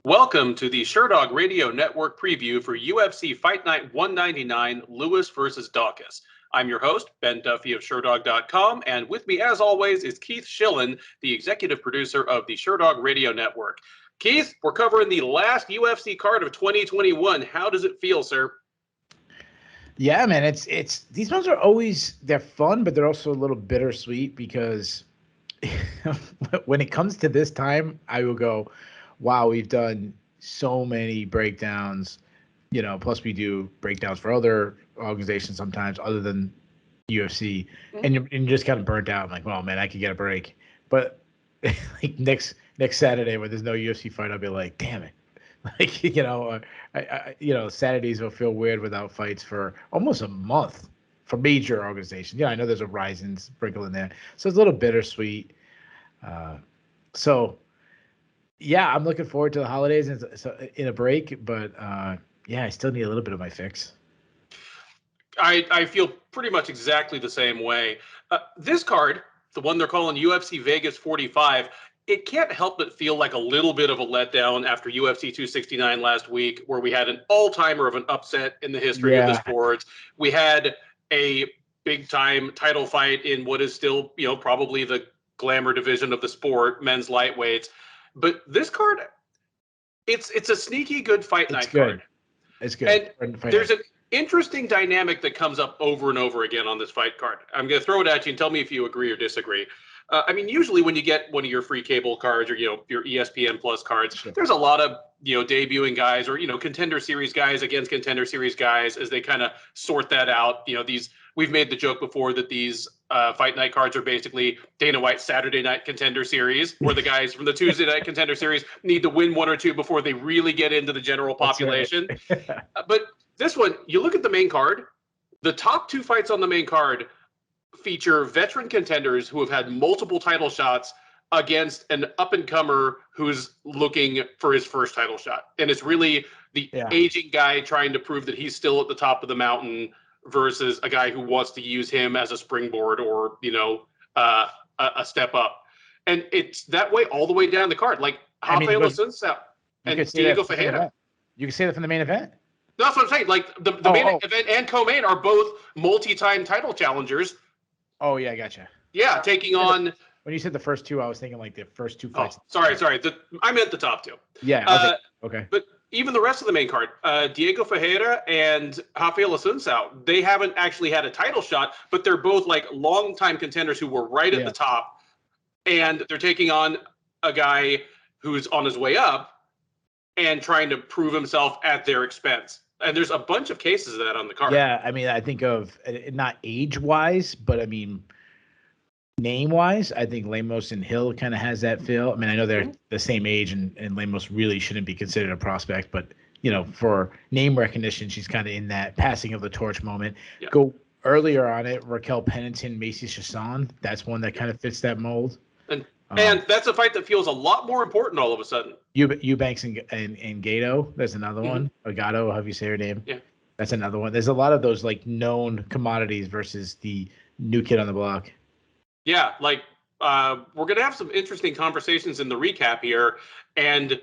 Welcome to the Sherdog Radio Network preview for UFC Fight Night 199, Lewis versus Daukaus. I'm your host, Ben Duffy of Sherdog.com, and with me, as always, is Keith Schillen, the executive producer of the Sherdog Radio Network. Keith, we're covering the last UFC card of 2021. How does it feel, sir? Yeah, man, it's these ones are always, they're fun, but they're also a little bittersweet because when it comes to this time, I will go, wow, we've done so many breakdowns, plus we do breakdowns for other organizations sometimes other than UFC, and you're just kind of burnt out. I'm like, well, man, I could get a break. But like next Saturday when there's no UFC fight, I'll be like, damn it. Saturdays will feel weird without fights for almost a month for major organizations. Yeah, I know there's a Ryzen sprinkle in there. So it's a little bittersweet. Yeah, I'm looking forward to the holidays and in a break, but I still need a little bit of my fix. I feel pretty much exactly the same way. This card, the one they're calling UFC Vegas 45, it can't help but feel like a little bit of a letdown after UFC 269 last week, where we had an all-timer of an upset in the history of the sport. We had a big-time title fight in what is still, probably the glamour division of the sport, men's lightweights. But this card, it's a sneaky good fight night card. It's good. And there's an interesting dynamic that comes up over and over again on this fight card. I'm going to throw it at you and tell me if you agree or disagree. Usually when you get one of your free cable cards or, your ESPN Plus cards, there's a lot of, debuting guys or, contender series guys against contender series guys as they kind of sort that out. We've made the joke before that these fight night cards are basically Dana White's Saturday night contender series, where the guys from the Tuesday night contender series need to win one or two before they really get into the general population. Right. But this one, you look at the main card, the top two fights on the main card feature veteran contenders who have had multiple title shots against an up-and-comer who's looking for his first title shot. And it's really the aging guy trying to prove that he's still at the top of the mountain versus a guy who wants to use him as a springboard or, a step up. And it's that way all the way down the card. Like Raphael and Diego Ferreira. You can say that from the main event. That's what I'm saying. Like the main event and co-main are both multi-time title challengers. Oh, yeah, I gotcha. Yeah, taking on... When you said the first two, I was thinking like the first two fights. Oh, sorry. I meant the top two. Yeah, okay. But even the rest of the main card, Diego Ferreira and Raphael Assuncao, they haven't actually had a title shot, but they're both like longtime contenders who were right at the top. And they're taking on a guy who's on his way up and trying to prove himself at their expense. And there's a bunch of cases of that on the card. Yeah, I think of, not age-wise, but name-wise, I think Lemos and Hill kind of has that feel. I know they're the same age, and Lemos really shouldn't be considered a prospect, but, for name recognition, she's kind of in that passing of the torch moment. Yeah. Go earlier on it, Raquel, Pennington, Macy, Chiasson. That's one that kind of fits that mold. And that's a fight that feels a lot more important all of a sudden. Eubanks and Gatto, there's another one. Or Gatto, however you say her name. Yeah. That's another one. There's a lot of those, like, known commodities versus the new kid on the block. Yeah, we're going to have some interesting conversations in the recap here. And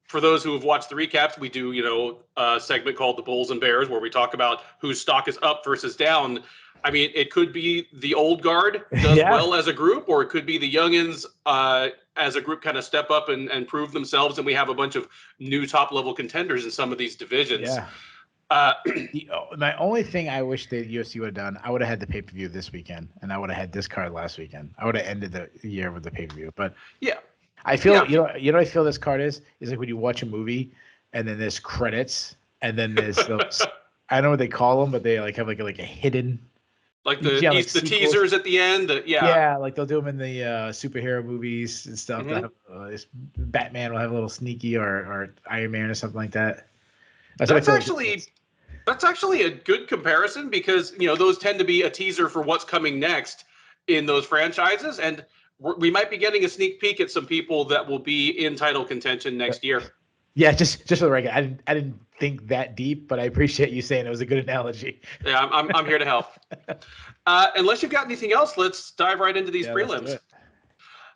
for those who have watched the recaps, we do, a segment called The Bulls and Bears, where we talk about whose stock is up versus down. It could be the old guard does well as a group, or it could be the youngins as a group kind of step up and prove themselves. And we have a bunch of new top-level contenders in some of these divisions. Yeah. My only thing I wish the UFC would have done, I would have had the pay-per-view this weekend, and I would have had this card last weekend. I would have ended the year with the pay-per-view. But I feel you know what I feel this card is like when you watch a movie and then there's credits and then there's those, I don't know what they call them, but they have like a hidden, like the teasers at the end. Like they'll do them in the superhero movies and stuff. Mm-hmm. Batman will have a little sneaky or Iron Man or something like that. That's actually a good comparison because, those tend to be a teaser for what's coming next in those franchises. And we might be getting a sneak peek at some people that will be in title contention next year. Yeah, just for the record, I didn't think that deep, but I appreciate you saying it was a good analogy. Yeah, I'm here to help. Unless you've got anything else, let's dive right into these prelims.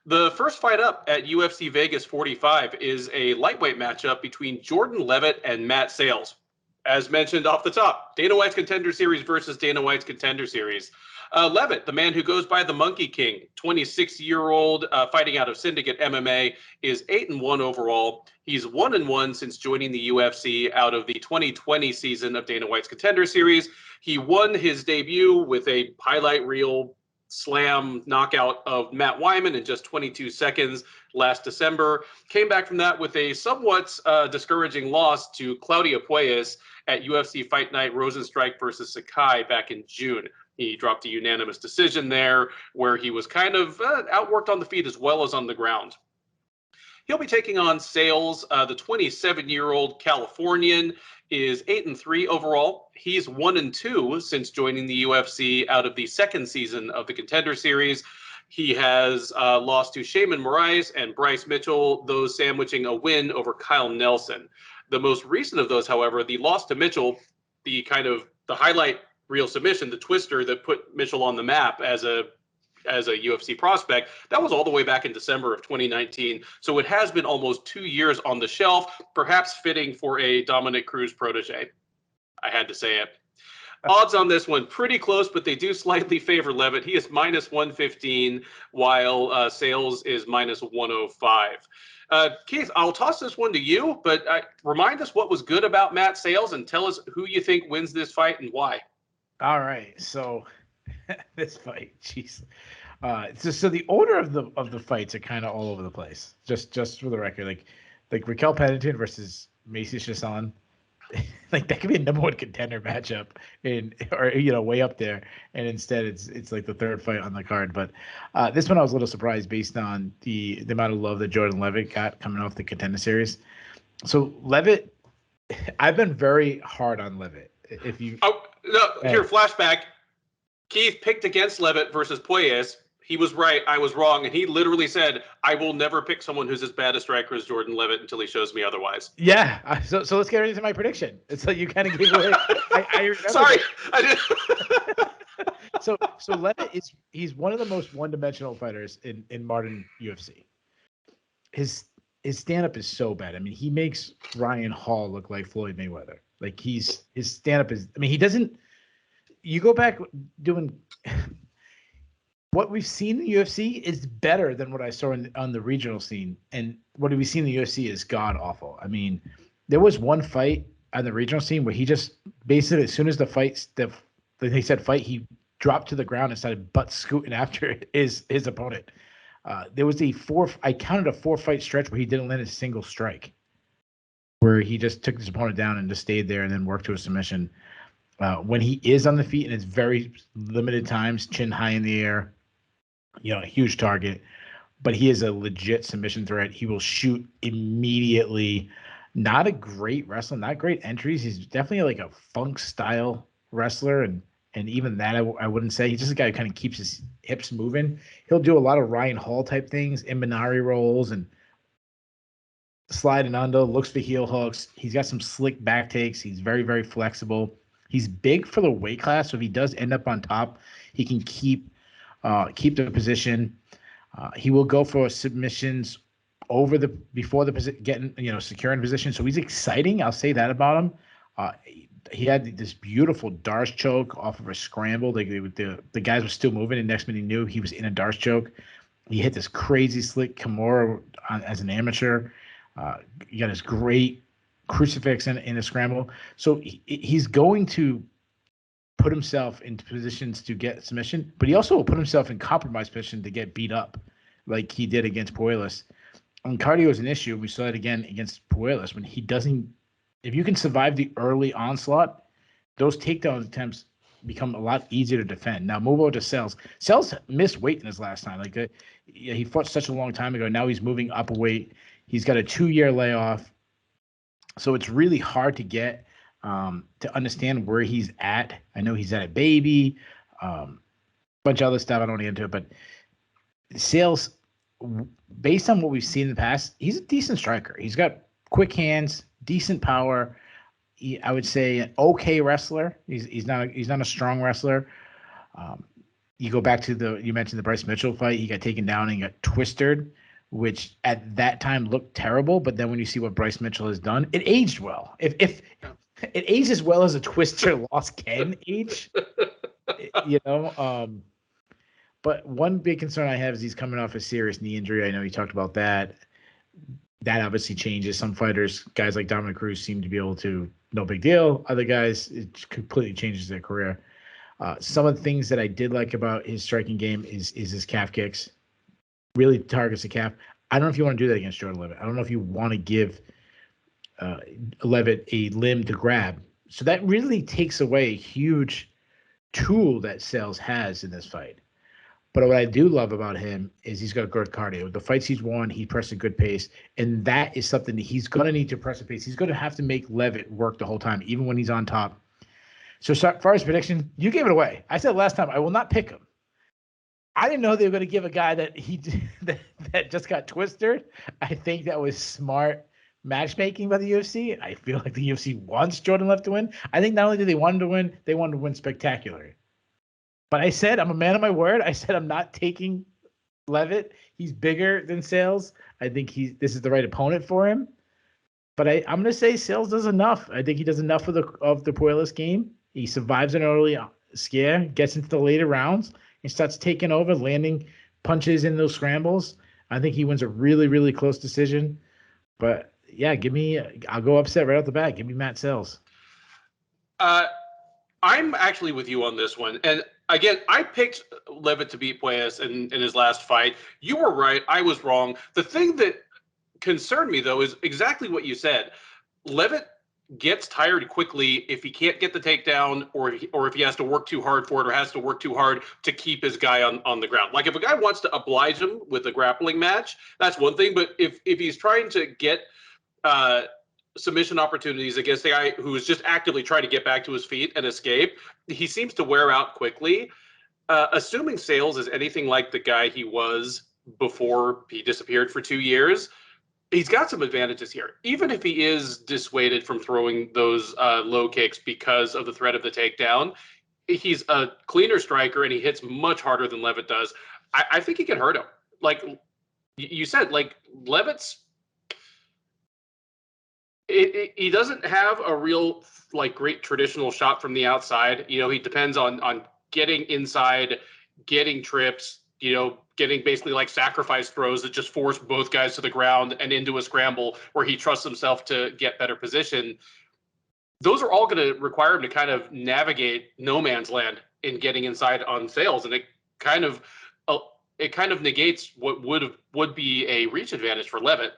The first fight up at UFC Vegas 45 is a lightweight matchup between Jourdain Leavitt and Matt Sayles. As mentioned off the top, Dana White's Contender Series versus Dana White's Contender Series. Leavitt, the man who goes by the Monkey King, 26-year-old fighting out of Syndicate MMA, is 8-1 overall. He's 1-1 since joining the UFC out of the 2020 season of Dana White's Contender Series. He won his debut with a highlight reel slam knockout of Matt Wyman in just 22 seconds last December. Came back from that with a somewhat discouraging loss to Claudio Puelles at UFC Fight Night Rosenstrike versus Sakai back in June. He dropped a unanimous decision there where he was kind of outworked on the feet as well as on the ground. He'll be taking on Sayles. The 27-year-old Californian is 8-3 overall. He's 1-2 since joining the UFC out of the second season of the Contender Series. He has lost to Shaman Moraes and Bryce Mitchell, those sandwiching a win over Kyle Nelson. The most recent of those, however, the loss to Mitchell, the highlight reel submission, the twister that put Mitchell on the map as a UFC prospect, that was all the way back in December of 2019. So it has been almost 2 years on the shelf, perhaps fitting for a Dominic Cruz protege. I had to say it. Odds on this one, pretty close, but they do slightly favor Leavitt. He is -115, while Sayles is -105. Keith, I'll toss this one to you, but remind us what was good about Matt Sayles and tell us who you think wins this fight and why. All right, so this fight, jeez. So the order of the fights are kind of all over the place. Just for the record, like Raquel Pennington versus Macy Chiasson, like that could be a #1 contender matchup, or way up there. And instead, it's like the third fight on the card. But this one I was a little surprised based on the amount of love that Jourdain Leavitt got coming off the Contender Series. So Leavitt, I've been very hard on Leavitt. If you flashback. Keith picked against Leavitt versus Puelles. He was right. I was wrong. And he literally said, I will never pick someone who's as bad a striker as Jourdain Leavitt until he shows me otherwise. Yeah. So let's get into my prediction. It's like you kind of gave away. I remember. Sorry. I did. So Leavitt he's one of the most one-dimensional fighters in modern UFC. His stand-up is so bad. I mean, he makes Ryan Hall look like Floyd Mayweather. Like his stand-up is, I mean, he doesn't, you go back doing what we've seen in the UFC is better than what I saw on the regional scene. And what we've seen in the UFC is god awful. I mean, there was one fight on the regional scene where he just basically, as soon as they said fight, he dropped to the ground and started butt scooting after his opponent. There was I counted a 4-fight stretch where he didn't land a single strike, where he just took his opponent down and just stayed there and then worked to a submission. When he is on the feet, and it's very limited times, chin high in the air, a huge target, but he is a legit submission threat. He will shoot immediately. Not a great wrestler, not great entries. He's definitely like a funk style wrestler, and even that I wouldn't say. He's just a guy who kind of keeps his hips moving. He'll do a lot of Ryan Hall type things, Imanari rolls and sliding under, looks for heel hooks. He's got some slick back takes. He's very, very flexible. He's big for the weight class, so if he does end up on top, he can keep the position. He will go for submissions before securing position. So he's exciting. I'll say that about him. He had this beautiful Darce choke off of a scramble. The guys were still moving, and next minute he knew he was in a Darce choke. He hit this crazy slick Kimura as an amateur. He got his great crucifix in a scramble. So he's going to put himself into positions to get submission, but he also will put himself in compromised position to get beat up like he did against Puelles. And cardio is an issue. We saw it again against Puelles when he doesn't. If you can survive the early onslaught, those takedown attempts become a lot easier to defend. Now move over to Sayles. Sayles missed weight in his last time. He fought such a long time ago. Now he's moving up a weight. He's got a 2-year layoff. So it's really hard to get to understand where he's at. I know he's at a baby, bunch of other stuff I don't want to get into, but Sayles, based on what we've seen in the past, he's a decent striker. He's got quick hands, decent power. I would say an okay wrestler. He's not a strong wrestler. you go back to you mentioned the Bryce Mitchell fight. He got taken down and got twisted, which at that time looked terrible. But then when you see what Bryce Mitchell has done, it aged well. If it aged as well as a twister loss can age, you know. But one big concern I have is he's coming off a serious knee injury. I know you talked about that. That obviously changes. Some fighters, guys like Dominic Cruz, seem to be able to, no big deal. Other guys, it completely changes their career. Some of the things that I did like about his striking game is his calf kicks. Really targets the calf. I don't know if you want to do that against Jourdain Leavitt. I don't know if you want to give Leavitt a limb to grab. So that really takes away a huge tool that Sayles has in this fight. But what I do love about him is he's got good cardio. The fights he's won, he pressed a good pace, and that is something that he's going to need to press a pace. He's going to have to make Leavitt work the whole time, even when he's on top. So as far as prediction, you gave it away. I said last time I will not pick him. I didn't know they were going to give a guy that that just got twisted. I think that was smart matchmaking by the UFC. I feel like the UFC wants Jourdain Leavitt to win. I think not only did they want him to win, they wanted to win spectacularly. But I said, I'm a man of my word. I said, I'm not taking Leavitt. He's bigger than Sayles. I think this is the right opponent for him. But I'm going to say Sayles does enough. I think he does enough of the Puelas game. He survives an early scare, gets into the later rounds, and starts taking over, landing punches in those scrambles. I think he wins a really, really close decision. But yeah, I'll go upset right off the bat. Give me Matt Sayles. I'm actually with you on this one. And again, I picked Leavitt to beat Puelas in his last fight. You were right. I was wrong. The thing that concerned me, though, is exactly what you said. Leavitt gets tired quickly if he can't get the takedown or if he has to work too hard for it or has to work too hard to keep his guy on the ground. Like if a guy wants to oblige him with a grappling match, that's one thing. But if he's trying to get submission opportunities against the guy who is just actively trying to get back to his feet and escape, he seems to wear out quickly. Assuming Sayles is anything like the guy he was before he disappeared for 2 years, he's got some advantages here. Even if he is dissuaded from throwing those low kicks because of the threat of the takedown, he's a cleaner striker and he hits much harder than Leavitt does. I think he can hurt him. Like you said, like Leavitt's, he doesn't have a real like great traditional shot from the outside. You know, he depends on getting inside, getting trips, you know, getting basically like sacrifice throws that just force both guys to the ground and into a scramble where he trusts himself to get better position. Those are all going to require him to kind of navigate no man's land in getting inside on Sayles, and it kind of negates what would be a reach advantage for Leavitt.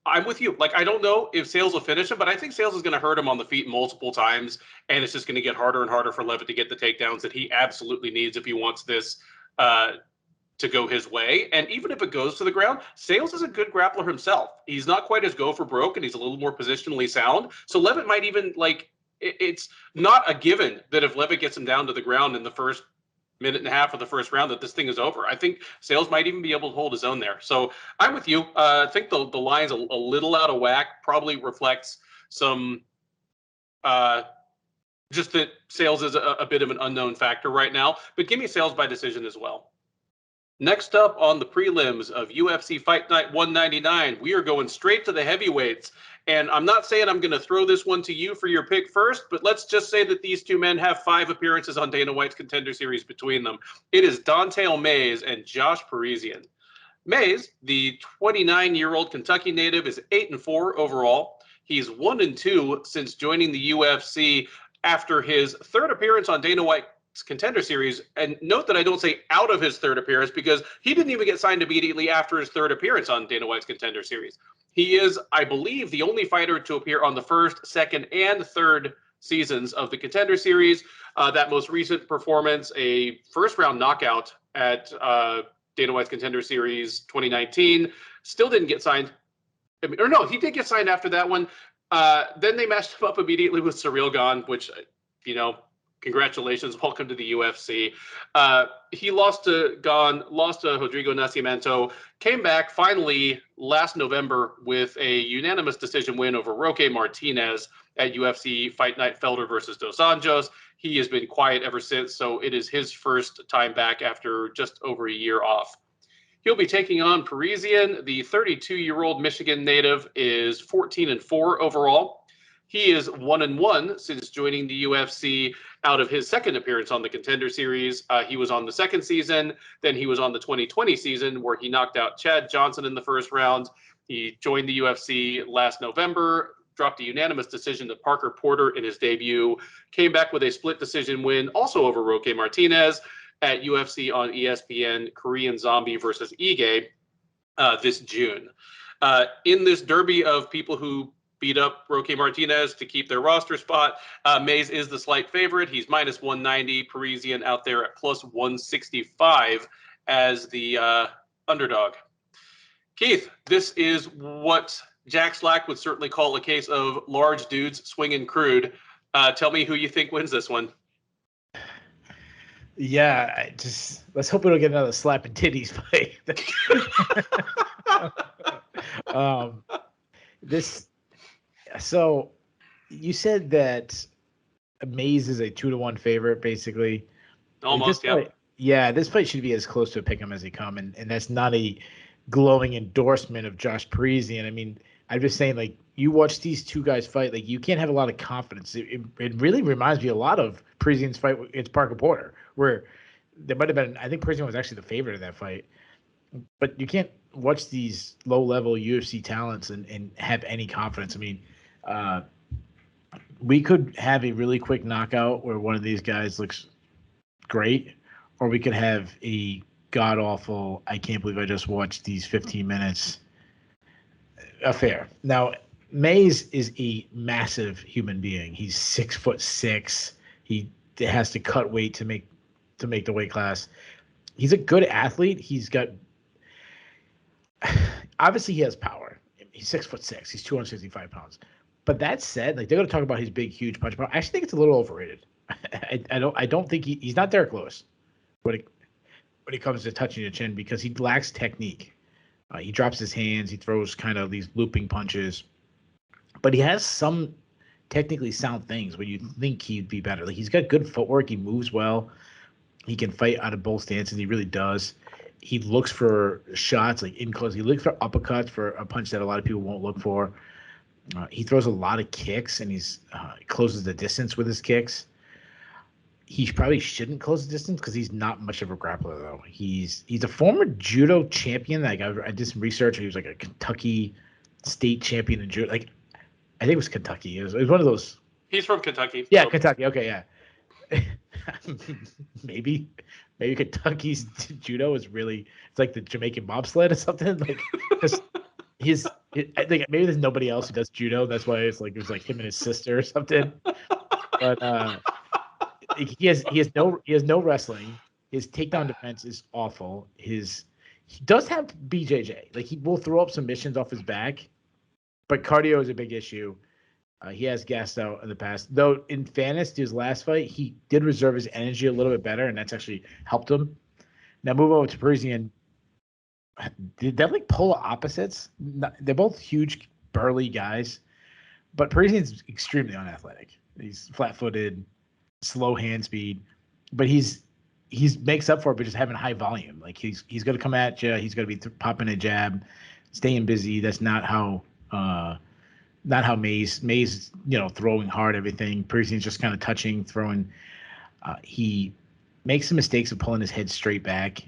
I'm with you. Like, I don't know if Sayles will finish him, but I think Sayles is going to hurt him on the feet multiple times, and it's just going to get harder and harder for Leavitt to get the takedowns that he absolutely needs if he wants this to go his way. And even if it goes to the ground, Sayles is a good grappler himself. He's not quite as go for broke, and he's a little more positionally sound. So Leavitt might even, like, it's not a given that if Leavitt gets him down to the ground in the first minute and a half of the first round that this thing is over. I think Sayles might even be able to hold his own there. So I'm with you. I think the line's a little out of whack, probably reflects some just that Sayles is a bit of an unknown factor right now, but give me Sayles by decision as well. Next up on the prelims of UFC Fight Night 199, we are going straight to the heavyweights. And I'm not saying I'm going to throw this one to you for your pick first, but let's just say that these two men have 5 appearances on Dana White's Contender Series between them. It is Don'Tale Mayes and Josh Parisian. Mayes, the 29-year-old Kentucky native, is 8-4 overall. He's 1-2 since joining the UFC after his 3rd appearance on Dana White's Contender Series. And note that I don't say out of his 3rd appearance because he didn't even get signed immediately after his 3rd appearance on Dana White's Contender Series. He is, I believe, the only fighter to appear on the 1st, 2nd, and 3rd seasons of the Contender Series. That most recent performance, a first-round knockout at Dana White's Contender Series 2019, still didn't get signed. Or no, he did get signed after that one. Then they matched him up immediately with Surreal Gone, which, you know, Congratulations. Welcome to the UFC. He lost to Rodrigo Nascimento, came back finally last November with a unanimous decision win over Roque Martinez at UFC Fight Night Felder versus Dos Anjos. He has been quiet ever since, so it is his first time back after just over a year off. He'll be taking on Parisian. The 32-year-old Michigan native is 14-4 overall. He is 1-1 since joining the UFC out of his second appearance on the Contender Series. He was on the second season. Then he was on the 2020 season where he knocked out Chad Johnson in the first round. He joined the UFC last November, dropped a unanimous decision to Parker Porter in his debut, came back with a split decision win also over Roque Martinez at UFC on ESPN Korean Zombie versus Ige this June. In this derby of people who beat up Roque Martinez to keep their roster spot, Mays is the slight favorite. He's minus 190. Parisian out there at plus 165 as the underdog. Keith, this is what Jack Slack would certainly call a case of large dudes swinging crude. Tell me who you think wins this one. Yeah, let's hope we don't get another slap and titties fight. So you said that Mays is a 2-1 favorite, basically. Almost, yeah. Yeah, this fight should be as close to a pick'em as they come, and that's not a glowing endorsement of Josh Parisian. I mean, I'm just saying, like, you watch these two guys fight, like, you can't have a lot of confidence. It really reminds me a lot of Parisian's fight against Parker Porter, where there might have been, I think Parisian was actually the favorite of that fight. But you can't watch these low-level UFC talents and have any confidence. I mean, we could have a really quick knockout where one of these guys looks great, or we could have a god-awful, I can't believe I just watched these 15 minutes affair. Now, Mays is a massive human being. He's 6'6". He has to cut weight to make the weight class. He's a good athlete. He's got obviously he has power. He's 6'6". He's 265 pounds. But that said, like, they're going to talk about his big, huge punch power. I actually think it's a little overrated. I don't think he's not Derek Lewis when it comes to touching the chin, because he lacks technique. He drops his hands. He throws kind of these looping punches. But he has some technically sound things where you think he'd be better. Like, he's got good footwork. He moves well. He can fight out of both stances. He really does. He looks for shots, like in close. He looks for uppercuts, for a punch that a lot of people won't look for. He throws a lot of kicks, and he closes the distance with his kicks. He probably shouldn't close the distance because he's not much of a grappler, though. He's a former judo champion. Like, I did some research. He was like a Kentucky state champion in judo. Like, I think it was Kentucky. It was one of those. He's from Kentucky. Yeah, Kentucky. Okay, yeah. maybe Kentucky's judo is really, it's like the Jamaican bobsled or something. Like, I think maybe there's nobody else who does judo. That's why it was like him and his sister or something. But he has no wrestling. His takedown defense is awful. He does have BJJ. Like, he will throw up submissions off his back, but cardio is a big issue. He has gassed out in the past. Though, in fairness to his last fight, he did reserve his energy a little bit better, and that's actually helped him. Now, move over to Parisian. They're definitely polar opposites. They're both huge, burly guys, but Parisian's extremely unathletic. He's flat-footed, slow hand speed, but he's makes up for it by just having high volume. Like, he's going to come at you. He's going to be popping a jab, staying busy. That's not how Mays, throwing hard, everything. Parisian's just kind of touching, throwing. He makes some mistakes of pulling his head straight back,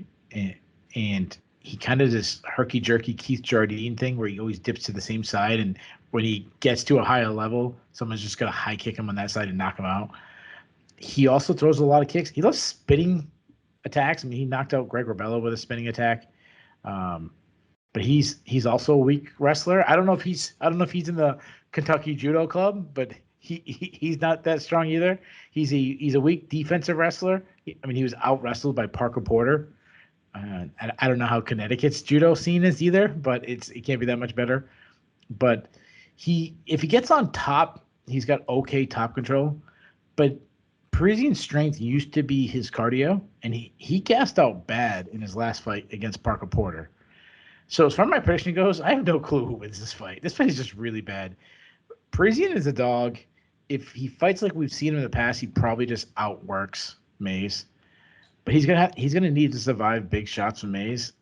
and he kind of this herky-jerky Keith Jourdain thing where he always dips to the same side, and when he gets to a higher level, someone's just going to high kick him on that side and knock him out. He also throws a lot of kicks. He loves spinning attacks. I mean, he knocked out Greg Rebello with a spinning attack. But he's also a weak wrestler. I don't know if he's in the Kentucky Judo Club, but he's not that strong either. He's a weak defensive wrestler. He was out wrestled by Parker Porter. And I don't know how Connecticut's judo scene is either, but it can't be that much better. But if he gets on top, he's got okay top control. But Parisian's strength used to be his cardio, and he gassed out bad in his last fight against Parker Porter. So as far as my prediction goes, I have no clue who wins this fight. This fight is just really bad. Parisian is a dog. If he fights like we've seen him in the past, he probably just outworks Mays. But he's gonna need to survive big shots from Mays.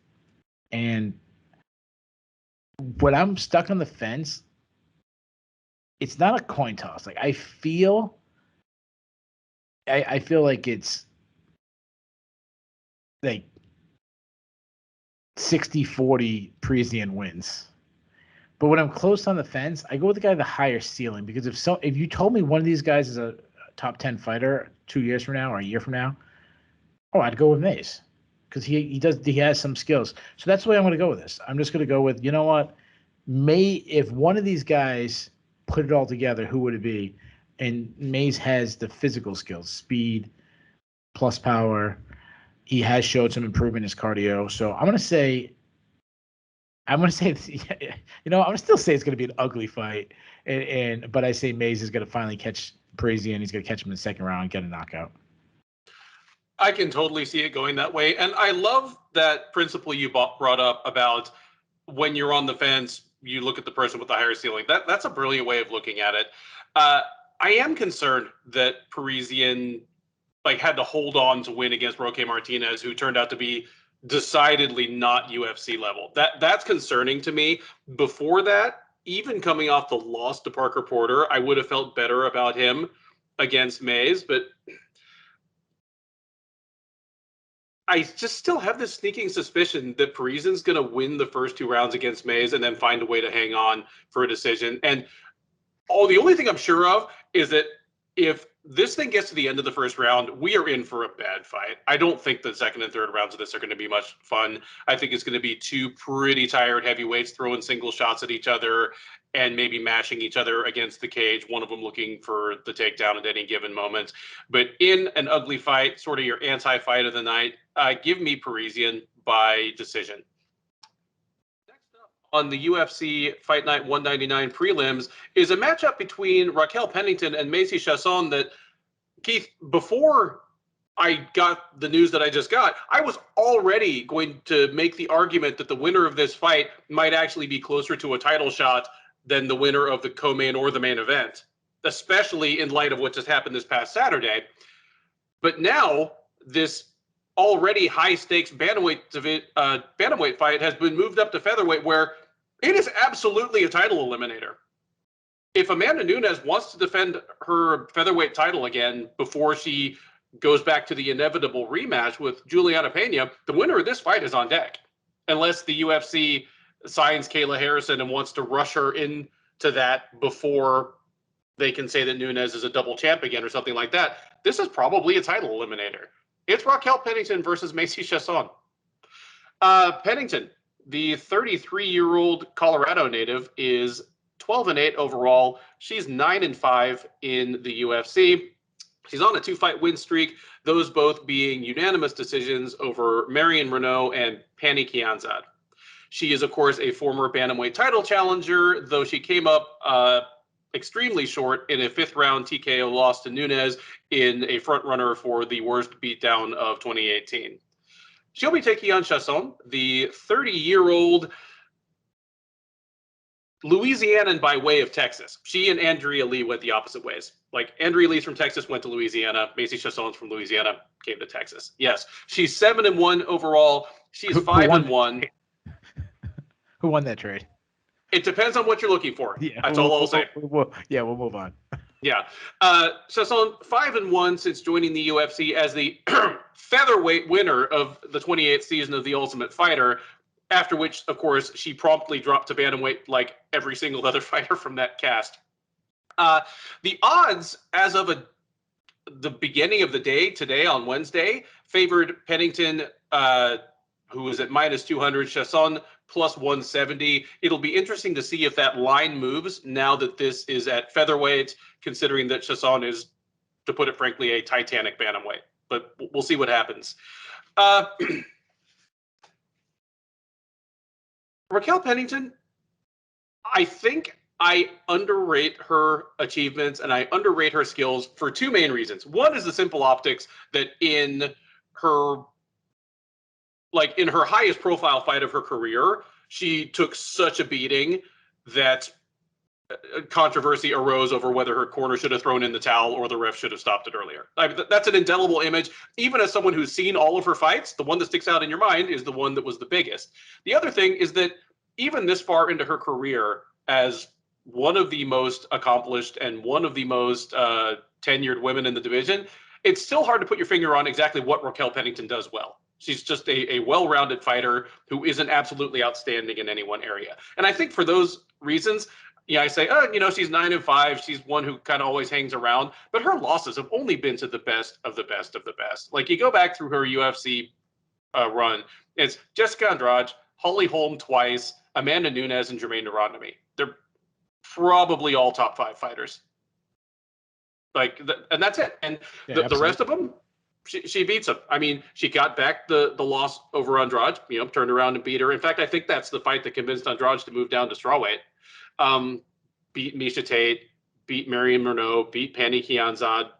And when I'm stuck on the fence, it's not a coin toss. Like I feel like it's like 60-40 Parisian wins. But when I'm close on the fence, I go with the guy with the higher ceiling, because if you told me one of these guys is a top 10 fighter 2 years from now or a year from now, I'd go with Mays, because he has some skills. So that's the way I'm going to go with this. I'm just going to go with, you know what, if one of these guys put it all together, who would it be? And Mays has the physical skills, speed plus power. He has showed some improvement in his cardio. So I'm going to say, I'm going to still say it's going to be an ugly fight. But I say Mays is going to finally catch Parisian. He's going to catch him in the second round and get a knockout. I can totally see it going that way. And I love that principle you brought up about when you're on the fence, you look at the person with the higher ceiling. That's a brilliant way of looking at it. I am concerned that Parisian had to hold on to win against Roque Martinez, who turned out to be decidedly not UFC level. That's concerning to me. Before that, even coming off the loss to Parker Porter, I would have felt better about him against Mays, but I just still have this sneaking suspicion that Parisian's going to win the first 2 rounds against Mays and then find a way to hang on for a decision. And the only thing I'm sure of is that if this thing gets to the end of the first round, we are in for a bad fight. I don't think the second and third rounds of this are going to be much fun. I think it's going to be 2 pretty tired heavyweights throwing single shots at each other and maybe mashing each other against the cage, one of them looking for the takedown at any given moment. But in an ugly fight, sort of your anti-fight of the night, give me Parisian by decision. On the UFC Fight Night 199 prelims is a matchup between Raquel Pennington and Macy Chiasson that, Keith, before I got the news that I just got, I was already going to make the argument that the winner of this fight might actually be closer to a title shot than the winner of the co-main or the main event, especially in light of what just happened this past Saturday. But now this already high-stakes bantamweight fight has been moved up to featherweight, where it is absolutely a title eliminator. If Amanda Nunes wants to defend her featherweight title again before she goes back to the inevitable rematch with Juliana Pena, the winner of this fight is on deck, unless the UFC signs Kayla Harrison and wants to rush her into that before they can say that Nunes is a double champ again or something like that. This is probably a title eliminator. It's Raquel Pennington versus Macy Chiasson. Pennington, the 33-year-old Colorado native, is 12-8 overall. She's 9-5 in the UFC. She's on a 2-fight win streak, those both being unanimous decisions over Marion Renault and Pani Kianzad. She is, of course, a former bantamweight title challenger, though she came up extremely short in a 5th-round TKO loss to Nunes in a front-runner for the worst beatdown of 2018. She'll be taking on Chiasson, the 30-year-old Louisianan by way of Texas. She and Andrea Lee went the opposite ways. Andrea Lee's from Texas, went to Louisiana. Macy Chiasson's from Louisiana, came to Texas. Yes, she's 7-1 overall. She's 5-1. Who won that trade? It depends on what you're looking for. Yeah, that's all I'll say. We'll move on. Yeah. Chiasson, 5-1 since joining the UFC as the featherweight winner of the 28th season of The Ultimate Fighter, after which, of course, she promptly dropped to bantamweight like every single other fighter from that cast. The odds as of the beginning of the day today on Wednesday favored Pennington, who is at -200, Chiasson +170. It'll be interesting to see if that line moves now that this is at featherweight, considering that Chiasson is, to put it frankly, a titanic bantamweight. But we'll see what happens. Raquel Pennington, I think I underrate her achievements and I underrate her skills for two main reasons. One is the simple optics that in her highest profile fight of her career, she took such a beating that controversy arose over whether her corner should have thrown in the towel or the ref should have stopped it earlier. I mean, that's an indelible image. Even as someone who's seen all of her fights, the one that sticks out in your mind is the one that was the biggest. The other thing is that even this far into her career, as one of the most accomplished and one of the most tenured women in the division, it's still hard to put your finger on exactly what Raquel Pennington does well. She's just a well-rounded fighter who isn't absolutely outstanding in any one area. And I think for those reasons, I say, she's 9-5. She's one who kind of always hangs around. But her losses have only been to the best of the best of the best. Like, you go back through her UFC run, it's Jessica Andrade, Holly Holm twice, Amanda Nunes, and Jermaine Jourdain. They're probably all top 5 fighters. And that's it. And the rest of them, she beats them. I mean, she got back the loss over Andrade, turned around and beat her. In fact, I think that's the fight that convinced Andrade to move down to strawweight. Beat Meerschaert, beat Marion Murnau, beat Pani Kianzad.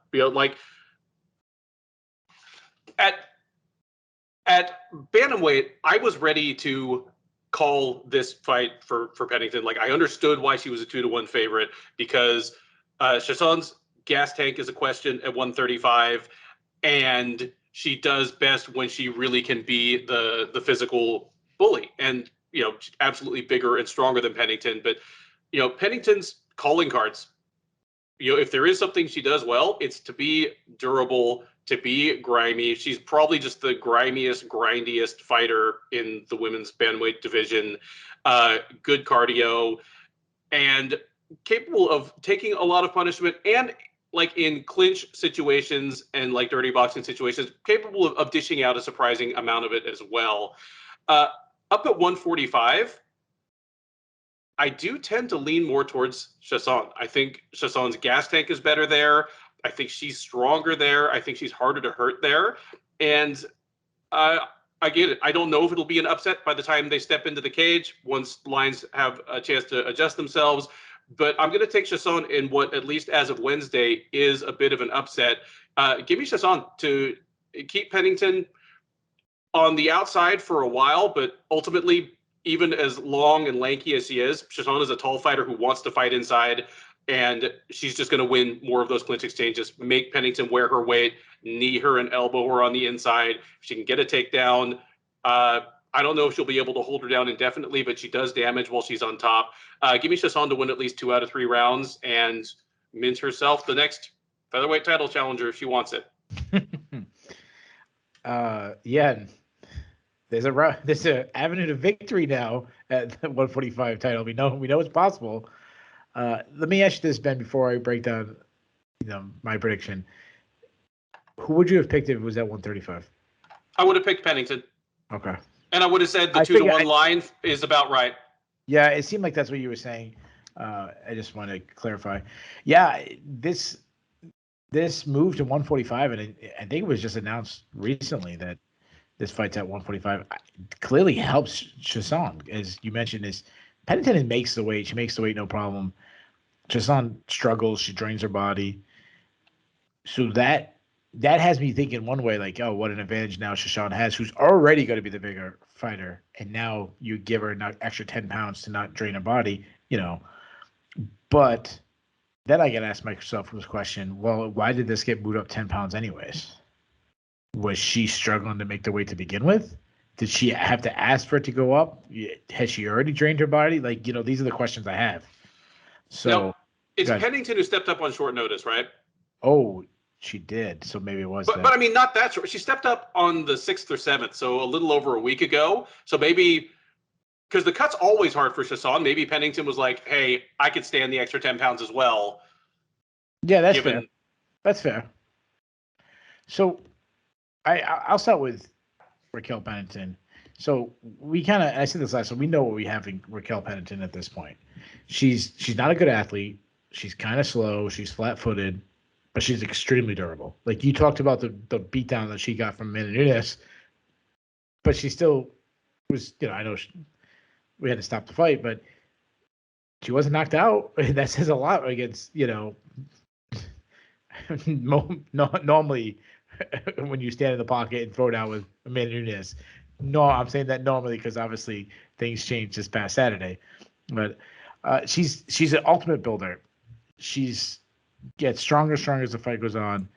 At bantamweight, I was ready to call this fight for Pennington. Like, I understood why she was a 2-1 favorite, because Chiasson's gas tank is a question at 135, and she does best when she really can be the physical bully. And she's absolutely bigger and stronger than Pennington, but Pennington's calling cards, if there is something she does well, it's to be durable, to be grimy. She's probably just the grimiest, grindiest fighter in the women's bantamweight division. Good cardio and capable of taking a lot of punishment, and like in clinch situations and like dirty boxing situations, capable of dishing out a surprising amount of it as well. Up at 145, I do tend to lean more towards Chiasson. I think Chiasson's gas tank is better there. I think she's stronger there. I think she's harder to hurt there. And I get it. I don't know if it'll be an upset by the time they step into the cage, once lines have a chance to adjust themselves. But I'm going to take Chiasson in what, at least as of Wednesday, is a bit of an upset. Give me Chiasson to keep Pennington on the outside for a while, but ultimately, even as long and lanky as she is, Chiasson is a tall fighter who wants to fight inside, and she's just going to win more of those clinch exchanges, make Pennington wear her weight, knee her and elbow her on the inside. If she can get a takedown, I don't know if she'll be able to hold her down indefinitely, but she does damage while she's on top. Give me Chiasson to win at least 2 out of 3 rounds and mint herself the next featherweight title challenger if she wants it. Yeah. There's an avenue to victory now at the 145 title. We know it's possible. Let me ask you this, Ben, before I break down, my prediction. Who would you have picked if it was at 135? I would have picked Pennington. Okay. And I would have said the 2-1 line is about right. Yeah, it seemed like that's what you were saying. I just want to clarify. Yeah, this move to 145, and I think it was just announced recently that this fight's at 145, clearly helps Chiasson. As you mentioned, is Pennington makes the weight. She makes the weight no problem. Chiasson struggles. She drains her body. So that has me thinking one way, like, oh, what an advantage now Chiasson has, who's already going to be the bigger fighter, and now you give her an extra 10 pounds to not drain her body, But then I got to ask myself this question, well, why did this get moved up 10 pounds anyways? Was she struggling to make the weight to begin with? Did she have to ask for it to go up? Has she already drained her body? Like, these are the questions I have. So now, it's Pennington who stepped up on short notice, right? Oh, she did. So maybe it was But I mean, not that short. She stepped up on the 6th or 7th, so a little over a week ago. So maybe, because the cut's always hard for Chiasson, maybe Pennington was like, hey, I could stand the extra 10 pounds as well. Yeah, that's fair. That's fair. So I'll start with Raquel Pennington. So I said this last time, we know what we have in Raquel Pennington at this point. She's not a good athlete. She's kind of slow. She's flat-footed, but she's extremely durable. Like, you talked about the beatdown that she got from Amanda Nunes, but she still was, I know we had to stop the fight, but she wasn't knocked out. That says a lot against, normally when you stand in the pocket and throw down with Amanda Nunes. No, I'm saying that normally because obviously things changed this past Saturday. But she's an ultimate builder. She's gets stronger as the fight goes on.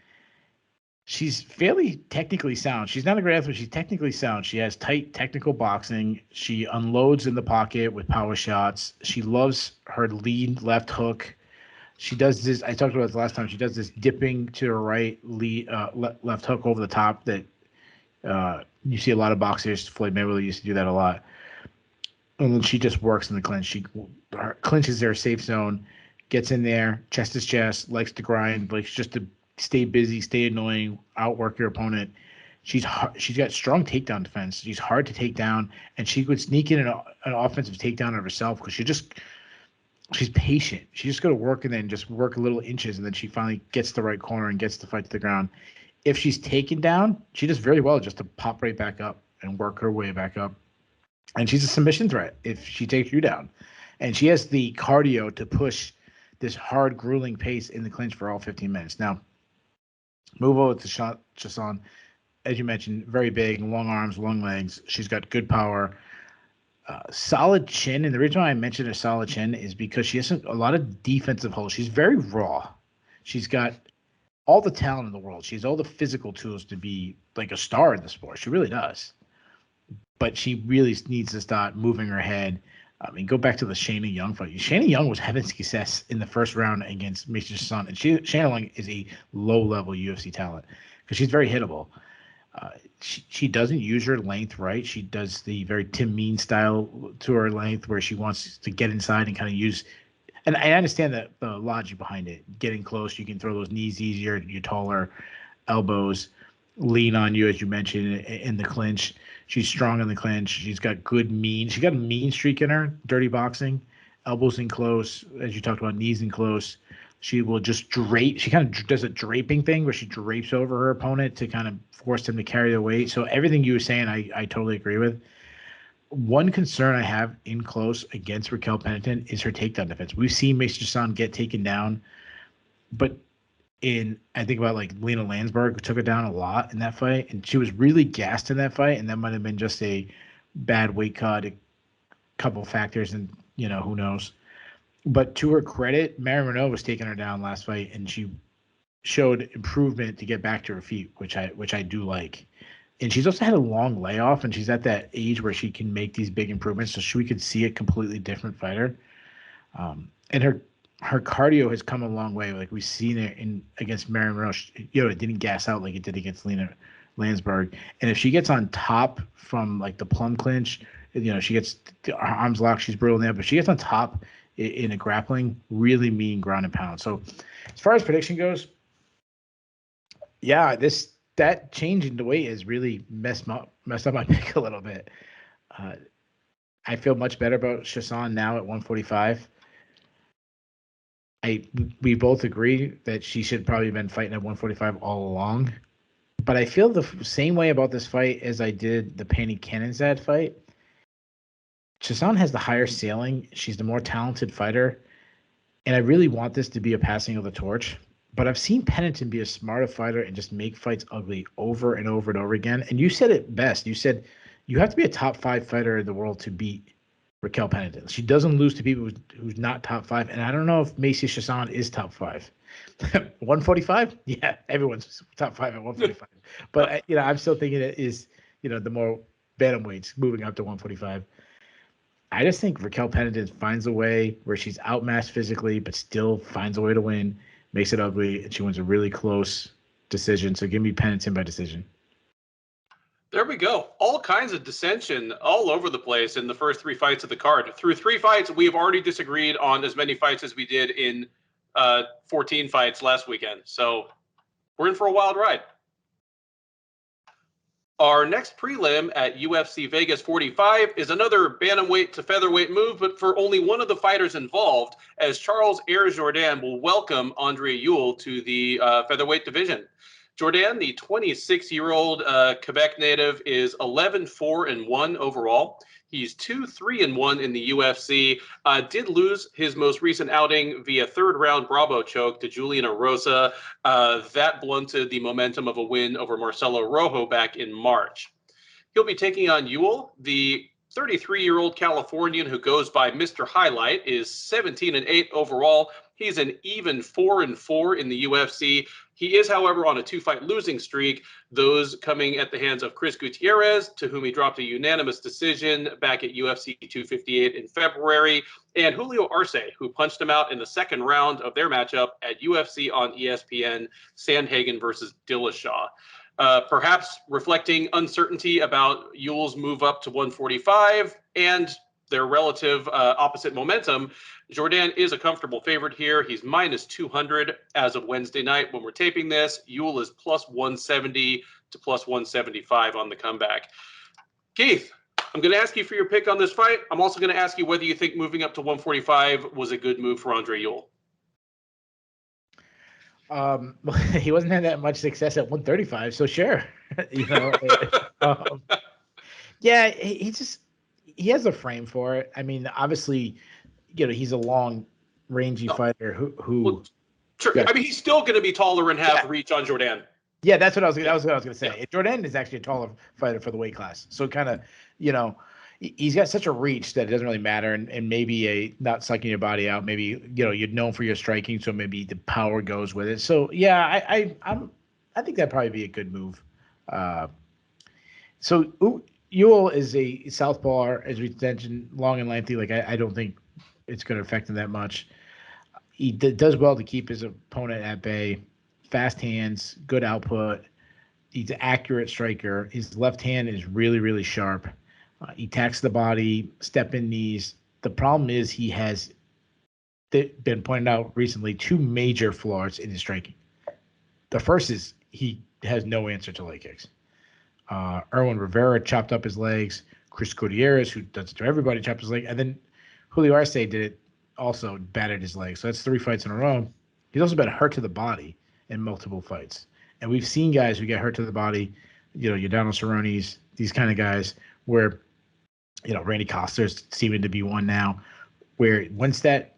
She's fairly technically sound. She's not a great athlete. She's technically sound. She has tight technical boxing. She unloads in the pocket with power shots. She loves her lead left hook. She does this. I talked about this last time. She does this dipping to her right lead, left hook over the top that you see a lot of boxers. Floyd Mayweather used to do that a lot. And then she just works in the clinch. Her clinch is their safe zone, gets in there, chest to chest, likes to grind, likes just to stay busy, stay annoying, outwork your opponent. She's got strong takedown defense. She's hard to take down, and she could sneak in an offensive takedown of herself because she's patient. She's just going to work and then just work little inches, and then she finally gets the right corner and gets the fight to the ground. If she's taken down, she does very well just to pop right back up and work her way back up. And she's a submission threat if she takes you down. And she has the cardio to push this hard, grueling pace in the clinch for all 15 minutes. Now, move over to Chiasson. As you mentioned, very big, long arms, long legs. She's got good power, solid chin. And the reason why I mentioned her solid chin is because she has a lot of defensive holes. She's very raw. She's got all the talent in the world. She has all the physical tools to be like a star in the sport. She really does. But she really needs to start moving her head. I mean, go back to the Shayna Young fight. Shayna Young was having success in the first round against Macy's son. And Shayna Young is a low-level UFC talent because she's very hittable. She doesn't use her length right. She does the very Tim Mean style to her length where she wants to get inside and kind of use – and I understand the logic behind it. Getting close, you can throw those knees easier. You're taller, elbows lean on you, as you mentioned, in the clinch. She's strong in the clinch. She's got good mean. She got a mean streak in her, dirty boxing, elbows in close, as you talked about, knees in close. She will just drape. She kind of does a draping thing where she drapes over her opponent to kind of force him to carry the weight. So everything you were saying, I totally agree with. One concern I have in close against Raquel Pennington is her takedown defense. We've seen Meerschaert get taken down, but I think about like Lena Landsberg took her down a lot in that fight, and she was really gassed in that fight, and that might have been just a bad weight cut, a couple of factors, and who knows. But to her credit, Mary Renault was taking her down last fight, and she showed improvement to get back to her feet, which I do like. And she's also had a long layoff, and she's at that age where she can make these big improvements, so we could see a completely different fighter. And her cardio has come a long way. Like we've seen it against Marion Roche. It didn't gas out like it did against Lena Landsberg. And if she gets on top from like the plum clinch, she gets her arms locked, she's brutal there. But if she gets on top in a grappling, really mean ground and pound. So as far as prediction goes, yeah, that change in the weight has really messed up my pick a little bit. I feel much better about Chiasson now at 145. We both agree that she should probably have been fighting at 145 all along. But I feel the same way about this fight as I did the Penny Cannonzad fight. Chiasson has the higher ceiling. She's the more talented fighter. And I really want this to be a passing of the torch. But I've seen Pennington be a smarter fighter and just make fights ugly over and over and over again. And you said it best. You said you have to be a top 5 fighter in the world to beat Raquel Pennington. She doesn't lose to people who's not top 5. And I don't know if Macy Chiasson is top 5. 145? Yeah, everyone's top 5 at 145. But I'm still thinking it is, the more bantamweights moving up to 145. I just think Raquel Pennington finds a way where she's outmatched physically, but still finds a way to win, makes it ugly, and she wins a really close decision. So give me Pennington by decision. There we go. All kinds of dissension all over the place in the first 3 fights of the card. Through 3 fights, we have already disagreed on as many fights as we did in 14 fights last weekend. So we're in for a wild ride. Our next prelim at UFC Vegas 45 is another bantamweight to featherweight move, but for only one of the fighters involved, as Charles Jourdain will welcome Andre Ewell to the featherweight division. Jourdain, the 26-year-old Quebec native, is 11-4-1 overall. He's 2-3-1 in the UFC. Did lose his most recent outing via third-round Bravo choke to Julian Erosa. That blunted the momentum of a win over Marcelo Rojo back in March. He'll be taking on Ewell, the 33-year-old Californian who goes by Mr. Highlight, is 17-8 overall. He's an even 4-4 in the UFC. He is, however, on a 2-fight losing streak, those coming at the hands of Chris Gutierrez, to whom he dropped a unanimous decision back at UFC 258 in February, and Julio Arce, who punched him out in the second round of their matchup at UFC on ESPN, Sandhagen versus Dillashaw. Perhaps reflecting uncertainty about Ewell's move up to 145 and their relative opposite momentum, Jourdain is a comfortable favorite here. He's minus 200 as of Wednesday night when we're taping this. Ewell is plus 170 to plus 175 on the comeback. Keith, I'm going to ask you for your pick on this fight. I'm also going to ask you whether you think moving up to 145 was a good move for Andre Ewell. He wasn't having that much success at 135, so sure. Yeah, he has a frame for it. I mean, obviously, he's a long, rangy fighter who well, sure. Yeah. I mean, he's still going to be taller and have reach on Jourdain. Yeah, that's what I was going to say. Yeah. Jourdain is actually a taller fighter for the weight class, so kind of, he's got such a reach that it doesn't really matter, and maybe not sucking your body out. Maybe you're known for your striking, so maybe the power goes with it. So yeah, I think that'd probably be a good move. So Ewell is a southpaw, as we mentioned, long and lengthy. Like I don't think it's going to affect him that much. He does well to keep his opponent at bay. Fast hands, good output. He's an accurate striker. His left hand is really, really sharp. He attacks the body, step-in knees. The problem is he has been pointed out recently 2 major flaws in his striking. The first is he has no answer to leg kicks. Erwin Rivera chopped up his legs. Chris Gutierrez, who does it to everybody, chopped his leg. And then Julio Arce did it, also battered his legs. So that's 3 fights in a row. He's also been hurt to the body in multiple fights. And we've seen guys who get hurt to the body, Jourdain Cerrone's, these kind of guys, where Randy Coster's seeming to be one now, where once that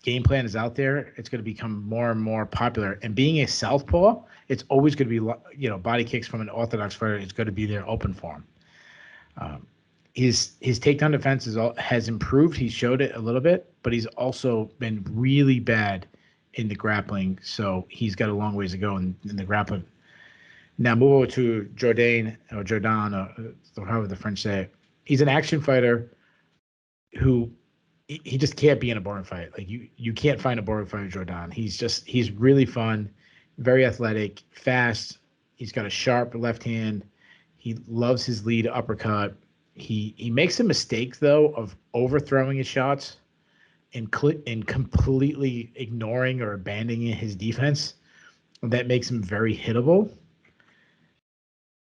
game plan is out there, it's going to become more and more popular. And being a southpaw, it's always going to be, body kicks from an orthodox fighter is going to be there open for him. His takedown defense has improved. He showed it a little bit, but he's also been really bad in the grappling. So he's got a long ways to go in the grappling. Now move over to Jourdain, or however the French say it. He's an action fighter who he just can't be in a boring fight. Like you can't find a boring fight with Jourdain. He's really fun, very athletic, fast. He's got a sharp left hand. He loves his lead uppercut. He makes a mistake though of overthrowing his shots and completely ignoring or abandoning his defense. That makes him very hittable.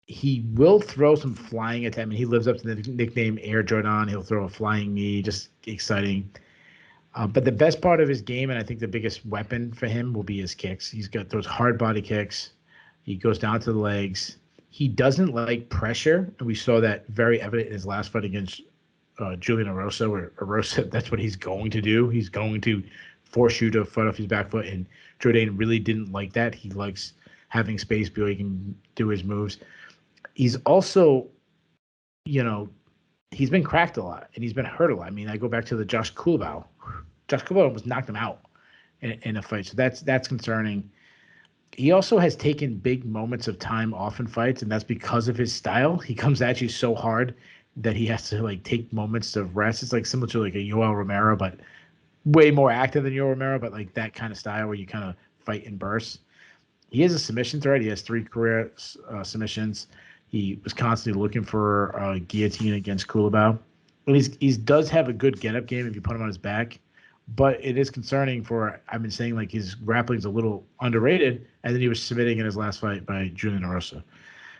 He will throw some flying attacks. I mean, he lives up to the nickname Air Jourdain. He'll throw a flying knee, just exciting. But the best part of his game, and I think the biggest weapon for him, will be his kicks. He's got those hard body kicks. He goes down to the legs. He doesn't like pressure, and we saw that very evident in his last fight against Julian Erosa, where Erosa, that's what he's going to do. He's going to force you to fight off his back foot, and Jourdain really didn't like that. He likes having space where he can do his moves. He's also, he's been cracked a lot, and he's been hurt a lot. I mean, I go back to the Josh Kulabau. Josh Kulabau almost knocked him out in a fight, so that's concerning. He also has taken big moments of time off in fights, and that's because of his style. He comes at you so hard that he has to take moments of rest. It's similar to a Yoel Romero, but way more active than Yoel Romero, but that kind of style where you kind of fight in bursts. He has a submission threat. He has 3 career submissions. He was constantly looking for a guillotine against Kulabau. And he does have a good get-up game if you put him on his back. But it is concerning I've been saying, his grappling is a little underrated, and then he was submitting in his last fight by Julian Erosa.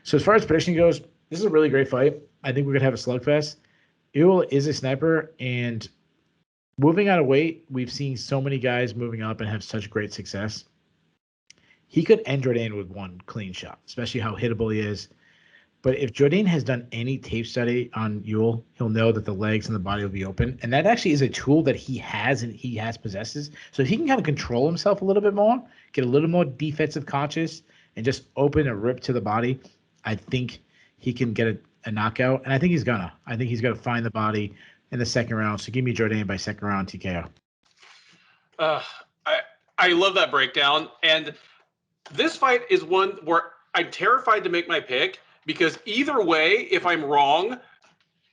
So as far as prediction goes, this is a really great fight. I think we're going to have a slugfest. Ewell is a sniper, and moving out of weight, we've seen so many guys moving up and have such great success. he could end Jourdain with one clean shot, especially how hittable he is. But if Jourdain has done any tape study on Ewell, he'll know that the legs and the body will be open. And that actually is a tool that he has and he has possesses. So if he can kind of control himself a little bit more, get a little more defensive conscious, and just open a rip to the body, I think he can get a knockout. And I think he's gonna. I think he's gonna find the body in the second round. So give me Jourdain by second round TKO. I love that breakdown. And this fight is one where I'm terrified to make my pick, because either way, if I'm wrong,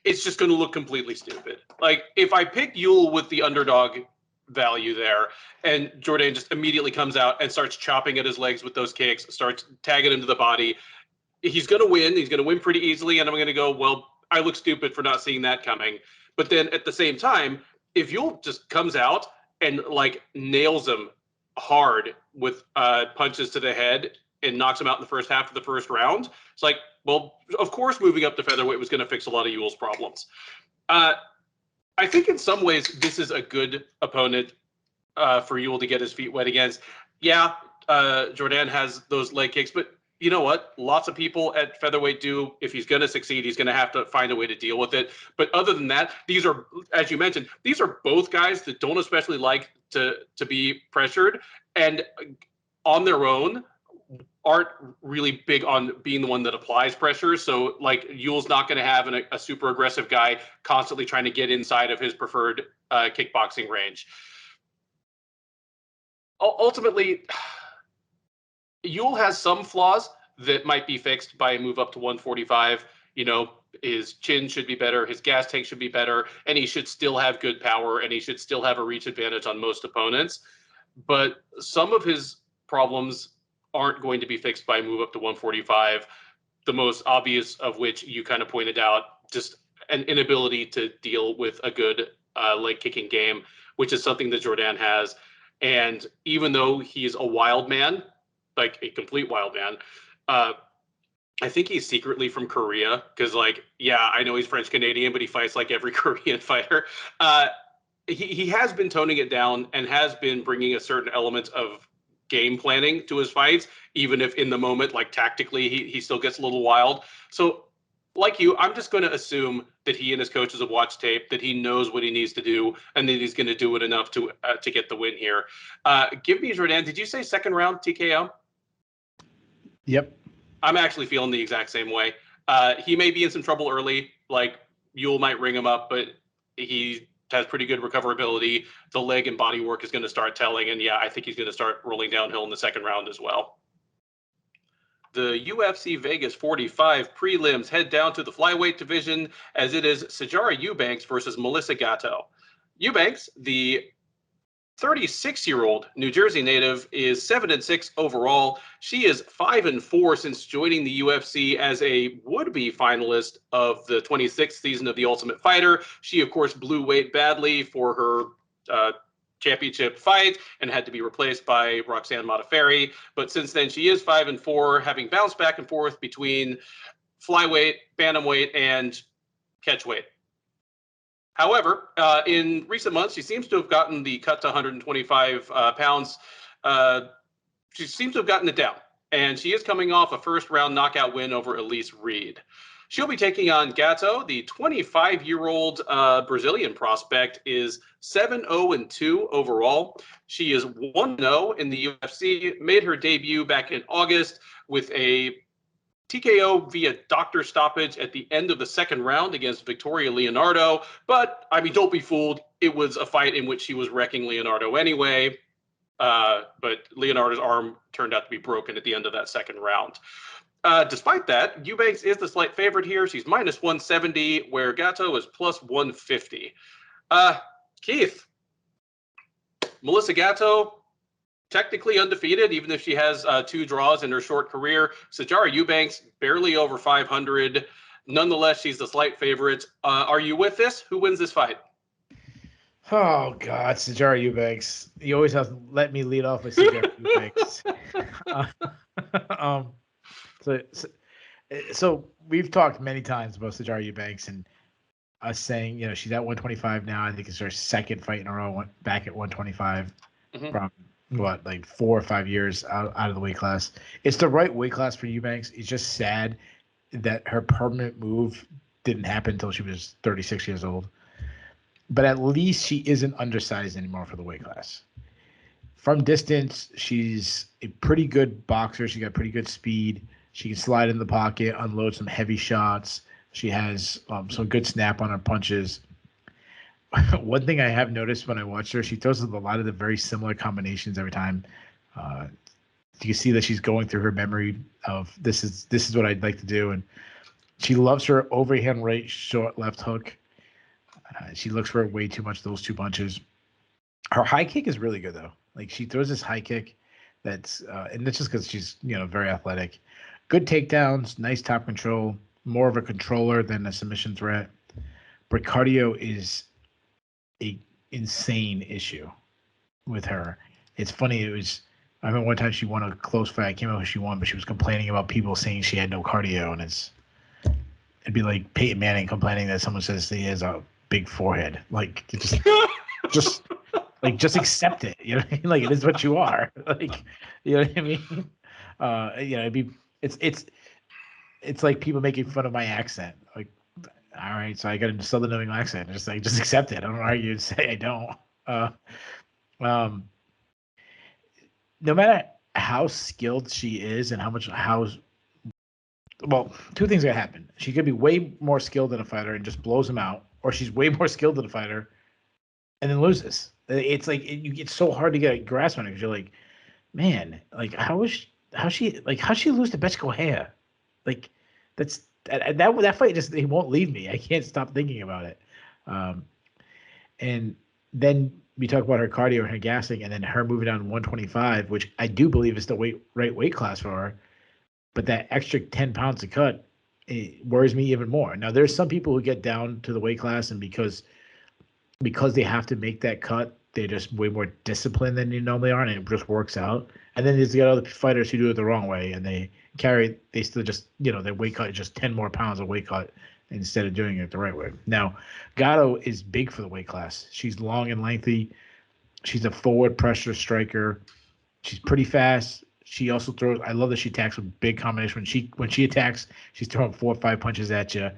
it's just going to look completely stupid. Like, if I pick Ewell with the underdog value there, and Jourdain just immediately comes out and starts chopping at his legs with those kicks, starts tagging him to the body, he's going to win. He's going to win pretty easily, and I'm going to go, well, I look stupid for not seeing that coming. But then at the same time, if Ewell just comes out and, like, nails him hard with punches to the head and knocks him out in the first half of the first round, it's like, well, of course, moving up to featherweight was going to fix a lot of Ewell's problems. I think in some ways this is a good opponent for Ewell to get his feet wet against. Yeah, Jourdain has those leg kicks, but you know what? Lots of people at featherweight do. If he's going to succeed, he's going to have to find a way to deal with it. But other than that, these are, as you mentioned, these are both guys that don't especially like to be pressured, and on their own aren't really big on being the one that applies pressure. So, like, Ewell's not going to have a super aggressive guy constantly trying to get inside of his preferred kickboxing range. Ultimately, Ewell has some flaws that might be fixed by a move up to 145. You know, his chin should be better, his gas tank should be better, and he should still have good power, and he should still have a reach advantage on most opponents. But some of his problems aren't going to be fixed by a move up to 145, the most obvious of which you kind of pointed out, just an inability to deal with a good leg kicking game, which is something that Jourdain has. And even though he's a wild man, like a complete wild man, I think he's secretly from Korea, because, like, yeah, I know he's French Canadian, but he fights like every Korean fighter. He has been toning it down and has been bringing a certain element of game planning to his fights, even if in the moment, like, tactically, he still gets a little wild. So, like you, I'm just going to assume that he and his coaches have watched tape, that he knows what he needs to do, and that he's going to do it enough to get the win here. Give me Jourdain. Did you say second round TKO? Yep. I'm actually feeling the exact same way. He may be in some trouble early, like Ewell might ring him up, but he has pretty good recoverability. The leg and body work is going to start telling, and yeah, I think he's going to start rolling downhill in the second round as well. The UFC Vegas 45 prelims head down to the flyweight division, as it is Sijara Eubanks versus Melissa Gatto. Eubanks, the 36-year-old New Jersey native, is 7-6 overall. She is 5-4 since joining the UFC as a would-be finalist of the 26th season of The Ultimate Fighter. She, of course, blew weight badly for her championship fight and had to be replaced by Roxanne Modafferi. But since then, she is 5-4, having bounced back and forth between flyweight, bantamweight, and catchweight. However, in recent months, she seems to have gotten the cut to 125 pounds. She seems to have gotten it down, and she is coming off a first-round knockout win over Elise Reed. She'll be taking on Gatto. The 25-year-old Brazilian prospect is 7-0-2 overall. She is 1-0 in the UFC, made her debut back in August with a TKO via doctor stoppage at the end of the second round against Victoria Leonardo. But, I mean, don't be fooled. It was a fight in which she was wrecking Leonardo anyway. But Leonardo's arm turned out to be broken at the end of that second round. Despite that, Eubanks is the slight favorite here. She's minus 170, where Gatto is plus 150. Keith, Melissa Gatto, technically undefeated, even if she has 2 draws in her short career. Sijara Eubanks, barely over 500. Nonetheless, she's the slight favorite. Are you with this? Who wins this fight? Oh, God, Sijara Eubanks. You always have to let me lead off with Sijara Eubanks. So we've talked many times about Sijara Eubanks and us saying, she's at 125 now. I think it's her second fight in a row back at 125 from what, like 4 or 5 years out of the weight class. It's the right weight class for Eubanks. It's just sad that her permanent move didn't happen until she was 36 years old. But at least she isn't undersized anymore for the weight class. From distance, she's a pretty good boxer. She got pretty good speed. She can slide in the pocket, unload some heavy shots. She has some good snap on her punches. One thing I have noticed when I watch her, she throws a lot of the very similar combinations every time. You can see that she's going through her memory of this is what I'd like to do, and she loves her overhand right, short left hook. She looks for way too much those two punches. Her high kick is really good though. Like she throws this high kick that's and it's just because she's very athletic. Good takedowns, nice top control, more of a controller than a submission threat. But cardio is a insane issue with her. It's funny. I remember one time she won a close fight. I can't remember who she won, but she was complaining about people saying she had no cardio, and it'd be like Peyton Manning complaining that someone says he has a big forehead. Like just accept it. You know what I mean? Like it is what you are. Like you know what I mean? It's like people making fun of my accent. Like, all right, so I got a Southern New England accent. Just accept it. I don't argue and say I don't. No matter how skilled she is and two things that happen. She could be way more skilled than a fighter and just blows him out, or she's way more skilled than a fighter and then loses. It's like it's so hard to get a grasp on it because you're like, man, like how she lose to Betch Correa? Like that fight just it won't leave me. I can't stop thinking about it. And then we talk about her cardio and her gassing, and then her moving down to 125, which I do believe is the right weight class for her. But that extra 10 pounds to cut, it worries me even more. Now, there's some people who get down to the weight class, and because they have to make that cut, they're just way more disciplined than you normally are, and it just works out. And then there's the other fighters who do it the wrong way, and they still just, their weight cut is just 10 more pounds of weight cut instead of doing it the right way. Now, Gatto is big for the weight class. She's long and lengthy. She's a forward pressure striker. She's pretty fast. She also throws. I love that she attacks with big combination. When she attacks, she's throwing 4 or 5 punches at you.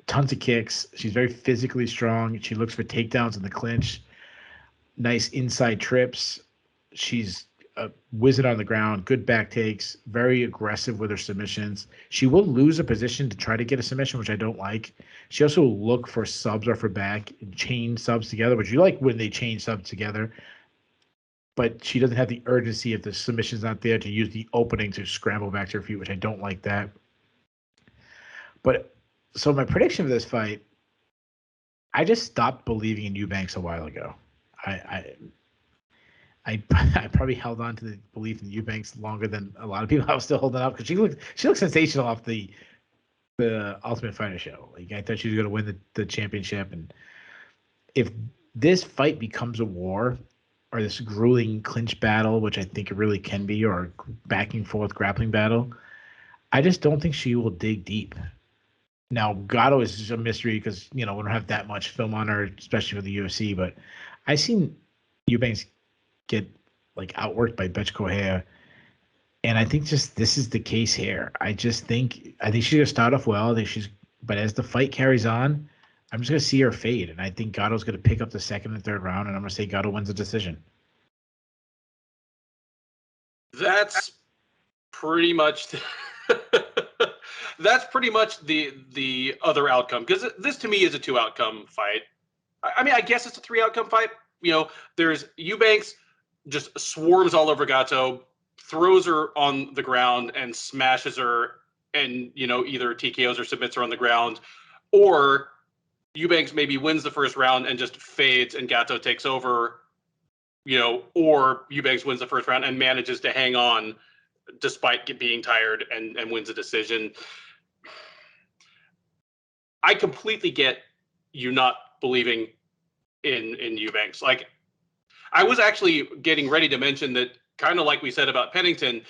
Tons of kicks. She's very physically strong. She looks for takedowns in the clinch. Nice inside trips. She's a wizard on the ground. Good back takes. Very aggressive with her submissions. She will lose a position to try to get a submission, which I don't like. She also will look for subs off her back and chain subs together, which you like when they chain subs together. But she doesn't have the urgency if the submission's not there to use the opening to scramble back to her feet, which I don't like that. But so my prediction for this fight, I just stopped believing in Eubanks a while ago. I probably held on to the belief in Eubanks longer than a lot of people. I was still holding up because she looked sensational off the Ultimate Fighter show. Like I thought she was going to win the championship, and if this fight becomes a war or this grueling clinch battle, which I think it really can be, or back and forth grappling battle, I just don't think she will dig deep. Now, Gatto is just a mystery because, we don't have that much film on her, especially for the UFC, but I've seen Eubanks get outworked by Betch Correa, and I think just this is the case here. I think she's gonna start off well. But as the fight carries on, I'm just gonna see her fade, and I think Gatto's gonna pick up the second and third round, and I'm gonna say Gatto wins the decision. That's pretty much the other outcome, because this to me is a 2-outcome fight. I mean, I guess it's a 3-outcome fight. There's Eubanks just swarms all over Gatto, throws her on the ground and smashes her, and either TKOs or submits her on the ground, or Eubanks maybe wins the first round and just fades and Gatto takes over, or Eubanks wins the first round and manages to hang on despite being tired and wins a decision. I completely get you not believing in Eubanks. Like, I was actually getting ready to mention that, kind of like we said about Pennington,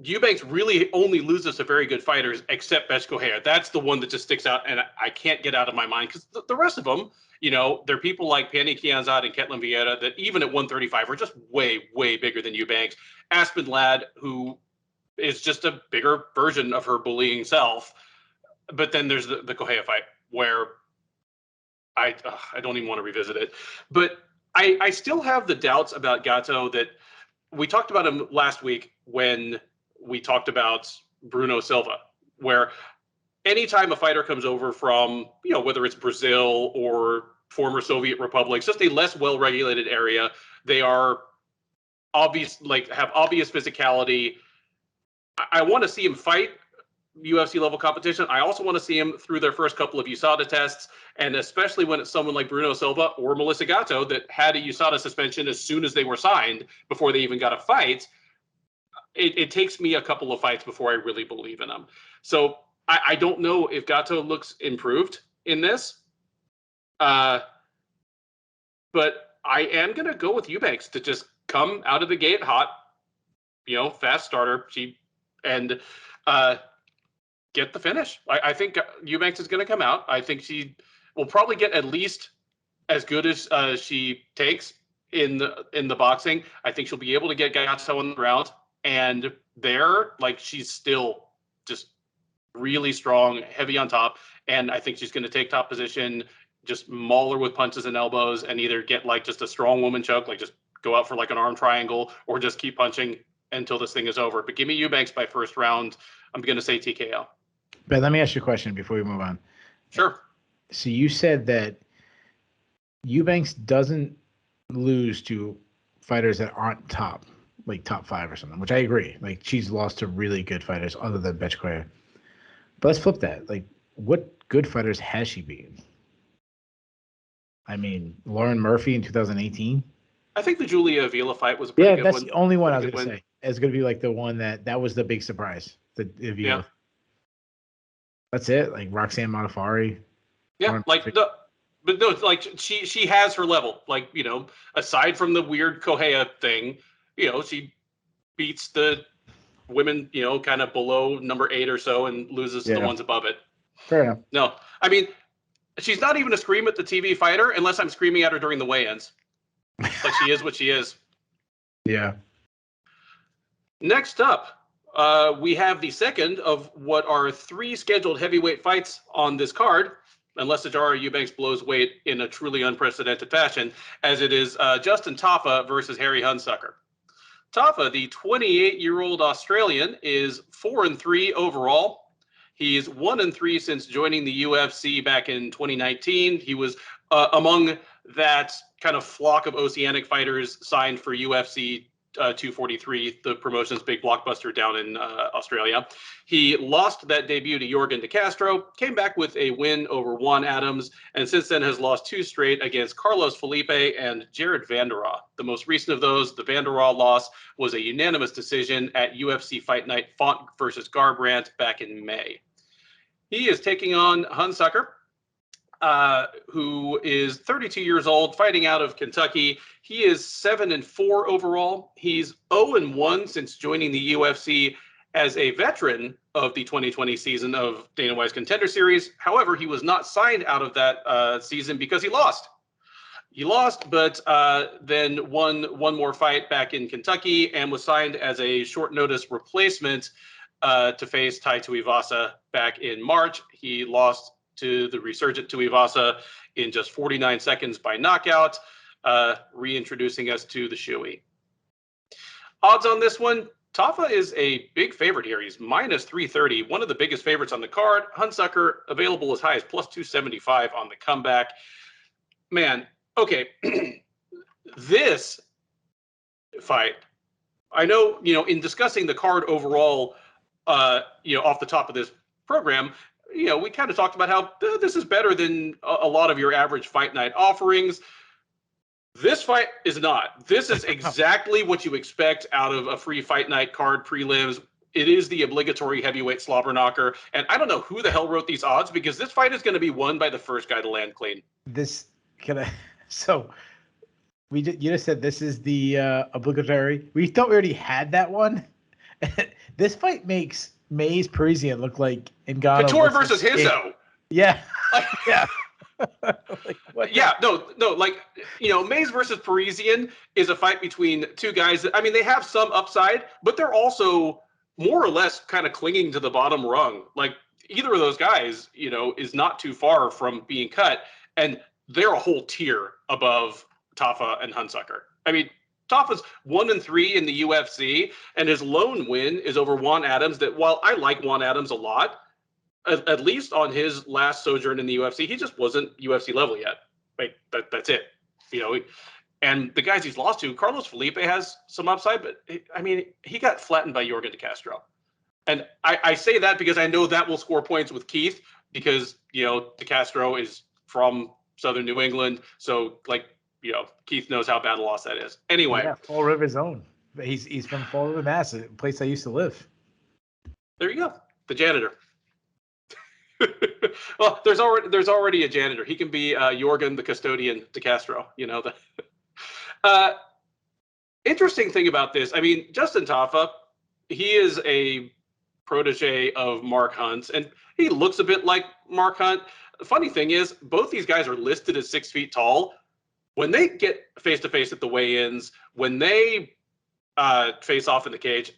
Eubanks really only loses to very good fighters, except Meerschaert. That's the one that just sticks out, and I can't get out of my mind because the rest of them, they're people like Pannie Kianzad and Ketlin Vieira that even at 135 are just way, way bigger than Eubanks. Aspen Ladd, who is just a bigger version of her bullying self. But then there's the Correa fight where I don't even want to revisit it. But I still have the doubts about Gatto that we talked about him last week when we talked about Bruno Silva, where anytime a fighter comes over from, whether it's Brazil or former Soviet republics, just a less well-regulated area, they are have obvious physicality. I want to see him fight UFC level competition. I also want to see him through their first couple of USADA tests, and especially when it's someone like Bruno Silva or Melissa Gatto that had a USADA suspension as soon as they were signed before they even got a fight. It takes me a couple of fights before I really believe in them. So I don't know if Gatto looks improved in this, but I am going to go with Eubanks to just come out of the gate hot, fast starter. Get the finish. I think Eubanks is going to come out. I think she will probably get at least as good as she takes in the boxing. I think she'll be able to get Gatto on the ground, and she's still just really strong, heavy on top, and I think she's going to take top position, just maul her with punches and elbows, and either get just a strong woman choke, just go out for an arm triangle, or just keep punching until this thing is over. But give me Eubanks by first round. I'm going to say TKO. Ben, let me ask you a question before we move on. Sure. So you said that Eubanks doesn't lose to fighters that aren't top 5 or something, which I agree. She's lost to really good fighters other than Meerschaert. But let's flip that. What good fighters has she beaten? I mean, Lauren Murphy in 2018. I think the Julia Avila fight was a pretty good one. Yeah, that's the only one I was going to say. It's going to be the one that was the big surprise. The Avila. Yeah. That's it. Roxanne Modafferi. Yeah, she has her level. Aside from the weird Correa thing, she beats the women, kind of below number 8 or so, and loses to the ones above it. Fair enough. No, I mean, she's not even a scream at the TV fighter unless I'm screaming at her during the weigh-ins. She is what she is. Yeah. Next up, we have the second of what are 3 scheduled heavyweight fights on this card, unless Sijara Eubanks blows weight in a truly unprecedented fashion, as it is Justin Tafa versus Harry Hunsucker. Tafa, the 28-year-old Australian, is 4-3 overall. He's 1-3 since joining the UFC back in 2019. He was among that kind of flock of Oceanic fighters signed for UFC 243, the promotion's big blockbuster down in Australia. He lost that debut to Yorgan De Castro, came back with a win over Juan Adams, and since then has lost 2 straight against Carlos Felipe and Jared Vanderraa. The most recent of those, the Vanderraa loss, was a unanimous decision at UFC Fight Night Font versus Garbrandt back in May. He is taking on Hunsucker, who is 32 years old, fighting out of Kentucky. He is 7-4 overall. He's 0-1 since joining the UFC as a veteran of the 2020 season of Dana White's Contender Series. However, he was not signed out of that season because he lost. He lost, but then won one more fight back in Kentucky and was signed as a short notice replacement to face Tai Tuivasa back in March. He lost to the resurgent Tuivasa in just 49 seconds by knockout, reintroducing us to the shoey. Odds on this one, Tafa is a big favorite here. He's -330, one of the biggest favorites on the card. Hunsucker available as high as +275 on the comeback. Man, okay, this fight, I know, in discussing the card overall, off the top of this program, we kind of talked about how this is better than a lot of your average fight night offerings. This fight is not. This is exactly what you expect out of a free fight night card prelims. It is the obligatory heavyweight slobber knocker. And I don't know who the hell wrote these odds, because this fight is going to be won by the first guy to land clean. So you just said this is the obligatory. We thought we already had that one. This fight makes Mays Parisian look like Ngannou Couture versus Hizzo. Yeah. Like, Yeah. Like, Mays versus Parisian is a fight between two guys that, I mean, they have some upside, but they're also more or less kind of clinging to the bottom rung. Like, either of those guys, is not too far from being cut, and they're a whole tier above Tafa and Hunsucker. I mean, Tafa's 1-3 in the UFC, and his lone win is over Juan Adams. That, while I like Juan Adams a lot, at least on his last sojourn in the UFC, he just wasn't UFC level yet. Like, that's it. And the guys he's lost to, Carlos Felipe has some upside, but I mean, he got flattened by Yorgan De Castro. And I say that because I know that will score points with Keith, because, De Castro is from Southern New England. So, Keith knows how bad a loss that is. Anyway. Yeah, Fall River Zone. He's from Fall River, Mass., a place I used to live. There you go. The janitor. Well, there's already a janitor. He can be Yorgan, the custodian, De Castro. Interesting thing about this, I mean, Justin Tafa, he is a protege of Mark Hunt's, and he looks a bit like Mark Hunt. The funny thing is, both these guys are listed as 6 feet tall. When they get face-to-face at the weigh-ins, when they face off in the cage,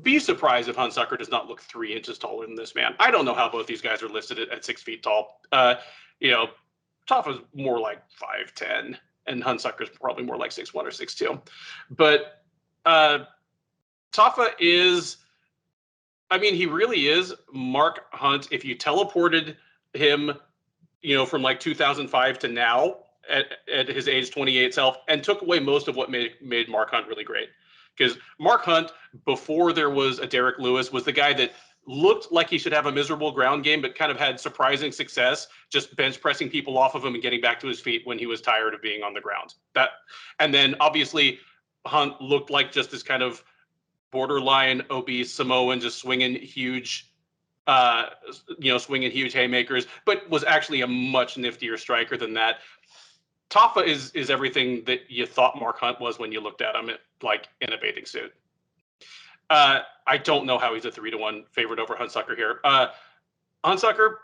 be surprised if Hunsucker does not look 3 inches taller than this man. I don't know how both these guys are listed at 6 feet tall. Tafa's more like 5'10", and Hunsucker's probably more like 6'1" or 6'2". But Tafa is, I mean, he really is Mark Hunt. If you teleported him, from like 2005 to now at his age 28 self, and took away most of what made Mark Hunt really great. Because Mark Hunt, before there was a Derek Lewis, was the guy that looked like he should have a miserable ground game, but kind of had surprising success just bench pressing people off of him and getting back to his feet when he was tired of being on the ground. And then obviously Hunt looked like just this kind of borderline obese Samoan, just swinging huge haymakers, but was actually a much niftier striker than that. Tafa is everything that you thought Mark Hunt was when you looked at him in a bathing suit. I don't know how he's a 3-1 favorite over Hunsucker here. Hunsucker,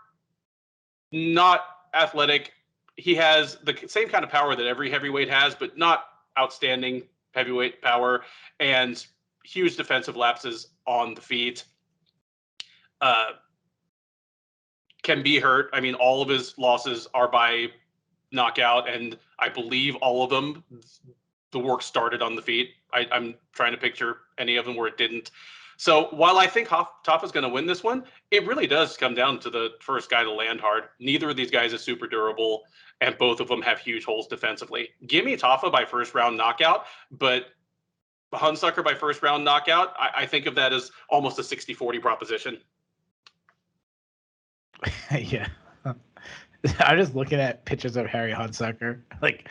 not athletic. He has the same kind of power that every heavyweight has, but not outstanding heavyweight power, and huge defensive lapses on the feet. Can be hurt. I mean, all of his losses are by knockout, and I believe all of them, the work started on the feet. I'm trying to picture any of them where it didn't. So while I think Tafa's going to win this one, it really does come down to the first guy to land hard. Neither of these guys is super durable, and both of them have huge holes defensively. Give me Tafa by first round knockout, but Hunsucker by first round knockout, I think of that as almost a 60-40 proposition. Yeah. I'm just looking at pictures of Harry Hunsucker. Like,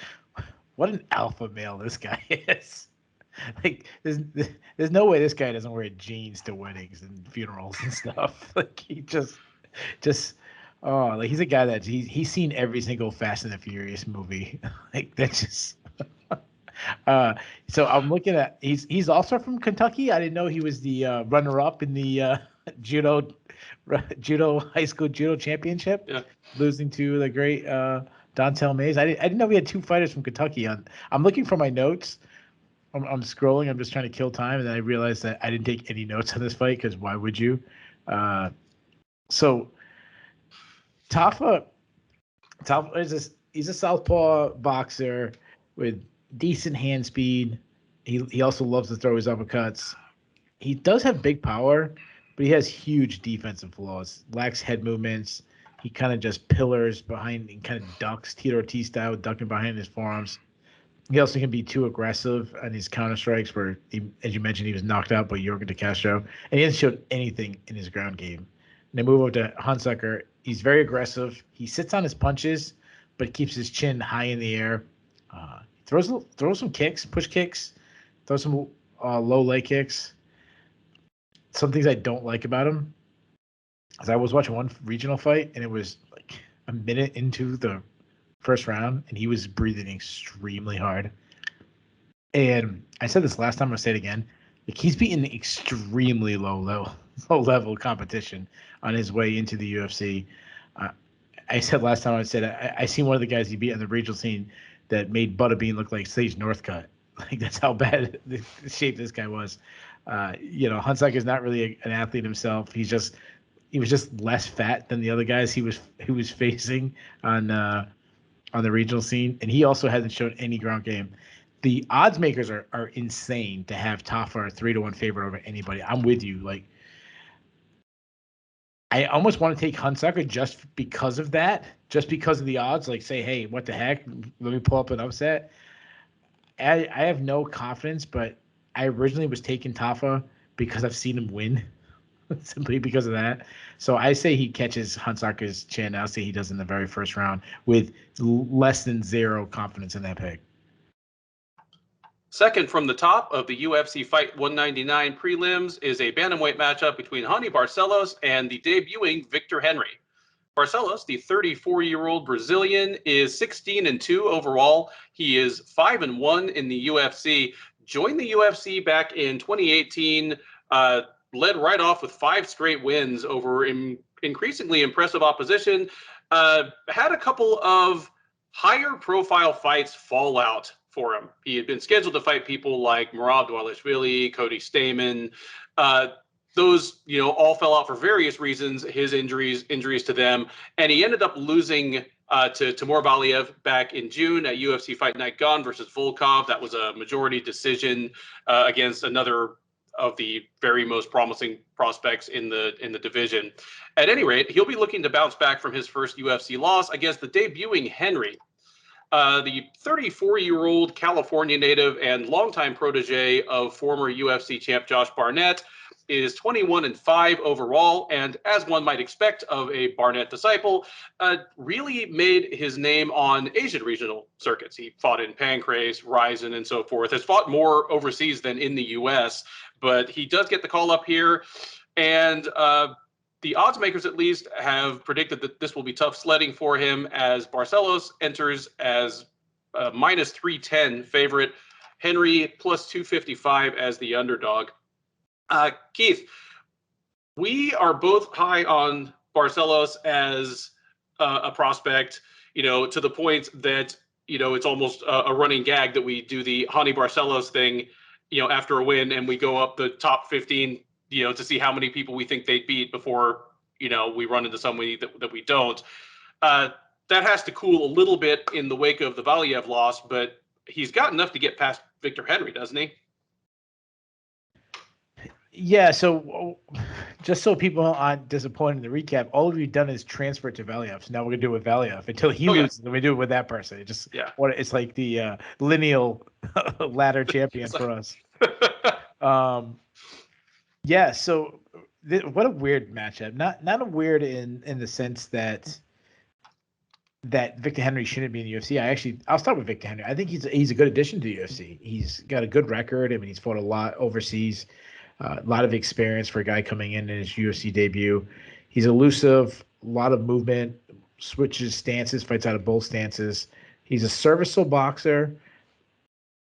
what an alpha male this guy is. Like, there's no way this guy doesn't wear jeans to weddings and funerals and stuff. Like, he just like, he's a guy that he's seen every single Fast and the Furious movie. Like, that's just so I'm looking at, he's also from Kentucky. I didn't know he was the runner-up in the judo high school judo championship, losing to the great Dontel Mays. I didn't know we had 2 fighters from Kentucky. I'm looking for my notes. I'm scrolling. I'm just trying to kill time, and then I realized that I didn't take any notes on this fight, because why would you? So Tafa he's a southpaw boxer with decent hand speed. He also loves to throw his uppercuts. He does have big power, but he has huge defensive flaws. Lacks head movements. He kind of just pillars behind and kind of ducks, Tito Ortiz style, ducking behind his forearms. He also can be too aggressive on his counter strikes, where, as you mentioned, he was knocked out by Yorgan De Castro, and he hasn't showed anything in his ground game. And then move over to Hunsucker. He's very aggressive. He sits on his punches, but keeps his chin high in the air. Throws some kicks, push kicks, throws some low leg kicks. Some things I don't like about him is I was watching one regional fight, and it was like a minute into the first round, and he was breathing extremely hard. And I said this last time, I'll say it again. Like he's beaten extremely low level competition on his way into the UFC. I said last time, I seen one of the guys he beat on the regional scene that made Butterbean look like Sage Northcutt. Like that's how bad the shape this guy was. Hunsucker is not really an athlete himself. He was just less fat than the other guys he was facing on the regional scene, and he also hasn't shown any ground game. The odds makers are insane to have Tafa a 3-1 favorite over anybody. I'm with you. Like, I almost want to take Hunsucker just because of that, just because of the odds. Like, say, hey, what the heck? Let me pull up an upset. I have no confidence, but I originally was taking Tafa because I've seen him win, simply because of that. So I say he catches Hunsucker's chin. I'll say he does in the very first round with less than zero confidence in that pick. Second from the top of the UFC Fight 199 prelims is a bantamweight matchup between Raoni Barcelos and the debuting Victor Henry. Barcelos, the 34-year-old Brazilian, is 16-2 overall. He is 5-1 in the UFC. Joined the UFC back in 2018, led right off with 5 straight wins over increasingly impressive opposition. Had a couple of higher profile fights fall out for him. He had been scheduled to fight people like Murad Dvalishvili, Cody Stamen. Those, all fell out for various reasons, his injuries to them. And he ended up losing to Timur Valiev back in June at UFC Fight Night Gone versus Volkov. That was a majority decision against another of the very most promising prospects in the division. At any rate, he'll be looking to bounce back from his first UFC loss against the debuting Henry. The 34-year-old California native and longtime protege of former UFC champ Josh Barnett is 21-5 overall, and as one might expect of a Barnett disciple, really made his name on Asian regional circuits. He fought in Pancrase, Ryzen, and so forth. Has fought more overseas than in the U.S., but he does get the call up here, and the odds makers at least have predicted that this will be tough sledding for him as Barcelos enters as a minus 310 favorite, Henry plus 255 as the underdog. Keith, we are both high on Barcelos as a prospect, to the point that, it's almost a running gag that we do the Raoni Barcelos thing, after a win, and we go up the top 15, to see how many people we think they beat before, we run into somebody that we don't. That has to cool a little bit in the wake of the Valiev loss, but he's got enough to get past Victor Henry, doesn't he? Yeah, so just so people aren't disappointed in the recap, all we've done is transfer to Valiev. So now we're going to do it with Valiev until he loses, and we do it with that person. It's like the lineal ladder champion for us. Yeah, so what a weird matchup. Not a weird in the sense that Victor Henry shouldn't be in the UFC. I'll start with Victor Henry. I think he's a good addition to the UFC. He's got a good record. I mean, he's fought a lot overseas. A lot of experience for a guy coming in his UFC debut. He's elusive, a lot of movement, switches stances, fights out of both stances. He's a serviceable boxer.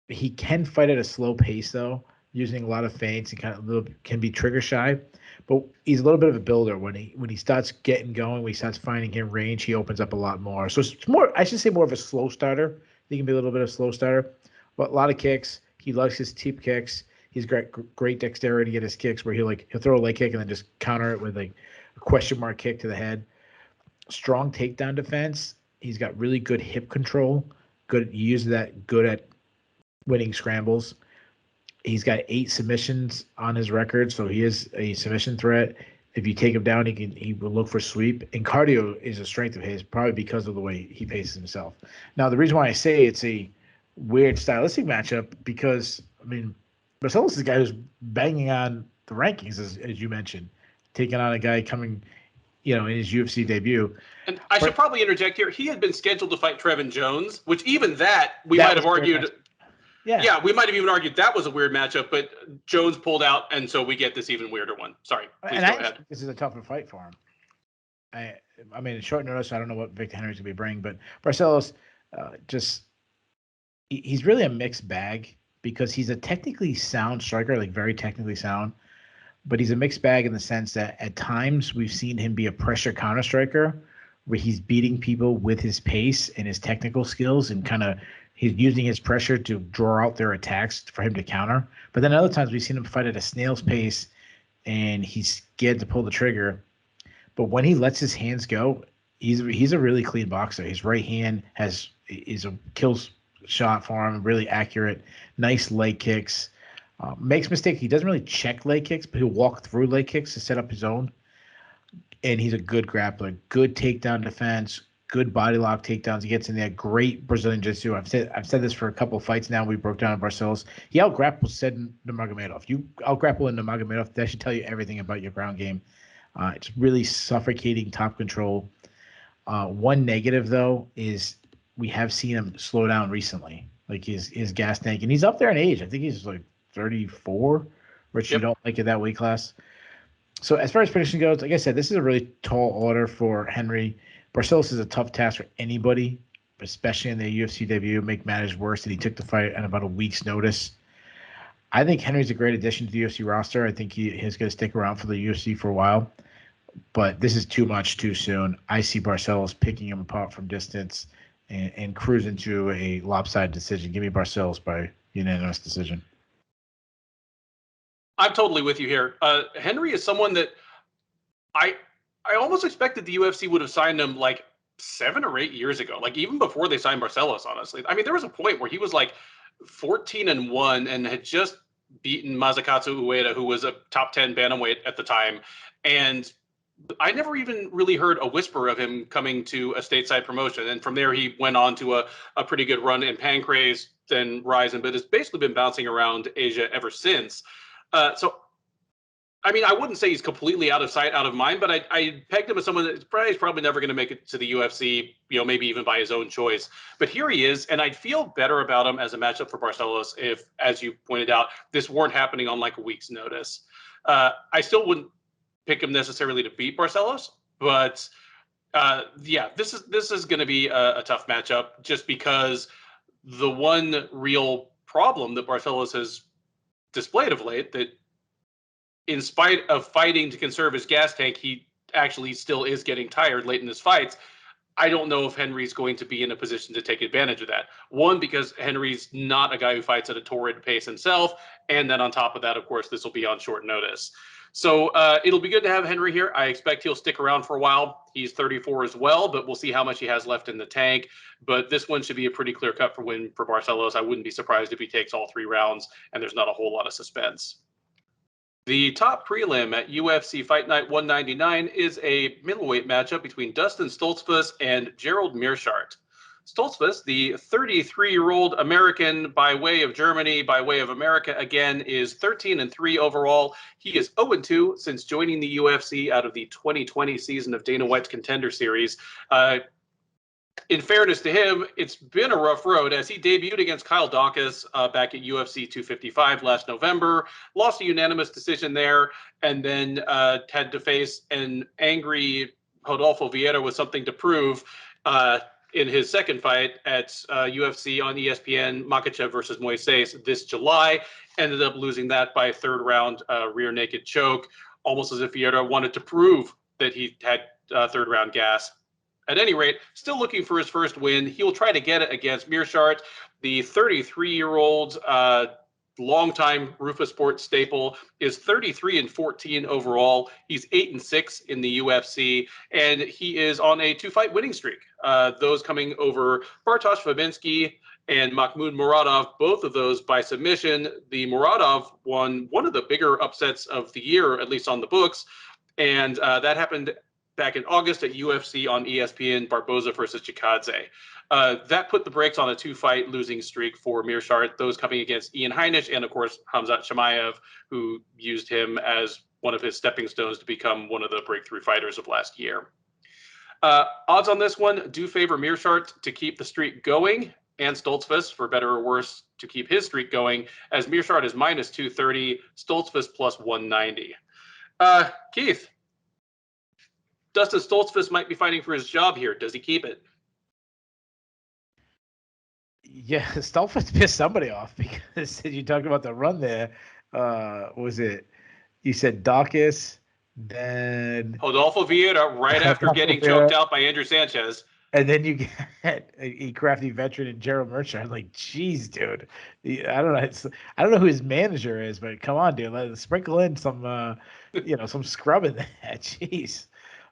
He can fight at a slow pace, though, using a lot of feints and can be trigger shy. But he's a little bit of a builder. When he starts getting going, when he starts finding him range, he opens up a lot more. So it's more, I should say, more of a slow starter. He can be a little bit of a slow starter, but a lot of kicks. He likes his teep kicks. He's got great dexterity at his kicks, where he'll throw a leg kick and then just counter it with like a question mark kick to the head. Strong takedown defense. He's got really good hip control. He uses that good at winning scrambles. He's got 8 submissions on his record, so he is a submission threat. If you take him down, he will look for sweep. And cardio is a strength of his, probably because of the way he paces himself. Now, the reason why I say it's a weird stylistic matchup, because Barcelos is a guy who's banging on the rankings, as you mentioned, taking on a guy coming, in his UFC debut. And I should probably interject here. He had been scheduled to fight Trevin Jones, which even that we might have argued. Yeah, we might have even argued that was a weird matchup, but Jones pulled out, and so we get this even weirder one. Sorry, please go ahead. This is a tougher fight for him. In short notice, I don't know what Victor Henry's going to be bringing, but Barcelos, he's really a mixed bag, because he's a technically sound striker, like very technically sound, but he's a mixed bag in the sense that at times we've seen him be a pressure counter striker where he's beating people with his pace and his technical skills and kind of he's using his pressure to draw out their attacks for him to counter. But then other times we've seen him fight at a snail's pace and he's scared to pull the trigger. But when he lets his hands go, he's a really clean boxer. His right hand is a kills shot for him, really accurate, nice leg kicks. Makes mistake. He doesn't really check leg kicks, but he'll walk through leg kicks to set up his own. And he's a good grappler, good takedown defense, good body lock takedowns. He gets in there. Great Brazilian jiu-jitsu. I've said this for a couple of fights now. We broke down in Barcelos. He out-grapples Said Nurmagomedov. You out-grapple in Nurmagomedov, that should tell you everything about your ground game. It's really suffocating top control. One negative, though, is we have seen him slow down recently, like his gas tank. And he's up there in age. I think he's like 34, which you don't like at that weight class. So as far as prediction goes, like I said, this is a really tall order for Henry. Barcelos is a tough task for anybody, especially in their UFC debut. Make matters worse that he took the fight at about a week's notice. I think Henry's a great addition to the UFC roster. I think he's going to stick around for the UFC for a while. But this is too much too soon. I see Barcelos picking him apart from distance and cruising to a lopsided decision. Give me Barcelos by unanimous decision. I'm totally with you here. Henry is someone that I almost expected the UFC would have signed him like 7 or 8 years ago, like even before they signed Barcelos, honestly. I mean, there was a point where he was like 14-1 and had just beaten Masakatsu Ueda, who was a top 10 bantamweight at the time. And I never even really heard a whisper of him coming to a stateside promotion. And from there, he went on to a pretty good run in Pancrase, then Ryzen, but has basically been bouncing around Asia ever since. So, I mean, I wouldn't say he's completely out of sight, out of mind, but I pegged him as someone that's probably never going to make it to the UFC, maybe even by his own choice. But here he is, and I'd feel better about him as a matchup for Barcelos if, as you pointed out, this weren't happening on like a week's notice. I still wouldn't pick him necessarily to beat Barcelos, but this is going to be a tough matchup just because the one real problem that Barcelos has displayed of late, that in spite of fighting to conserve his gas tank, he actually still is getting tired late in his fights. I don't know if Henry's going to be in a position to take advantage of that. One, because Henry's not a guy who fights at a torrid pace himself. And then on top of that, of course, this will be on short notice. So it'll be good to have Henry here. I expect he'll stick around for a while. He's 34 as well, but we'll see how much he has left in the tank. But this one should be a pretty clear cut for win for Barcelos. I wouldn't be surprised if he takes all 3 rounds and there's not a whole lot of suspense. The top prelim at UFC Fight Night 199 is a middleweight matchup between Dustin Stoltzfus and Gerald Meerschaert. Stoltzfus, the 33-year-old American by way of Germany, by way of America again, is 13-3 overall. He is 0-2 since joining the UFC out of the 2020 season of Dana White's Contender Series. In fairness to him, it's been a rough road as he debuted against Kyle Dawkins back at UFC 255 last November, lost a unanimous decision there, and then had to face an angry Rodolfo Vieira with something to prove in his second fight at UFC on ESPN, Makhachev versus Moises this July. Ended up losing that by 3rd round rear naked choke, almost as if Vieira wanted to prove that he had 3rd round gas. At any rate, still looking for his first win. He'll try to get it against Meerschaert, the 33-year-old longtime Roufusport staple, is 33-14 overall. He's 8-6 in the UFC, and he is on a 2-fight winning streak. Those coming over Bartosz Fabinski and Mahmoud Muradov, both of those by submission. The Muradov won one of the bigger upsets of the year, at least on the books, and that happened back in August at UFC on ESPN, Barboza versus Chikadze. That put the brakes on a 2-fight losing streak for Meerschaert, those coming against Ian Heinisch and, of course, Khamzat Chimaev, who used him as one of his stepping stones to become one of the breakthrough fighters of last year. Odds on this one do favor Meerschaert to keep the streak going, and Stoltzfus, for better or worse, to keep his streak going, as Meerschaert is -230, Stoltzfus +190. Keith, Dustin Stoltzfus might be fighting for his job here. Does he keep it? Yeah, Stoltzfus pissed somebody off because you talked about the run there. Was it? You said Dawkins, then Rodolfo Vieira right after Tafa getting choked out by Andrew Sanchez. and then you get a crafty veteran in Gerald Meerschaert. I'm like, geez, dude. I don't know. I don't know who his manager is, but come on, dude. Let's sprinkle in some, some scrub in there. Jeez.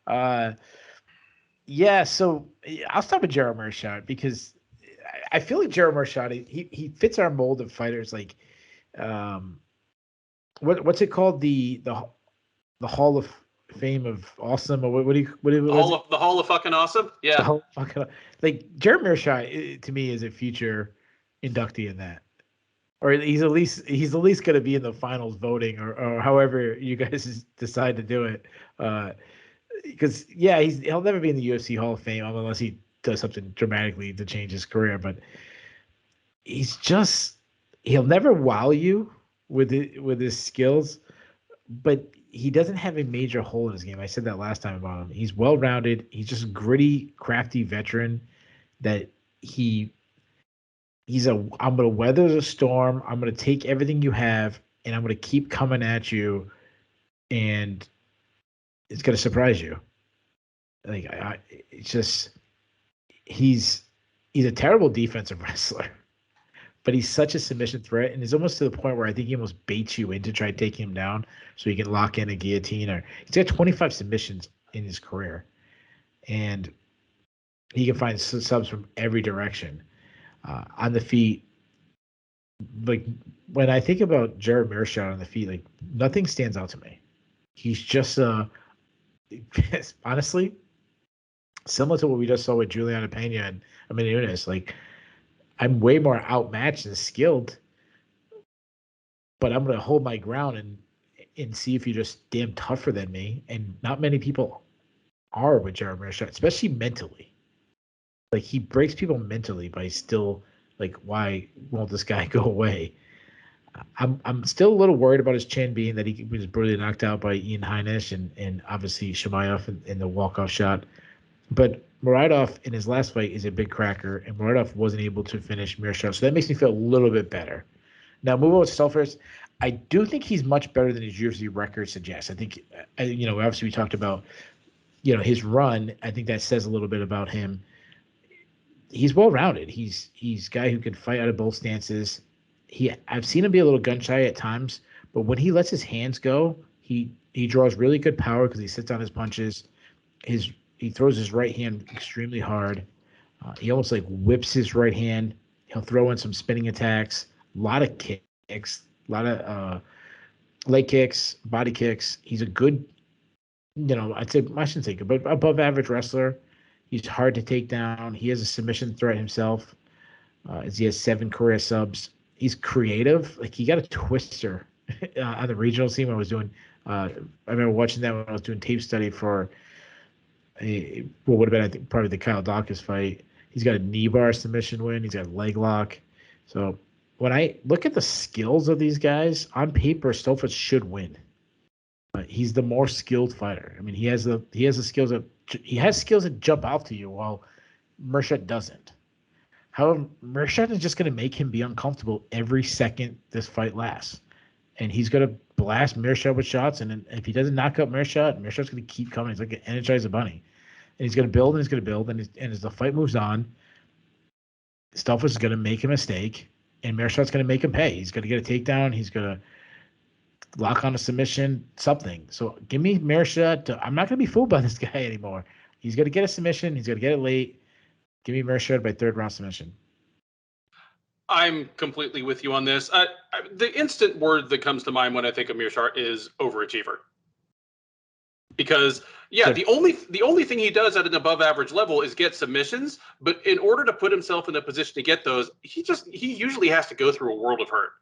Uh, yeah. So I'll start with Gerald Meerschaert because I feel like Gerald Meerschaert, he fits our mold of fighters. Like, um, what's it called? The Hall of Fame of Awesome, or what do you what was it? The Hall of fucking Awesome. The Yeah. whole fucking like Jared Meerschaert to me is a future inductee in that, or he's at least going to be in the finals voting, or however you guys decide to do it. Because he'll never be in the UFC Hall of Fame unless he does something dramatically to change his career. But he'll never wow you with his skills, but he doesn't have a major hole in his game. I said that last time about him. He's well rounded. He's just a gritty, crafty veteran that he's I'm gonna weather the storm. I'm gonna take everything you have and I'm gonna keep coming at you, and it's gonna surprise you. Like it's just he's a terrible defensive wrestler, but he's such a submission threat, and he's almost to the point where I think he almost baits you into try taking him down so he can lock in a guillotine. Or he's got 25 submissions in his career, and he can find subs from every direction on the feet. Like when I think about Jared Meerschaert on the feet, like nothing stands out to me. He's just honestly similar to what we just saw with Juliana Pena and Amanda Nunes. Like I'm way more outmatched and skilled, but I'm going to hold my ground and see if you're just damn tougher than me. And not many people are with Jared Meerschaert, especially mentally. Like he breaks people mentally by still like, why won't this guy go away? I'm still a little worried about his chin, being that he was brutally knocked out by Ian Heinisch and obviously Shemaev in the walk-off shot. But Muradov in his last fight is a big cracker, and Muradov wasn't able to finish Meerschaert, so that makes me feel a little bit better. Now, moving on to Stoltzfus, I do think he's much better than his UFC record suggests. I think, obviously we talked about, his run. I think that says a little bit about him. He's well-rounded. He's a guy who can fight out of both stances. I've seen him be a little gun-shy at times, but when he lets his hands go, he draws really good power because he sits on his punches. He throws his right hand extremely hard. He almost like whips his right hand. He'll throw in some spinning attacks, a lot of kicks, a lot of leg kicks, body kicks. He's a good, I shouldn't say good, but above average wrestler. He's hard to take down. He has a submission threat himself, as he has 7 career subs. He's creative. Like he got a twister on the regional scene when I was doing. I remember watching that when I was doing tape study for what would have been, I think, probably the Kyle Dawkins fight. He's got a knee bar submission win. He's got a leg lock. So when I look at the skills of these guys, on paper, Stoltzfus should win. But he's the more skilled fighter. I mean, he has the skills that jump out to you, while Meerschaert doesn't. However, Meerschaert is just going to make him be uncomfortable every second this fight lasts. And he's going to blast Meerschaert with shots. And if he doesn't knock out Meerschaert's going to keep coming. He's like an Energizer Bunny. And he's going to build and he's going to build. And as the fight moves on, Stoltzfus is going to make a mistake. And Meerschaert's going to make him pay. He's going to get a takedown. He's going to lock on a submission, something. So give me Meerschaert. I'm not going to be fooled by this guy anymore. He's going to get a submission. He's going to get it late. Give me Meerschaert by 3rd round submission. I'm completely with you on this. The instant word that comes to mind when I think of Meerschaert is overachiever. Because the only thing he does at an above average level is get submissions, but in order to put himself in a position to get those, he usually has to go through a world of hurt.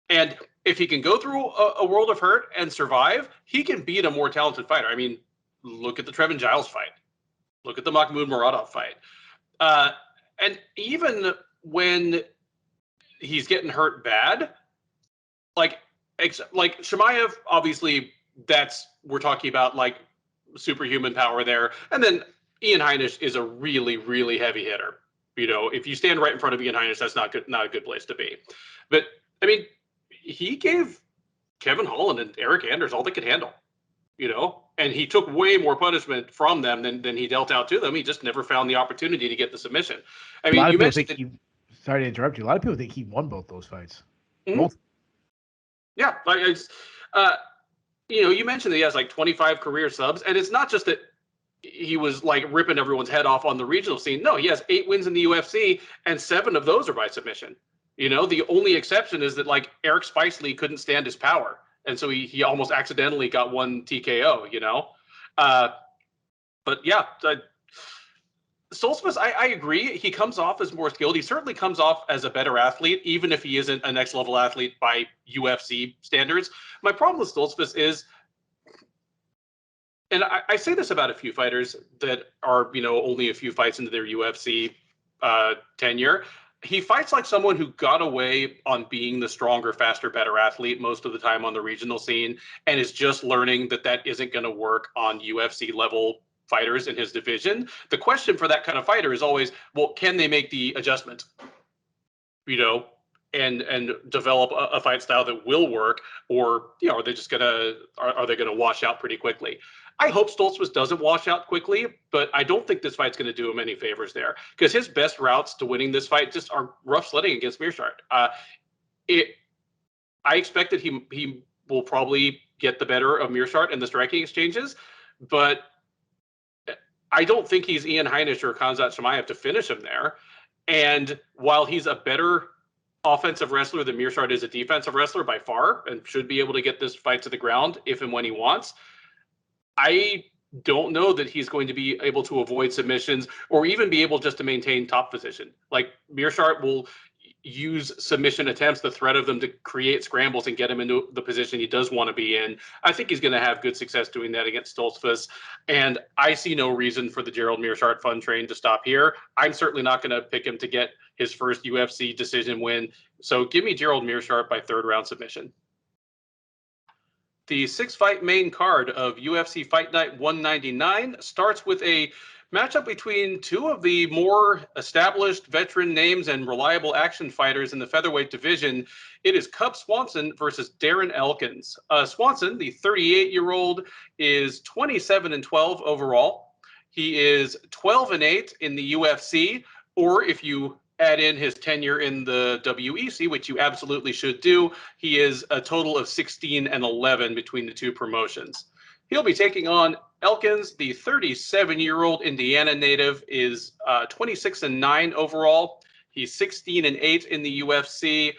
And if he can go through a world of hurt and survive, he can beat a more talented fighter. I mean, look at the Trevin Giles fight. Look at the Mahmoud Muradov fight. And even when he's getting hurt bad, like Shemaev, obviously we're talking about like superhuman power there. And then Ian Heinisch is a really, really heavy hitter. If you stand right in front of Ian Heinisch, that's not a good place to be. But I mean, he gave Kevin Holland and Eric Anders all they could handle, and he took way more punishment from them than he dealt out to them. He just never found the opportunity to get the submission. I mean, you mentioned sorry to interrupt you. A lot of people think he won both those fights. Mm-hmm. Yeah, you mentioned that he has like 25 career subs, and it's not just that he was like ripping everyone's head off on the regional scene. No, he has 8 wins in the UFC, and 7 of those are by submission. The only exception is that like Eric Spicely couldn't stand his power, and so he almost accidentally got one TKO. But yeah, Stoltzfus, I agree. He comes off as more skilled. He certainly comes off as a better athlete, even if he isn't a next level athlete by UFC standards. My problem with Stoltzfus is, and I say this about a few fighters that are, only a few fights into their UFC tenure. He fights like someone who got away on being the stronger, faster, better athlete most of the time on the regional scene, and is just learning that isn't going to work on UFC level fighters in his division. The question for that kind of fighter is always, well, can they make the adjustment? And develop a fight style that will work, or are they just gonna wash out pretty quickly? I hope Stoltzfus doesn't wash out quickly, but I don't think this fight's going to do him any favors there, because his best routes to winning this fight just are rough sledding against Meerschaert. I expect that he will probably get the better of Meerschaert in the striking exchanges, but I don't think he's Ian Heinisch or Khamzat Chimaev to finish him there. And while he's a better offensive wrestler than Meerschaert is a defensive wrestler by far, and should be able to get this fight to the ground if and when he wants, I don't know that he's going to be able to avoid submissions or even be able just to maintain top position. Like Meerschaert will use submission attempts, the threat of them, to create scrambles and get him into the position he does want to be in. I think he's going to have good success doing that against Stoltzfus, and I see no reason for the Gerald Meerschaert fun train to stop here. I'm certainly not going to pick him to get his first UFC decision win, so give me Gerald Meerschaert by 3rd round submission. The 6-fight main card of UFC Fight Night 199 starts with a matchup between 2 of the more established veteran names and reliable action fighters in the featherweight division. It is Cub Swanson versus Darren Elkins. Swanson, the 38-year-old, is 27-12 overall. He is 12-8 in the UFC, or if you add in his tenure in the WEC, which you absolutely should do, he is a total of 16-11 between the 2 promotions. He'll be taking on Elkins. The 37-year-old Indiana native is 26-9 overall. He's 16-8 in the UFC.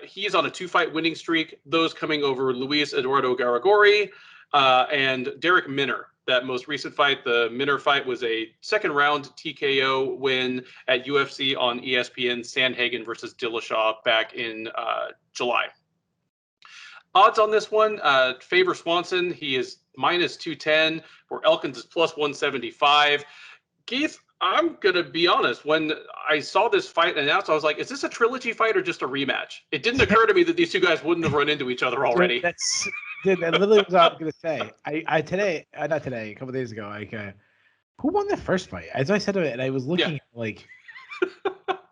He's on a 2-fight winning streak, those coming over Luis Eduardo Garagori and Derek Minner. That most recent fight, the Minner fight, was a 2nd-round TKO win at UFC on ESPN, Sandhagen versus Dillashaw back in July. Odds on this one favor Swanson. He is -210, where Elkins is +175. Keith, I'm going to be honest. When I saw this fight announced, I was like, is this a trilogy fight or just a rematch? It didn't occur to me that these 2 guys wouldn't have run into each other already. That literally was what I was going to say. Not today, a couple of days ago, who won the first fight? As I said to it, and I was looking like,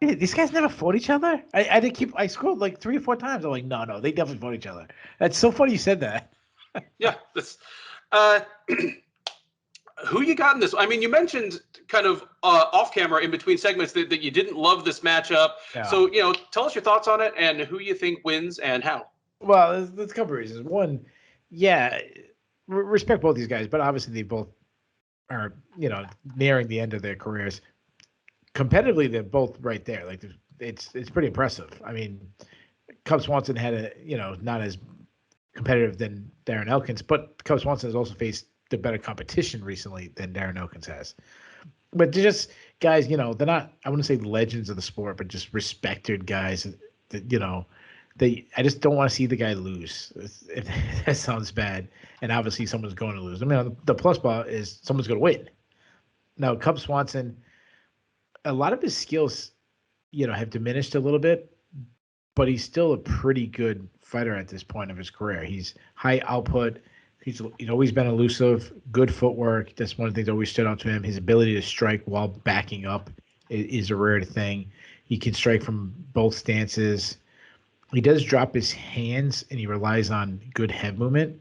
these guys never fought each other? I scrolled like 3 or 4 times. I'm like, no, they definitely fought each other. That's so funny you said that. Yeah. That's, who you got in this? I mean, you mentioned kind of off camera in between segments that you didn't love this matchup. Yeah. So, tell us your thoughts on it and who you think wins and how. Well, there's a couple of reasons. One, yeah, respect both these guys, but obviously they both are, nearing the end of their careers. Competitively, they're both right there. Like, it's pretty impressive. I mean, Cub Swanson had not as competitive than Darren Elkins, but Cub Swanson has also faced the better competition recently than Darren Elkins has. But they're just guys, they're not, I wouldn't say legends of the sport, but just respected guys that, I just don't want to see the guy lose. If that sounds bad. And obviously someone's going to lose. I mean, the plus bar is someone's going to win. Now, Cub Swanson, a lot of his skills, have diminished a little bit, but he's still a pretty good fighter at this point of his career. He's high output. He's always been elusive, good footwork. That's one of the things that always stood out to him. His ability to strike while backing up is a rare thing. He can strike from both stances. He does drop his hands, and he relies on good head movement.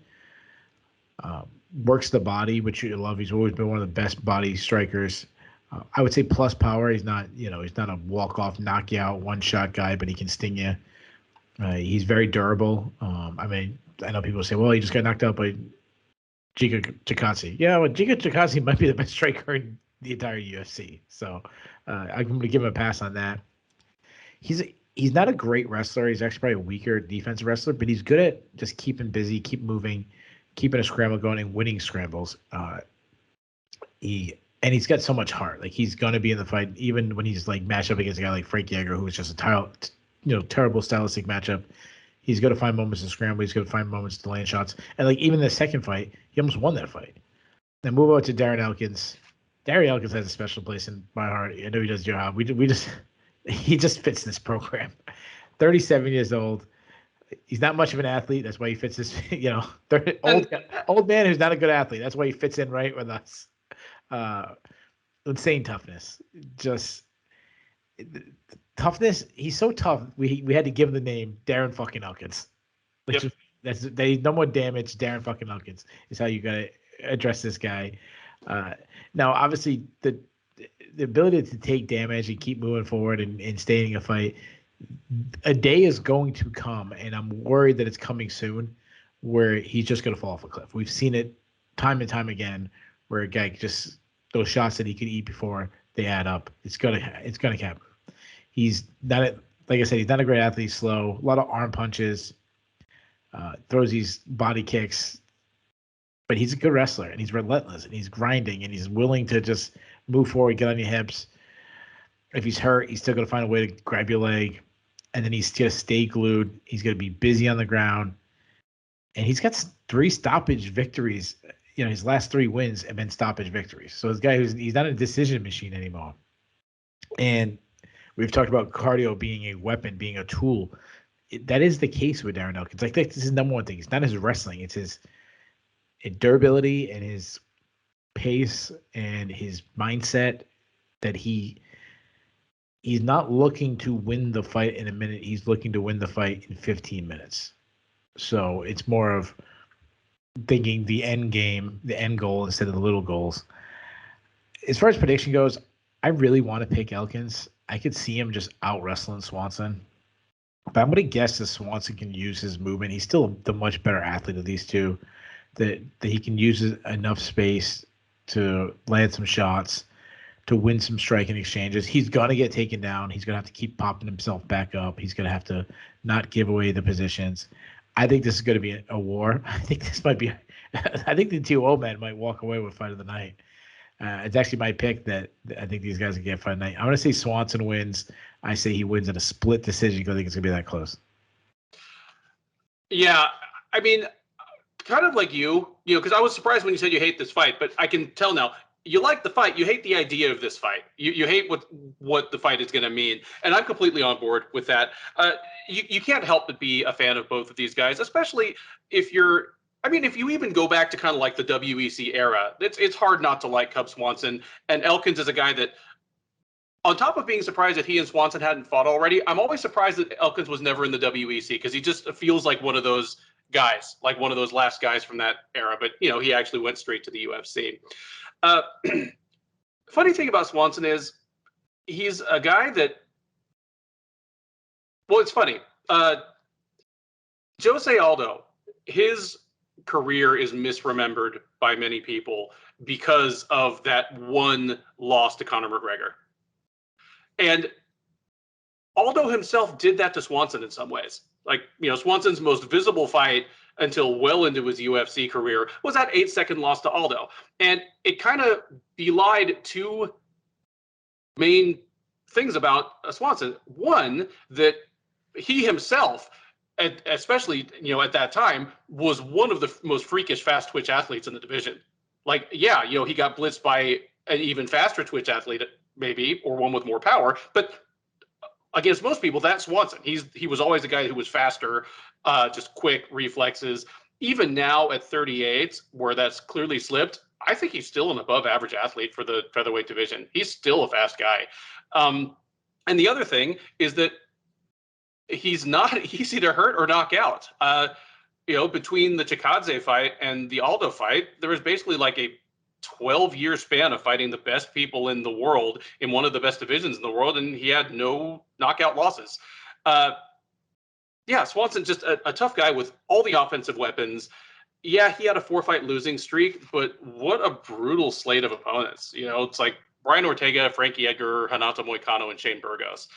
Works the body, which you love. He's always been one of the best body strikers. I would say plus power. He's not a walk-off, knockout, one-shot guy, but he can sting you. He's very durable. I know people say, well, he just got knocked out by Giga Chikadze. Yeah, well, Giga Chikadze might be the best striker in the entire UFC. So I'm going to give him a pass on that. He's not a great wrestler. He's actually probably a weaker defensive wrestler, but he's good at just keeping busy, keep moving, keeping a scramble going, and winning scrambles. He's got so much heart. Like, he's going to be in the fight, even when he's like matched up against a guy like Frank Yeager, who is just a terrible stylistic matchup. He's going to find moments to scramble. He's going to find moments to land shots. And like even the second fight, he almost won that fight. Then move over to Darren Elkins. Darren Elkins has a special place in my heart. I know he does your job. He just fits this program. 37 years old. He's not much of an athlete. That's why he fits this, old man who's not a good athlete. That's why he fits in right with us. Insane toughness. Just toughness. He's so tough. We had to give him the name Darren fucking Elkins. Yep. No more damage. Darren fucking Elkins is how you got to address this guy. Now, obviously, the ability to take damage and keep moving forward and staying in a fight, a day is going to come, and I'm worried that it's coming soon, where he's just going to fall off a cliff. We've seen it time and time again, where a guy just those shots that he could eat before they add up. It's gonna happen. He's not like I said. He's not a great athlete. He's slow. A lot of arm punches. Throws these body kicks, but he's a good wrestler, and he's relentless, and he's grinding, and he's willing to just move forward, get on your hips. If he's hurt, he's still going to find a way to grab your leg, and then he's going to stay glued. He's going to be busy on the ground, and he's got 3 stoppage victories. His last 3 wins have been stoppage victories. So this guy he's not a decision machine anymore. And we've talked about cardio being a weapon, being a tool. That is the case with Darren Elkins. Like, this is the number one thing. It's not his wrestling. It's his durability and his pace and his mindset that he's not looking to win the fight in a minute. He's looking to win the fight in 15 minutes. So it's more of thinking the end game, the end goal instead of the little goals. As far as prediction goes, I really want to pick Elkins. I could see him just out wrestling Swanson. But I'm going to guess that Swanson can use his movement. He's still the much better athlete of these two, that he can use enough space to land some shots, to win some striking exchanges. He's going to get taken down. He's going to have to keep popping himself back up. He's going to have to not give away the positions. I think this is going to be a war. I think the 2 old men might walk away with fight of the night. It's actually my pick that I think these guys can get fight of the night. I'm going to say Swanson wins. I say he wins in a split decision because I think it's going to be that close. Yeah, I mean, kind of like because I was surprised when you said you hate this fight, but I can tell now you like the fight. You hate the idea of this fight. You hate what the fight is going to mean, and I'm completely on board with that. You can't help but be a fan of both of these guys, especially if you even go back to kind of like the WEC era. It's hard not to like Cub Swanson, and Elkins is a guy that, on top of being surprised that he and Swanson hadn't fought already, I'm always surprised that Elkins was never in the WEC, because he just feels like one of those guys, like one of those last guys from that era. But he actually went straight to the UFC. Funny thing about Swanson is he's a guy that, well, it's funny. Jose Aldo, his career is misremembered by many people because of that one loss to Conor McGregor. And Aldo himself did that to Swanson in some ways. Like, Swanson's most visible fight until well into his UFC career was that 8-second loss to Aldo. And it kind of belied 2 main things about Swanson. One, that he himself, especially, at that time, was one of the most freakish fast twitch athletes in the division. Like, yeah, he got blitzed by an even faster twitch athlete, maybe, or one with more power. But against most people, that's Swanson. He was always a guy who was faster, just quick reflexes. Even now at 38, where that's clearly slipped, I think he's still an above average athlete for the featherweight division. He's still a fast guy. And the other thing is that he's not easy to hurt or knock out. Between the Chikadze fight and the Aldo fight, there was basically like a 12-year span of fighting the best people in the world in one of the best divisions in the world, and he had no knockout losses. Swanson's just a tough guy with all the offensive weapons. Yeah, he had a 4-fight losing streak, but what a brutal slate of opponents. It's like Brian Ortega, Frankie Edgar, Renato Moicano, and Shane Burgos.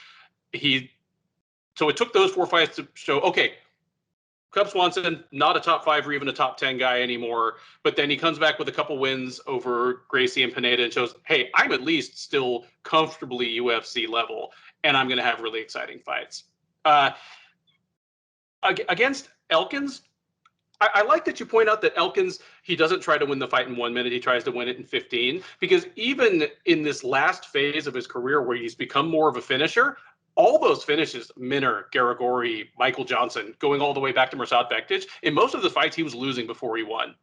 So it took those 4 fights to show, okay, Cub Swanson, not a top 5 or even a top 10 guy anymore. But then he comes back with a couple wins over Gracie and Pineda and shows, hey, I'm at least still comfortably UFC level, and I'm going to have really exciting fights. Against Elkins, I like that you point out that Elkins, he doesn't try to win the fight in 1 minute. He tries to win it in 15, because even in this last phase of his career where he's become more of a finisher, all those finishes, Minner, Garagori, Michael Johnson, going all the way back to Mirsad Bektic, in most of the fights he was losing before he won,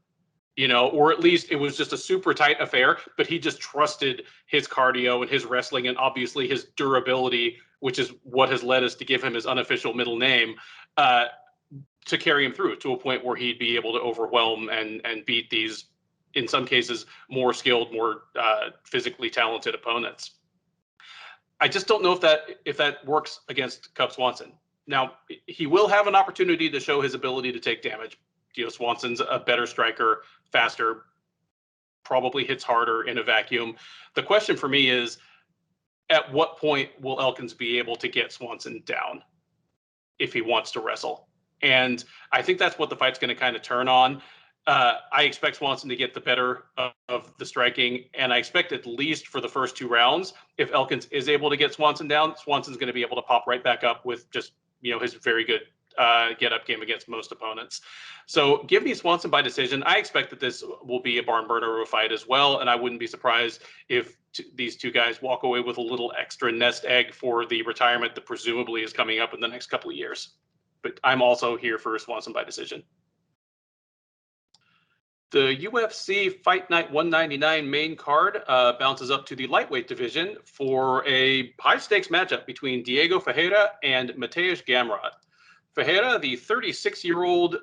or at least it was just a super tight affair, but he just trusted his cardio and his wrestling and obviously his durability, which is what has led us to give him his unofficial middle name, to carry him through to a point where he'd be able to overwhelm and beat these, in some cases, more skilled, more physically talented opponents. I just don't know if that works against Cub Swanson. Now, he will have an opportunity to show his ability to take damage. Swanson's a better striker, faster, probably hits harder in a vacuum. The question for me is, at what point will Elkins be able to get Swanson down if he wants to wrestle? And I think that's what the fight's going to kind of turn on. I expect Swanson to get the better of the striking, and I expect at least for the first 2 rounds, if Elkins is able to get Swanson down, Swanson's going to be able to pop right back up with just, his very good get-up game against most opponents. So give me Swanson by decision. I expect that this will be a barn burner of a fight as well, and I wouldn't be surprised if these 2 guys walk away with a little extra nest egg for the retirement that presumably is coming up in the next couple of years. But I'm also here for Swanson by decision. The UFC Fight Night 199 main card bounces up to the lightweight division for a high-stakes matchup between Diego Ferreira and Mateusz Gamrot. Ferreira, the 36-year-old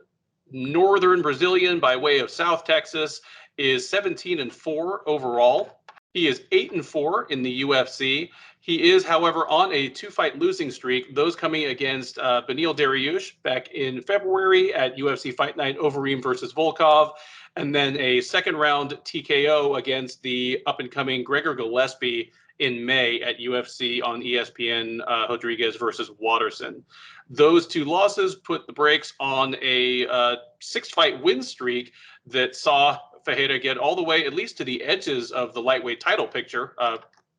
northern Brazilian by way of South Texas, is 17-4 overall. He is 8-4 in the UFC. He is, however, on a 2-fight losing streak, those coming against Beneil Dariush back in February at UFC Fight Night Overeem versus Volkov, and then a second-round TKO against the up-and-coming Gregor Gillespie in May at UFC on ESPN Rodriguez versus Watterson. Those 2 losses put the brakes on a 6-fight win streak that saw Ferreira get all the way at least to the edges of the lightweight title picture.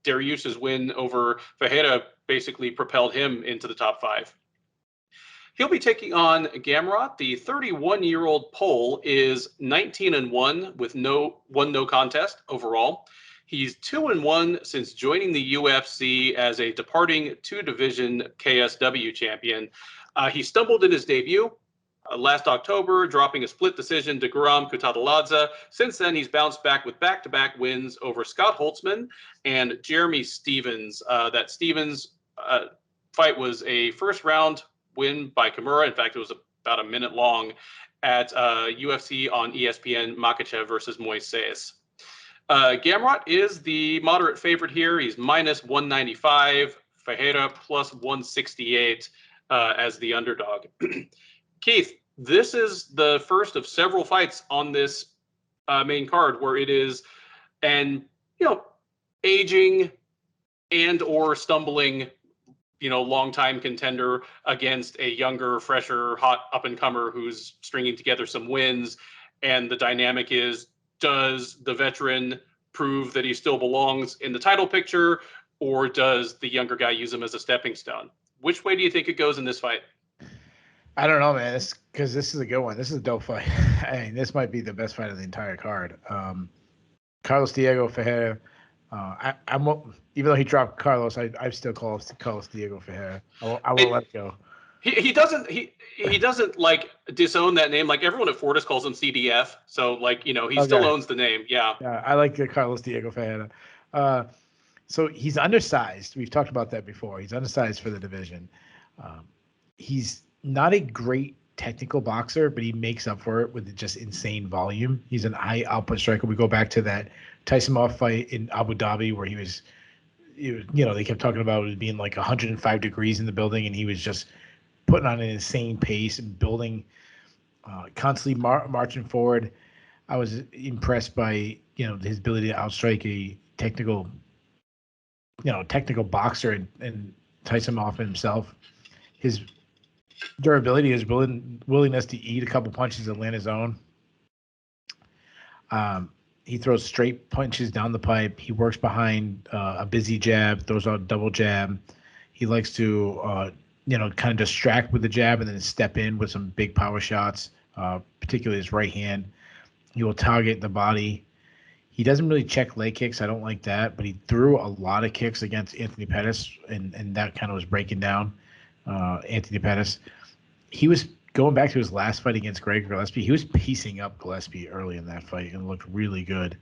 Dariush's win over Ferreira basically propelled him into the top 5. He'll be taking on Gamrot. The 31-year-old Pole is 19-1 with no contest overall. He's 2-1 since joining the UFC as a departing 2-division KSW champion. He stumbled in his debut last October, dropping a split decision to Guram Kutateladze. Since then, he's bounced back with back-to-back wins over Scott Holtzman and Jeremy Stevens. That Stevens fight was a first-round win by Kimura. In fact, it was about a minute long at UFC on ESPN, Makhachev versus Moises. Gamrot is the moderate favorite here. He's minus 195, Ferreira plus 168 as the underdog. Keith, this is the first of several fights on this main card where it is an, aging and or stumbling, longtime contender against a younger, fresher, hot up-and-comer who's stringing together some wins. And the dynamic is, does the veteran prove that he still belongs in the title picture, or does the younger guy use him as a stepping stone? Which way do you think it goes in this fight? I don't know, man. Because this is a good one. This is a dope fight. I mean, this might be the best fight of the entire card. Carlos Diego Ferreira. I'm even though he dropped Carlos, I still call Carlos Diego Ferreira. I won't let it go. He doesn't like disown that name. Like everyone at Fortis calls him CDF. So like, he still owns the name. Yeah. Yeah, I like Carlos Diego Ferreira. So he's undersized. We've talked about that before. He's undersized for the division. He's not a great technical boxer, but he makes up for it with just insane volume. He's an high output striker. We go back to that Tyson fight in Abu Dhabi where he was, they kept talking about it being like 105 degrees in the building, and he was just putting on an insane pace and building, constantly marching forward. I was impressed by, his ability to outstrike a technical boxer and Tyson himself. His durability, his willingness to eat a couple punches and land his own. He throws straight punches down the pipe. He works behind a busy jab, throws out a double jab. He likes to, kind of distract with the jab and then step in with some big power shots, particularly his right hand. He will target the body. He doesn't really check leg kicks. I don't like that, but he threw a lot of kicks against Anthony Pettis, and that kind of was breaking down Anthony Pettis. He was going back to his last fight against Greg Gillespie. He was piecing up Gillespie early in that fight and looked really good.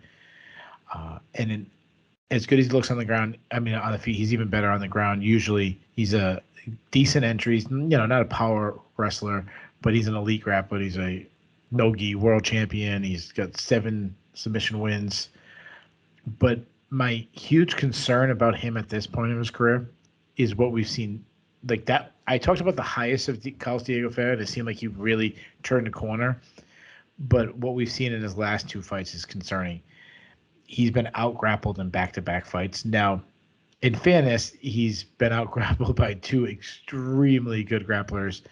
As good as he looks on the ground, on the feet, he's even better on the ground. Usually he's a decent entry. He's, not a power wrestler, but he's an elite grappler. He's a no-gi world champion. He's got 7 submission wins. But my huge concern about him at this point in his career is what we've seen. Like that, I talked about the highest of Carlos Diego Ferreira. It seemed like he really turned the corner. But what we've seen in his last 2 fights is concerning. He's been out-grappled in back-to-back fights. Now, in fairness, he's been out-grappled by 2 extremely good grapplers.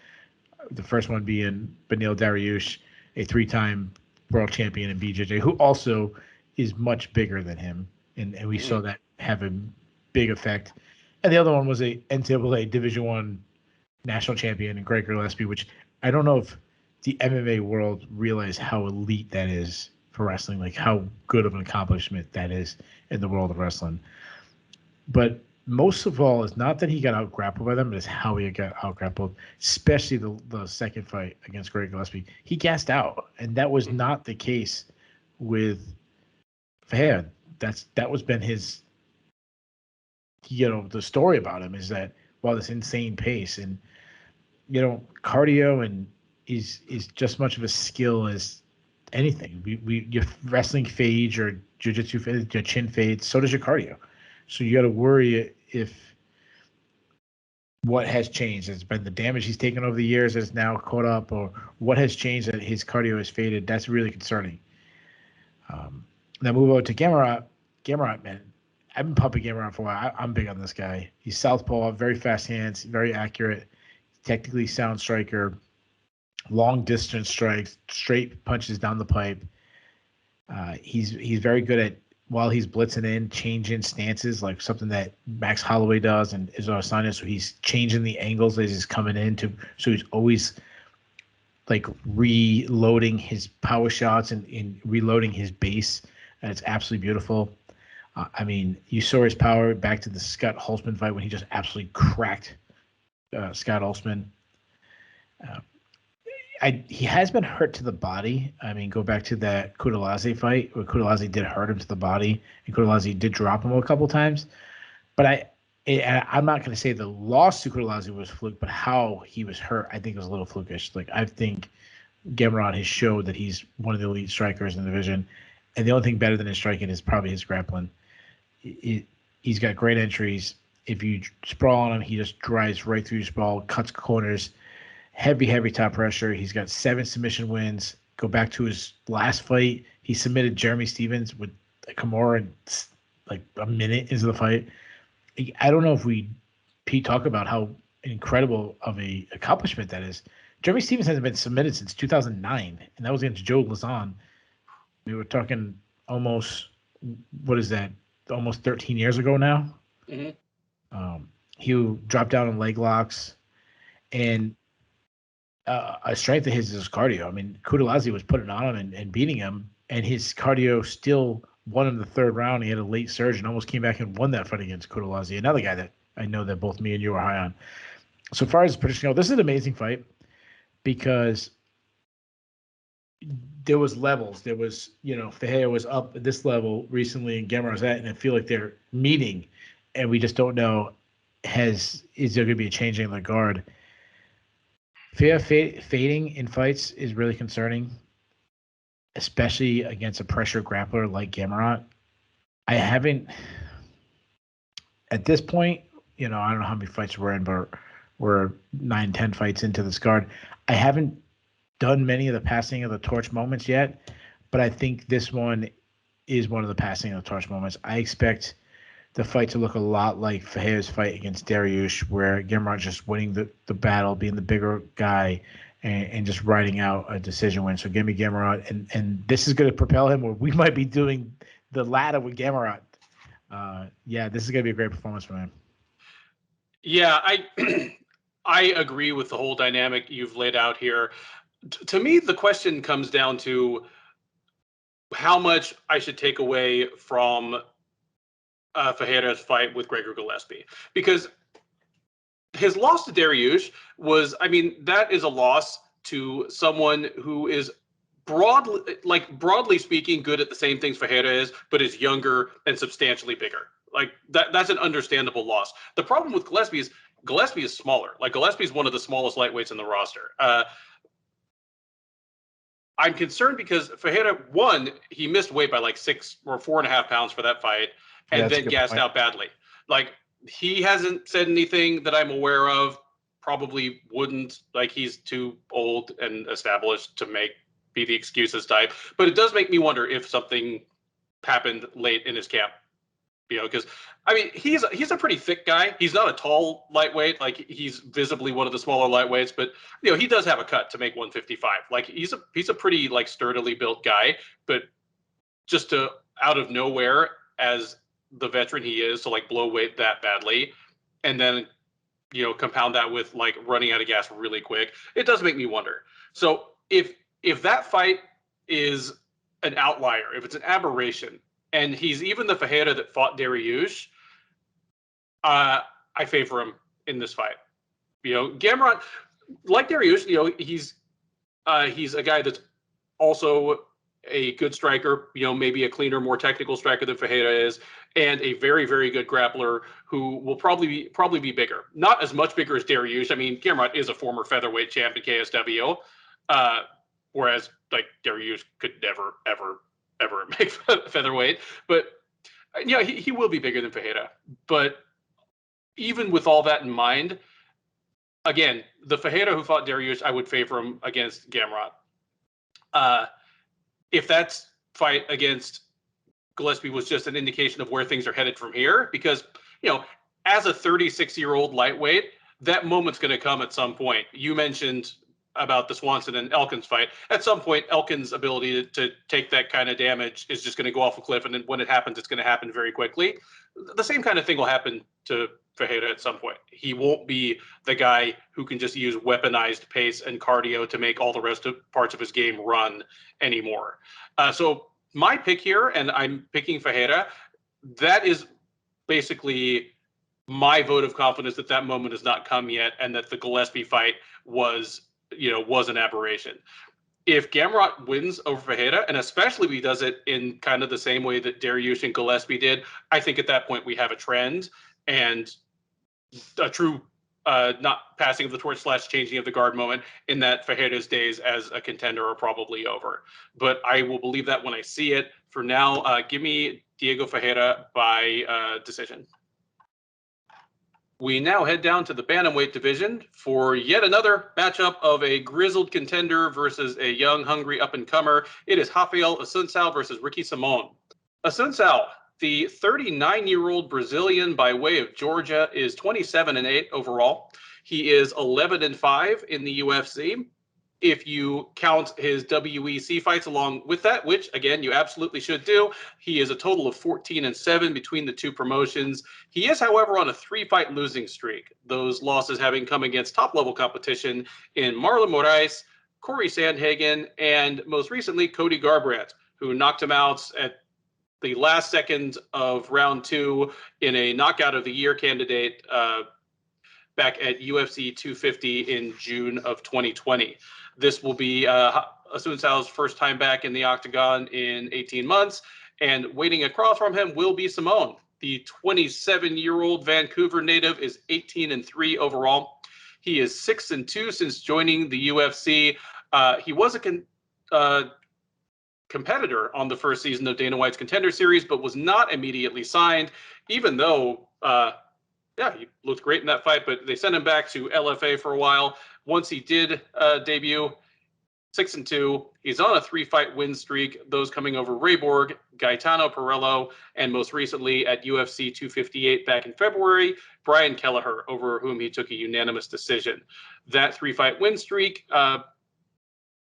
The first one being Beneil Dariush, a 3-time world champion in BJJ, who also is much bigger than him. And we saw that have a big effect. And the other one was a NCAA Division I national champion in Greg Gillespie, which I don't know if the MMA world realized how elite that is for wrestling, like how good of an accomplishment that is in the world of wrestling. But most of all is not that he got out-grappled by them, but it's how he got out-grappled, especially the second fight against Greg Gillespie. He gassed out, and that was not the case with Ferreira. That was been his, the story about him is that this insane pace and, cardio and is just much of a skill as anything. Your wrestling fades, your jiu-jitsu fades, your chin fades, so does your cardio. So you got to worry if what has changed. It's been the damage he's taken over the years that's now caught up, or what has changed that his cardio has faded. That's really concerning. Now move over to Gamrot. Gamrot, man, I've been pumping Gamrot for a while. I'm big on this guy. He's southpaw, very fast hands, very accurate, technically sound striker, long distance strikes, straight punches down the pipe. He's very good at, while he's blitzing in, changing stances, like something that Max Holloway does and Israel Adesanya. So he's changing the angles as he's coming in so he's always like reloading his power shots and reloading his base. And it's absolutely beautiful. You saw his power back to the Scott Holtzman fight when he just absolutely cracked Scott Holtzman. He has been hurt to the body. Go back to that Kudalazi fight where Kudalazi did hurt him to the body, and Kudalazi did drop him a couple times. But I'm not going to say the loss to Kudalazi was fluke, but how he was hurt, I think, was a little flukish. Like, I think Gamrot has showed that he's one of the elite strikers in the division, and the only thing better than his striking is probably his grappling. He's got great entries. If you sprawl on him, he just drives right through your sprawl, cuts corners. Heavy top pressure. He's got 7 submission wins. Go back to his last fight. He submitted Jeremy Stevens with Kimura in like a minute into the fight. I don't know if Pete talk about how incredible of a accomplishment that is. Jeremy Stevens hasn't been submitted since 2009, and that was against Joe Lazan. We were talking almost 13 years ago now. Mm-hmm. He dropped down on leg locks, and a strength of his is cardio. Kudalazi was putting on him and beating him, and his cardio still won in the 3rd round. He had a late surge and almost came back and won that fight against Kudalazi, another guy that I know that both me and you are high on. so far as prediction go, this is an amazing fight because there was levels. There was, Ferreira was up at this level recently and Gamrot was at, and I feel like they're meeting, and we just don't know is there going to be a changing of the guard. Ferreira fading in fights is really concerning, especially against a pressure grappler like Gamrot. I haven't, at this point, I don't know how many fights we're in, but we're 9-10 fights into this card. I haven't done many of the passing of the torch moments yet, but I think this one is one of the passing of the torch moments. I expect the fight to look a lot like Ferreira's fight against Dariush, where Gamrot just winning the battle, being the bigger guy, and just riding out a decision win. So give me Gamrot, and this is going to propel him, or we might be doing the ladder with Gamrot. This is going to be a great performance from him. Yeah, I agree with the whole dynamic you've laid out here. To me, the question comes down to how much I should take away from Ferreira's fight with Gregor Gillespie, because his loss to Dariush was, that is a loss to someone who is broadly speaking, good at the same things Ferreira is, but is younger and substantially bigger. Like that's an understandable loss. The problem with Gillespie is smaller. Like Gillespie is one of the smallest lightweights in the roster. I'm concerned because Ferreira, he missed weight by like 6 or 4.5 pounds for that fight, and then gassed out badly. Like he hasn't said anything that I'm aware of. Probably wouldn't. Like he's too old and established to be the excuses type. But it does make me wonder if something happened late in his camp. Because he's a pretty thick guy. He's not a tall lightweight. Like he's visibly one of the smaller lightweights, but he does have a cut to make 155. Like he's a pretty like sturdily built guy, but just to out of nowhere as the veteran he is to like blow weight that badly, and then compound that with like running out of gas really quick, it does make me wonder. So if that fight is an outlier, if it's an aberration, and he's even the Ferreira that fought Dariush, I favor him in this fight. Gamrot, like Dariush, he's a guy that's also a good striker, maybe a cleaner, more technical striker than Ferreira is, and a very, very good grappler who will probably be bigger. Not as much bigger as Dariush. Gamrot is a former featherweight champ in KSW, whereas like Dariush could never, ever make featherweight, but he will be bigger than Ferreira. But even with all that in mind, again, the Ferreira who fought Dariush, I would favor him against Gamrot. If that fight against Gillespie was just an indication of where things are headed from here, because as a 36-year-old lightweight, that moment's going to come at some point. You mentioned about the Swanson and Elkins fight. At some point, Elkins' ability to take that kind of damage is just going to go off a cliff, and then when it happens, it's going to happen very quickly. The same kind of thing will happen to Ferreira at some point. He won't be the guy who can just use weaponized pace and cardio to make all the rest of parts of his game run anymore. So my pick here, and I'm picking Ferreira, that is basically my vote of confidence that moment has not come yet, and that the Gillespie fight was an aberration. If Gamrot wins over Ferreira, and especially if he does it in kind of the same way that Dariush and Gillespie did, I think at that point we have a trend and a true not passing of the torch / changing of the guard moment, in that Ferreira's days as a contender are probably over. But I will believe that when I see it. For now, give me Diego Ferreira by decision. We now head down to the bantamweight division for yet another matchup of a grizzled contender versus a young, hungry up-and-comer. It is Raphael Assuncao versus Ricky Simon. Assuncao, the 39-year-old Brazilian by way of Georgia, is 27-8 overall. He is 11-5 in the UFC. If you count his WEC fights along with that, which, again, you absolutely should do, he is a total of 14-7 between the two promotions. He is, however, on a 3-fight losing streak, those losses having come against top-level competition in Marlon Moraes, Corey Sandhagen, and most recently, Cody Garbrandt, who knocked him out at the last second of round 2 in a knockout of the year candidate back at UFC 250 in June of 2020. This will be Assuncao's first time back in the octagon in 18 months, and waiting across from him will be Simone. The 27-year-old Vancouver native is 18-3 overall. He is 6-2 since joining the UFC. He was a competitor on the first season of Dana White's Contender Series, but was not immediately signed, even though, he looked great in that fight, but they sent him back to LFA for a while. Once he did debut, 6-2. He's on a 3-fight win streak, those coming over Rayborg, Gaetano Perello, and most recently at UFC 258 back in February, Brian Kelleher, over whom he took a unanimous decision. That 3-fight win streak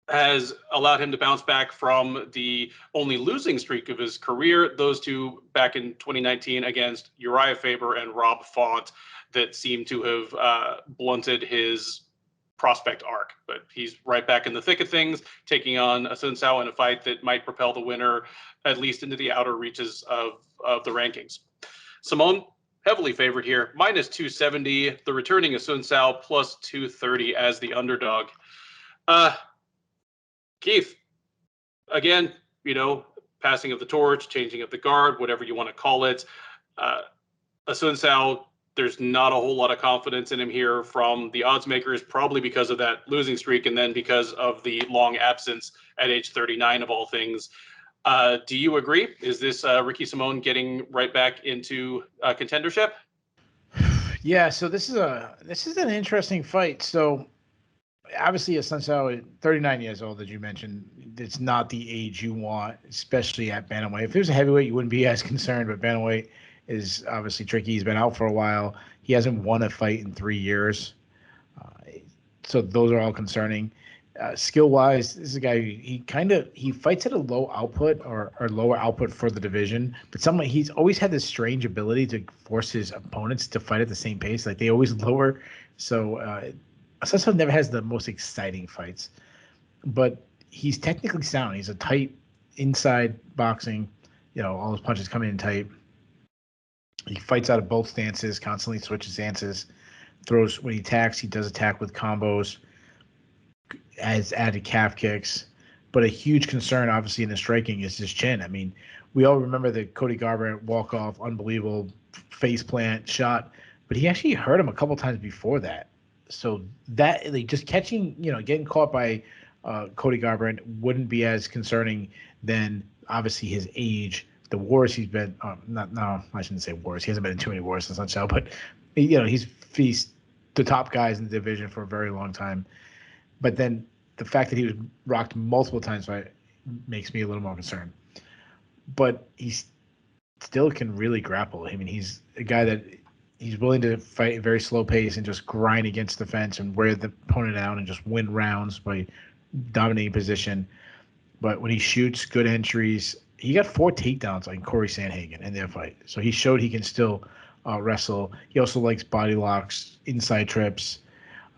has allowed him to bounce back from the only losing streak of his career, those two back in 2019 against Uriah Faber and Rob Font, that seemed to have blunted his prospect arc. But he's right back in the thick of things, taking on Assuncao in a fight that might propel the winner at least into the outer reaches of the rankings. Simone, heavily favored here, minus 270. The returning Assuncao plus 230 as the underdog. Keith, again, passing of the torch, changing of the guard, whatever you want to call it. Assuncao, there's not a whole lot of confidence in him here from the odds makers, probably because of that losing streak and then because of the long absence at age 39 of all things. Do you agree? Is this Ricky Simone getting right back into contendership? Yeah, so this is an interesting fight. So obviously Assuncao, 39 years old, as you mentioned, it's not the age you want, especially at bantamweight. If it was a heavyweight, you wouldn't be as concerned, but bantamweight is obviously tricky. He's been out for a while. He hasn't won a fight in 3 years. So those are all concerning. Skill-wise, this is a guy who he fights at a low output or lower output for the division, but he's always had this strange ability to force his opponents to fight at the same pace. Like they always lower. So Assuncao never has the most exciting fights, but he's technically sound. He's a tight inside boxing. All his punches come in tight. He fights out of both stances, constantly switches stances, throws when he attacks. He does attack with combos, has added calf kicks. But a huge concern, obviously, in the striking is his chin. I mean, we all remember the Cody Garbrandt walk-off, unbelievable face plant shot, but he actually hurt him a couple times before that. So that, just catching, getting caught by Cody Garbrandt wouldn't be as concerning than, obviously, his age. The wars he's been, I shouldn't say wars. He hasn't been in too many wars since Hunsucker, but he's faced the top guys in the division for a very long time. But then the fact that he was rocked multiple times makes me a little more concerned. But he still can really grapple. I mean, he's a guy that he's willing to fight at a very slow pace and just grind against the fence and wear the opponent down and just win rounds by dominating position. But when he shoots, good entries. He got 4 takedowns on Corey Sandhagen in their fight. So he showed he can still wrestle. He also likes body locks, inside trips.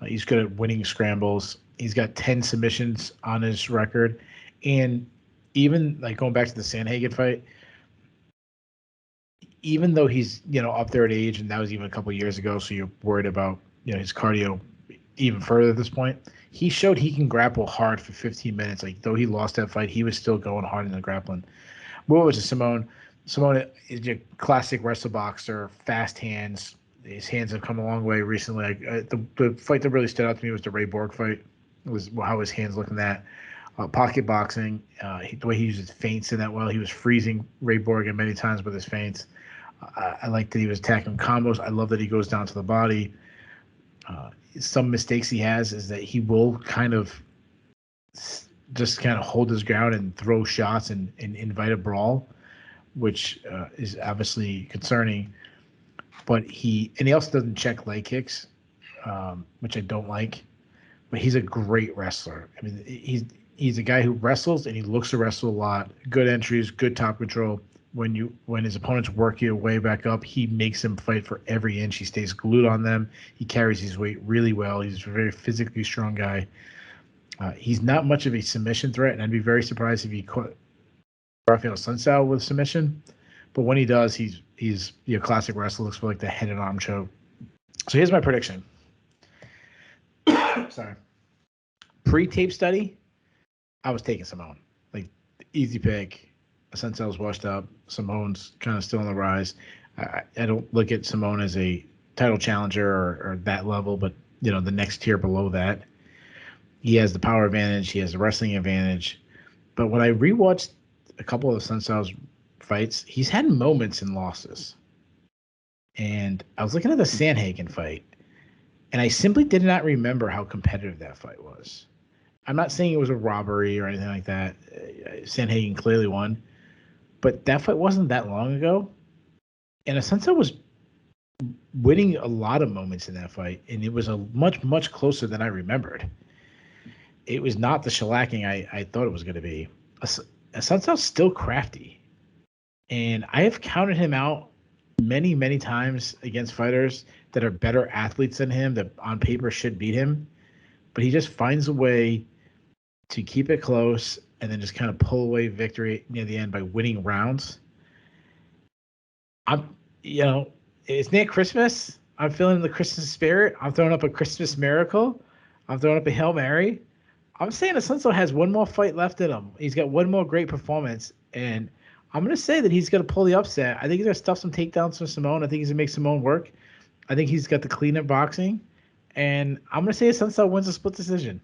He's good at winning scrambles. He's got 10 submissions on his record. And even going back to the Sandhagen fight, even though he's, up there at age, and that was even a couple of years ago, so you're worried about, his cardio even further at this point, he showed he can grapple hard for 15 minutes. Though he lost that fight, he was still going hard in the grappling. What was it, Simone? Simone is a classic wrestle boxer, fast hands. His hands have come a long way recently. The fight that really stood out to me was the Ray Borg fight. It was how his hands looked in that. Pocket boxing, the way he uses feints in that well. He was freezing Ray Borg many times with his feints. I like that he was attacking combos. I love that he goes down to the body. Some mistakes he has is that he will just hold his ground and throw shots and invite a brawl, which is obviously concerning. But he also doesn't check leg kicks, which I don't like. But he's a great wrestler. I mean, he's a guy who wrestles and he looks to wrestle a lot. Good entries, good top control. When his opponents work your way back up, he makes them fight for every inch. He stays glued on them. He carries his weight really well. He's a very physically strong guy. He's not much of a submission threat, and I'd be very surprised if he caught Raphael Assuncao with submission. But when he does, he's classic wrestler. Looks for the head and arm choke. So here's my prediction. sorry. Pre-tape study, I was taking Simone. Like, easy pick. Sayles washed up. Simone's kind of still on the rise. I don't look at Simone as a title challenger or that level, but, the next tier below that. He has the power advantage. He has the wrestling advantage. But when I rewatched a couple of Sayles fights, he's had moments in losses. And I was looking at the Sandhagen fight, and I simply did not remember how competitive that fight was. I'm not saying it was a robbery or anything like that. Sandhagen clearly won. But that fight wasn't that long ago. And Assuncao was winning a lot of moments in that fight, and it was a much, much closer than I remembered. It was not the shellacking I thought it was going to be. Assuncao's still crafty. And I have counted him out many, many times against fighters that are better athletes than him, that on paper should beat him. But he just finds a way to keep it close and then just kind of pull away victory near the end by winning rounds. It's near Christmas. I'm feeling the Christmas spirit. I'm throwing up a Christmas miracle. I'm throwing up a Hail Mary. I'm saying Assuncao has one more fight left in him. He's got one more great performance, and I'm going to say that he's going to pull the upset. I think he's going to stuff some takedowns from Simone. I think he's going to make Simone work. I think he's got the cleaner boxing, and I'm going to say Assuncao wins a split decision.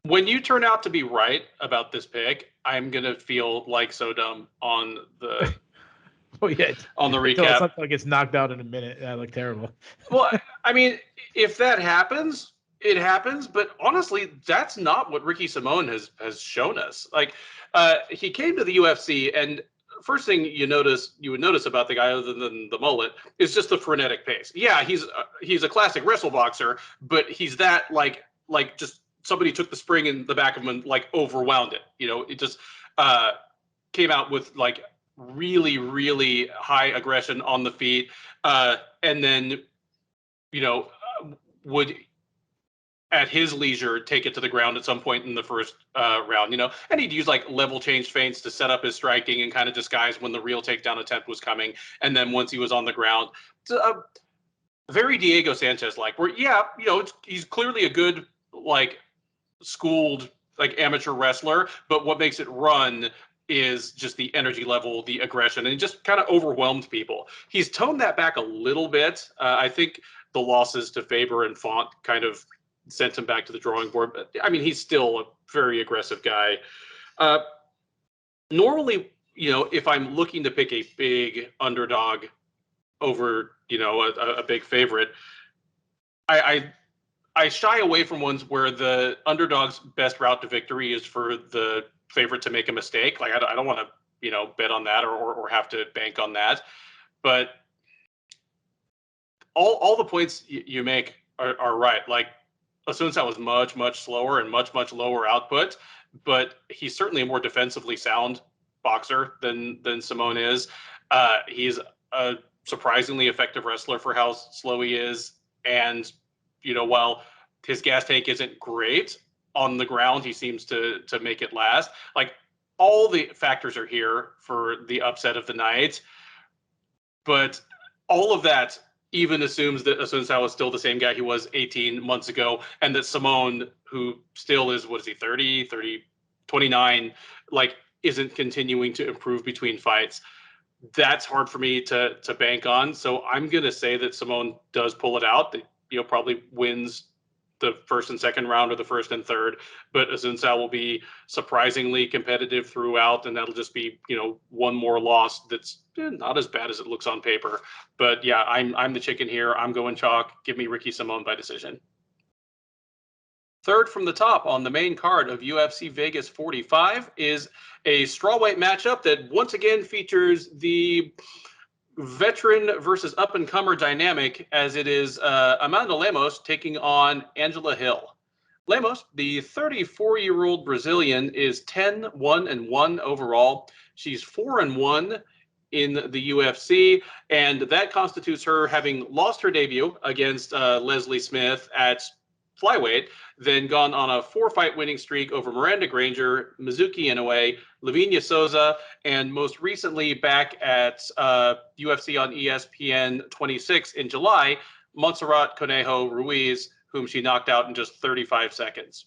When you turn out to be right about this pick, I'm going to feel like so dumb on the on the recap. Assuncao gets knocked out in a minute. That looked terrible. Well, I mean, if that happens, it happens. But honestly, that's not what Ricky Simone has shown us. Like, he came to the UFC, and first thing you would notice about the guy, other than the mullet, is just the frenetic pace. Yeah, he's a classic wrestle boxer, but he's that like just somebody took the spring in the back of him and like overwhelmed it. It just came out with like really, really high aggression on the feet, and then would at his leisure take it to the ground at some point in the first round. And he'd use like level change feints to set up his striking and kind of disguise when the real takedown attempt was coming. And then once he was on the ground, very Diego Sanchez like, where he's clearly a good like schooled like amateur wrestler, but what makes it run is just the energy level, the aggression, and just kind of overwhelmed people. He's toned that back a little bit. I think the losses to Faber and Font kind of sent him back to the drawing board. But I mean, he's still a very aggressive guy. Normally, if I'm looking to pick a big underdog over, a big favorite, I shy away from ones where the underdog's best route to victory is for the favorite to make a mistake. Like, I don't want to, bet on that or have to bank on that. But all the points you make are right. Like, Assuncao was much, much slower and much, much lower output, but he's certainly a more defensively sound boxer than Simone is. He's a surprisingly effective wrestler for how slow he is. And, while his gas tank isn't great on the ground, he seems to make it last. Like, all the factors are here for the upset of the night. But all of that even assumes that Assuncao is still the same guy he was 18 months ago, and that Simone, who still is, 29, like, isn't continuing to improve between fights. That's hard for me to bank on. So I'm going to say that Simone does pull it out. That, probably wins the first and second round or the first and third, but Assuncao will be surprisingly competitive throughout, and that'll just be, one more loss that's not as bad as it looks on paper. But yeah, I'm the chicken here. I'm going chalk. Give me Ricky Simone by decision. Third from the top on the main card of UFC Vegas 45 is a strawweight matchup that once again features the veteran versus up-and-comer dynamic, as it is Amanda Lemos taking on Angela Hill. Lemos, the 34-year-old Brazilian, is 10-1-1 overall. She's 4-1 in the UFC, and that constitutes her having lost her debut against Leslie Smith at flyweight, then gone on a 4-fight winning streak over Miranda Granger, Mizuki Inoue, Lavinia Souza, and most recently back at UFC on ESPN 26 in July Montserrat Conejo Ruiz, whom she knocked out in just 35 seconds.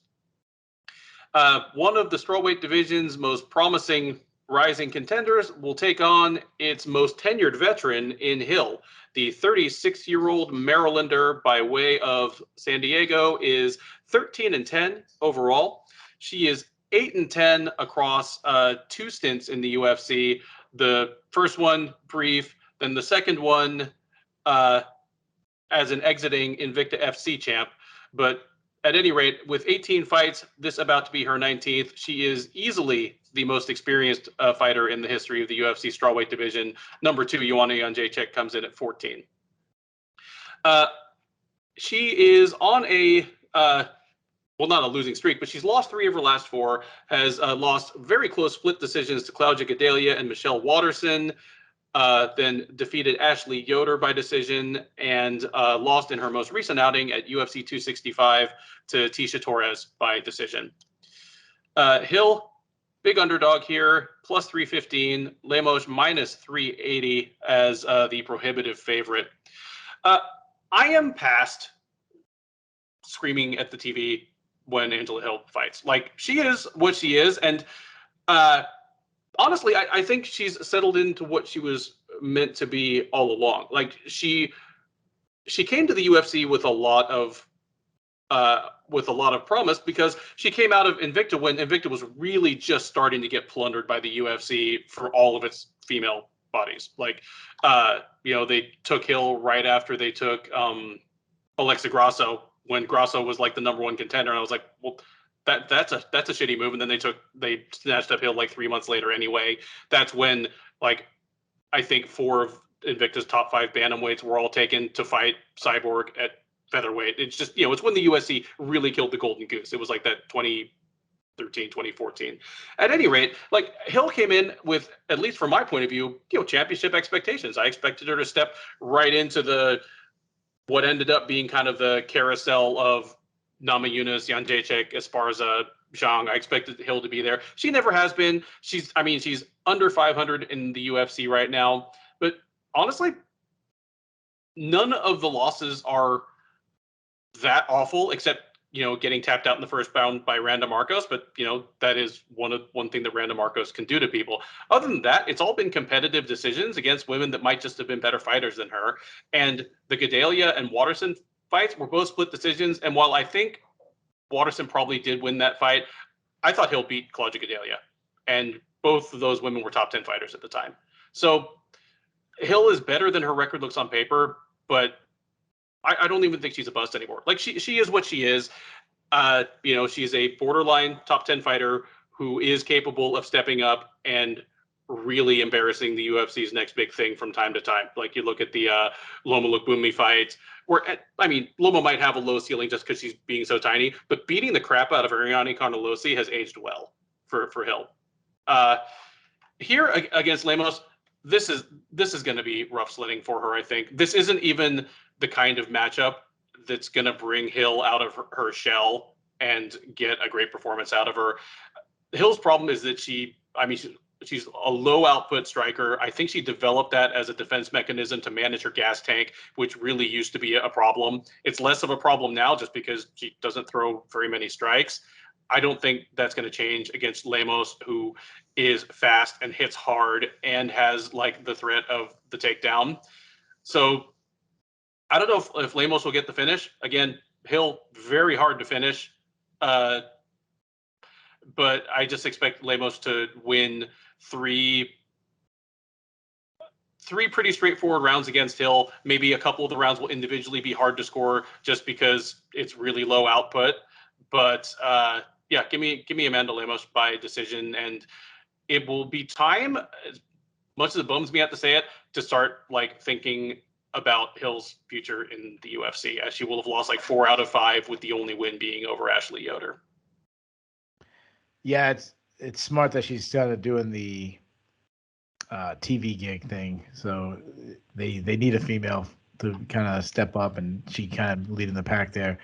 One of the strawweight division's most promising rising contenders will take on its most tenured veteran in Hill. The 36-year-old Marylander by way of San Diego is 13-10 overall. She is 8-10 across 2 stints in the UFC. The first one brief, then the second one as an exiting Invicta FC champ. But at any rate, with 18 fights, this about to be her 19th. She is easily the most experienced fighter in the history of the UFC strawweight division. Number 2, Joanna Jędrzejczyk, comes in at 14. She is on a well, not a losing streak, but she's lost 3 of her last 4, has lost very close split decisions to Claudia Gadelha and Michelle Waterson, then defeated Ashley Yoder by decision, and lost in her most recent outing at UFC 265 to Tisha Torres by decision. Hill, big underdog here, plus 315. Lemos minus 380 as the prohibitive favorite. I am past screaming at the TV when Angela Hill fights. Like, she is what she is, and honestly, I think she's settled into what she was meant to be all along. Like, she came to the UFC with a lot of promise, because she came out of Invicta when Invicta was really just starting to get plundered by the UFC for all of its female bodies. Like, they took Hill right after they took Alexa Grasso, when Grasso was like the number 1 contender, and I was like, well, that's a shitty move. And then they snatched up Hill like 3 months later anyway. That's when, like, I think 4 of Invicta's top 5 bantamweights were all taken to fight Cyborg at featherweight. It's just, it's when the UFC really killed the golden goose. It was like that 2013, 2014. At any rate, like, Hill came in with, at least from my point of view, championship expectations. I expected her to step right into what ended up being kind of the carousel of Namajunas, Jędrzejczyk, Esparza, Zhang. I expected Hill to be there. She never has been. She's under 500 in the UFC right now. But honestly, none of the losses are that awful, except, getting tapped out in the first round by Randa Marcos. But, that is one thing that Randa Marcos can do to people. Other than that, it's all been competitive decisions against women that might just have been better fighters than her. And the Gadelha and Waterson fights were both split decisions. And while I think Waterson probably did win that fight, I thought Hill beat Claudia Gadelha. And both of those women were top 10 fighters at the time. So Hill is better than her record looks on paper, but I don't even think she's a bust anymore. Like, she is what she is. She's a borderline top 10 fighter who is capable of stepping up and really embarrassing the UFC's next big thing from time to time. Like, you look at the Loma Lookboonmee fight, where, Loma might have a low ceiling just because she's being so tiny, but beating the crap out of Ariane Carnelossi has aged well for Hill. Here against Lemos, this is going to be rough sledding for her, I think. This isn't even the kind of matchup that's going to bring Hill out of her shell and get a great performance out of her. Hill's problem is that she's a low output striker. I think she developed that as a defense mechanism to manage her gas tank, which really used to be a problem. It's less of a problem now just because she doesn't throw very many strikes. I don't think that's going to change against Lemos, who is fast and hits hard and has, like, the threat of the takedown. So I don't know if Lemos will get the finish. Again, Hill, very hard to finish. But I just expect Lemos to win three pretty straightforward rounds against Hill. Maybe a couple of the rounds will individually be hard to score just because it's really low output. But give me Amanda Lemos by decision, and it will be time, as much as it bums me out to say it, to start, like, thinking about Hill's future in the UFC, as she will have lost like 4 out of 5, with the only win being over Ashley Yoder. Yeah, it's smart that she's kind of doing the TV gig thing. So they need a female to kind of step up, and she kind of leading the pack there.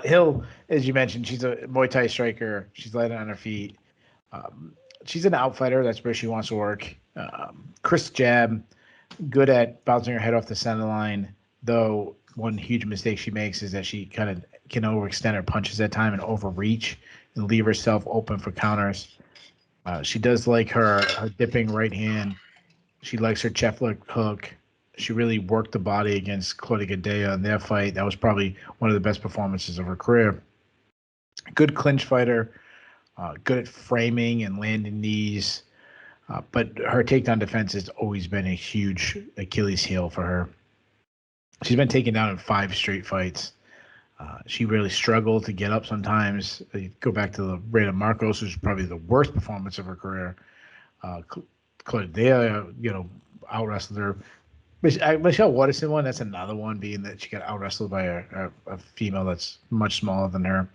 Hill, as you mentioned, she's a Muay Thai striker. She's light on her feet. She's an outfighter. That's where she wants to work. Crisp jab, good at bouncing her head off the center line, though one huge mistake she makes is that she kind of can overextend her punches at time and overreach and leave herself open for counters. She does like her dipping right hand. She likes her chest hook. She really worked the body against Claudia Gadelha in their fight. That was probably one of the best performances of her career. Good clinch fighter, good at framing and landing knees. But her takedown defense has always been a huge Achilles heel for her. She's been taken down in 5 straight fights. She really struggled to get up sometimes. You go back to the Reyna Marcos, who's probably the worst performance of her career. Claudia, out wrestled her. Michelle Waterson one, that's another one, being that she got out wrestled by a female that's much smaller than her.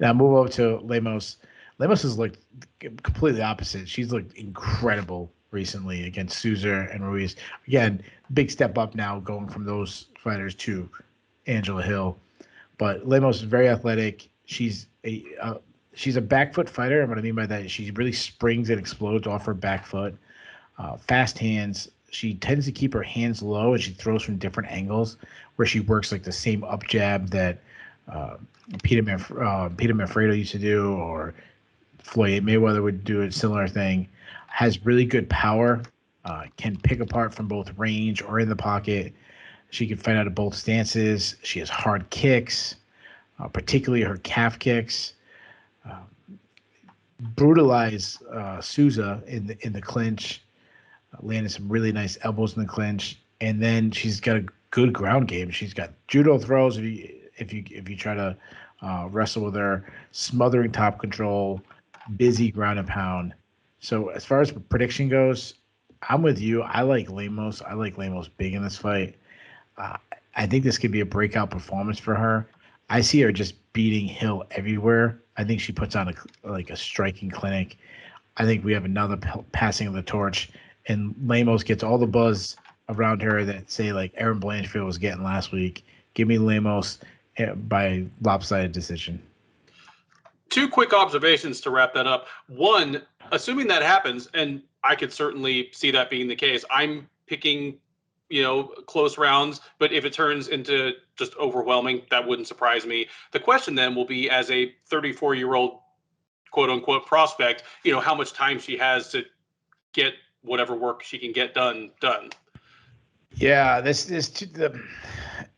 Now move over to Lemos. Lemos has looked completely opposite. She's looked incredible recently against Souza and Ruiz. Again, big step up now going from those fighters to Angela Hill. But Lemos is very athletic. She's a back foot fighter. And what I mean by that is she really springs and explodes off her back foot. Fast hands. She tends to keep her hands low and she throws from different angles where she works like the same up jab that Peter Manfredo used to do, or Floyd Mayweather would do a similar thing. Has really good power, can pick apart from both range or in the pocket. She can fight out of both stances. She has hard kicks, particularly her calf kicks. Brutalize Souza in the clinch. Landed some really nice elbows in the clinch, and then she's got a good ground game. She's got judo throws if you try to wrestle with her, smothering top control, busy ground and pound. So as far as prediction goes, I'm with you. I like Lemos. I like Lemos big in this fight. I think this could be a breakout performance for her. I see her just beating Hill everywhere. I think she puts on a striking clinic. I think we have another passing of the torch. And Lemos gets all the buzz around her that, say, like Aaron Blanchfield was getting last week. Give me Lemos by lopsided decision. 2 quick observations to wrap that up. One, assuming that happens, and I could certainly see that being the case, I'm picking, close rounds, but if it turns into just overwhelming, that wouldn't surprise me. The question then will be, as a 34-year-old quote-unquote prospect, how much time she has to get whatever work she can get done. Yeah,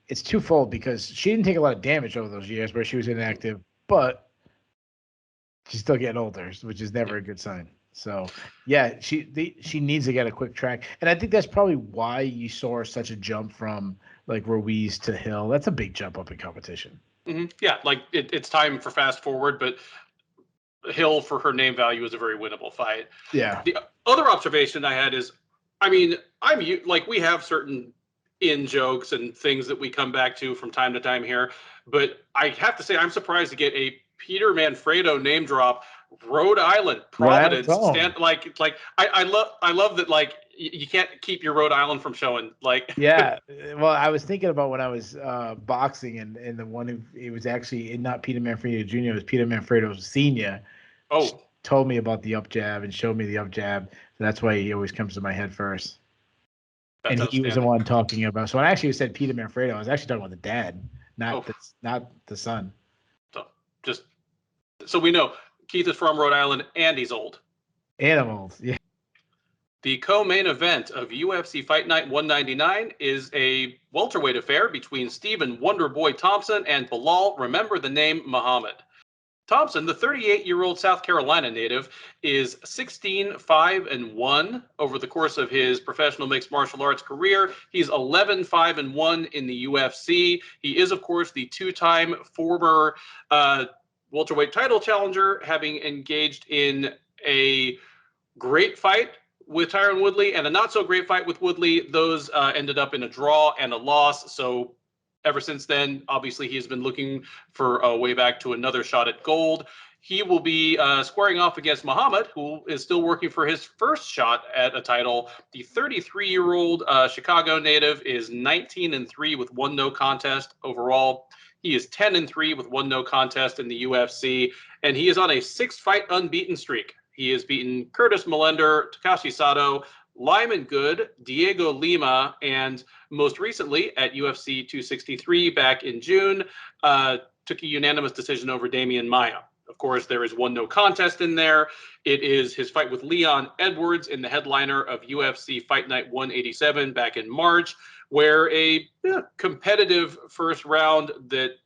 it's twofold, because she didn't take a lot of damage over those years where she was inactive, but she's still getting older, which is never a good sign. So yeah, she needs to get a quick track, and I think that's probably why you saw such a jump from like Ruiz to Hill. That's a big jump up in competition. Mm-hmm. Yeah, like it's time for fast forward, but Hill, for her name value, is a very winnable fight. Yeah. The other observation I had is, we have certain in jokes and things that we come back to from time to time here, but I have to say I'm surprised to get a Peter Manfredo name drop. Rhode Island, Providence, I love that. Like, you can't keep your Rhode Island from showing. Like, yeah. Well, I was thinking about when I was boxing, and the one who it was actually not Peter Manfredo Jr. It was Peter Manfredo Sr. Oh, told me about the up jab and showed me the up jab. So that's why he always comes to my head first. And he was the one talking about. So when I actually said Peter Manfredo, I was actually talking about the dad, not the son. So we know Keith is from Rhode Island and he's old. And I'm old, yeah. The co-main event of UFC Fight Night 199 is a welterweight affair between Stephen Wonderboy Thompson and Belal, remember the name, Muhammad. Thompson, the 38-year-old South Carolina native, is 16-5-1 over the course of his professional mixed martial arts career. He's 11-5-1 in the UFC. He is, of course, the 2-time former welterweight title challenger, having engaged in a great fight with Tyron Woodley and a not so great fight with Woodley. Those ended up in a draw and a loss. So ever since then, obviously, he's been looking for a way back to another shot at gold. He will be squaring off against Muhammad, who is still working for his first shot at a title. The 33-year-old Chicago native is 19-3 with 1 no contest overall. He is 10-3 with 1 no contest in the UFC, and he is on a 6-fight unbeaten streak. He has beaten Curtis Millender, Takashi Sato, Lyman Good, Diego Lima, and most recently at UFC 263 back in June, took a unanimous decision over Damian Maia. Of course, there is one no contest in there. It is his fight with Leon Edwards in the headliner of UFC Fight Night 187 back in March, where a competitive first round that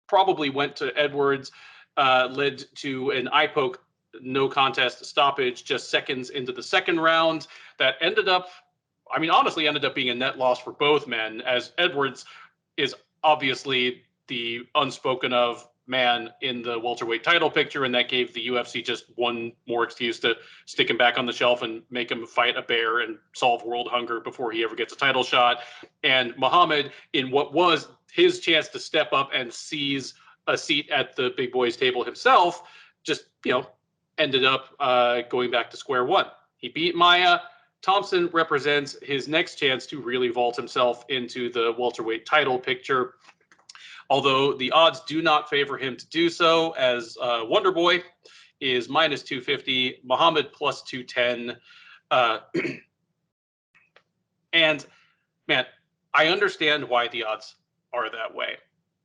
probably went to Edwards led to an eye poke no contest stoppage just seconds into the second round. That ended up being a net loss for both men, as Edwards is obviously the unspoken of man in the welterweight title picture, and that gave the UFC just one more excuse to stick him back on the shelf and make him fight a bear and solve world hunger before he ever gets a title shot. And Muhammad, in what was his chance to step up and seize a seat at the big boys table himself, just, ended up going back to square one. He beat Maia. Thompson represents his next chance to really vault himself into the welterweight title picture, although the odds do not favor him to do so, as Wonder Boy is minus 250, Muhammad plus 210. And, man, I understand why the odds are that way,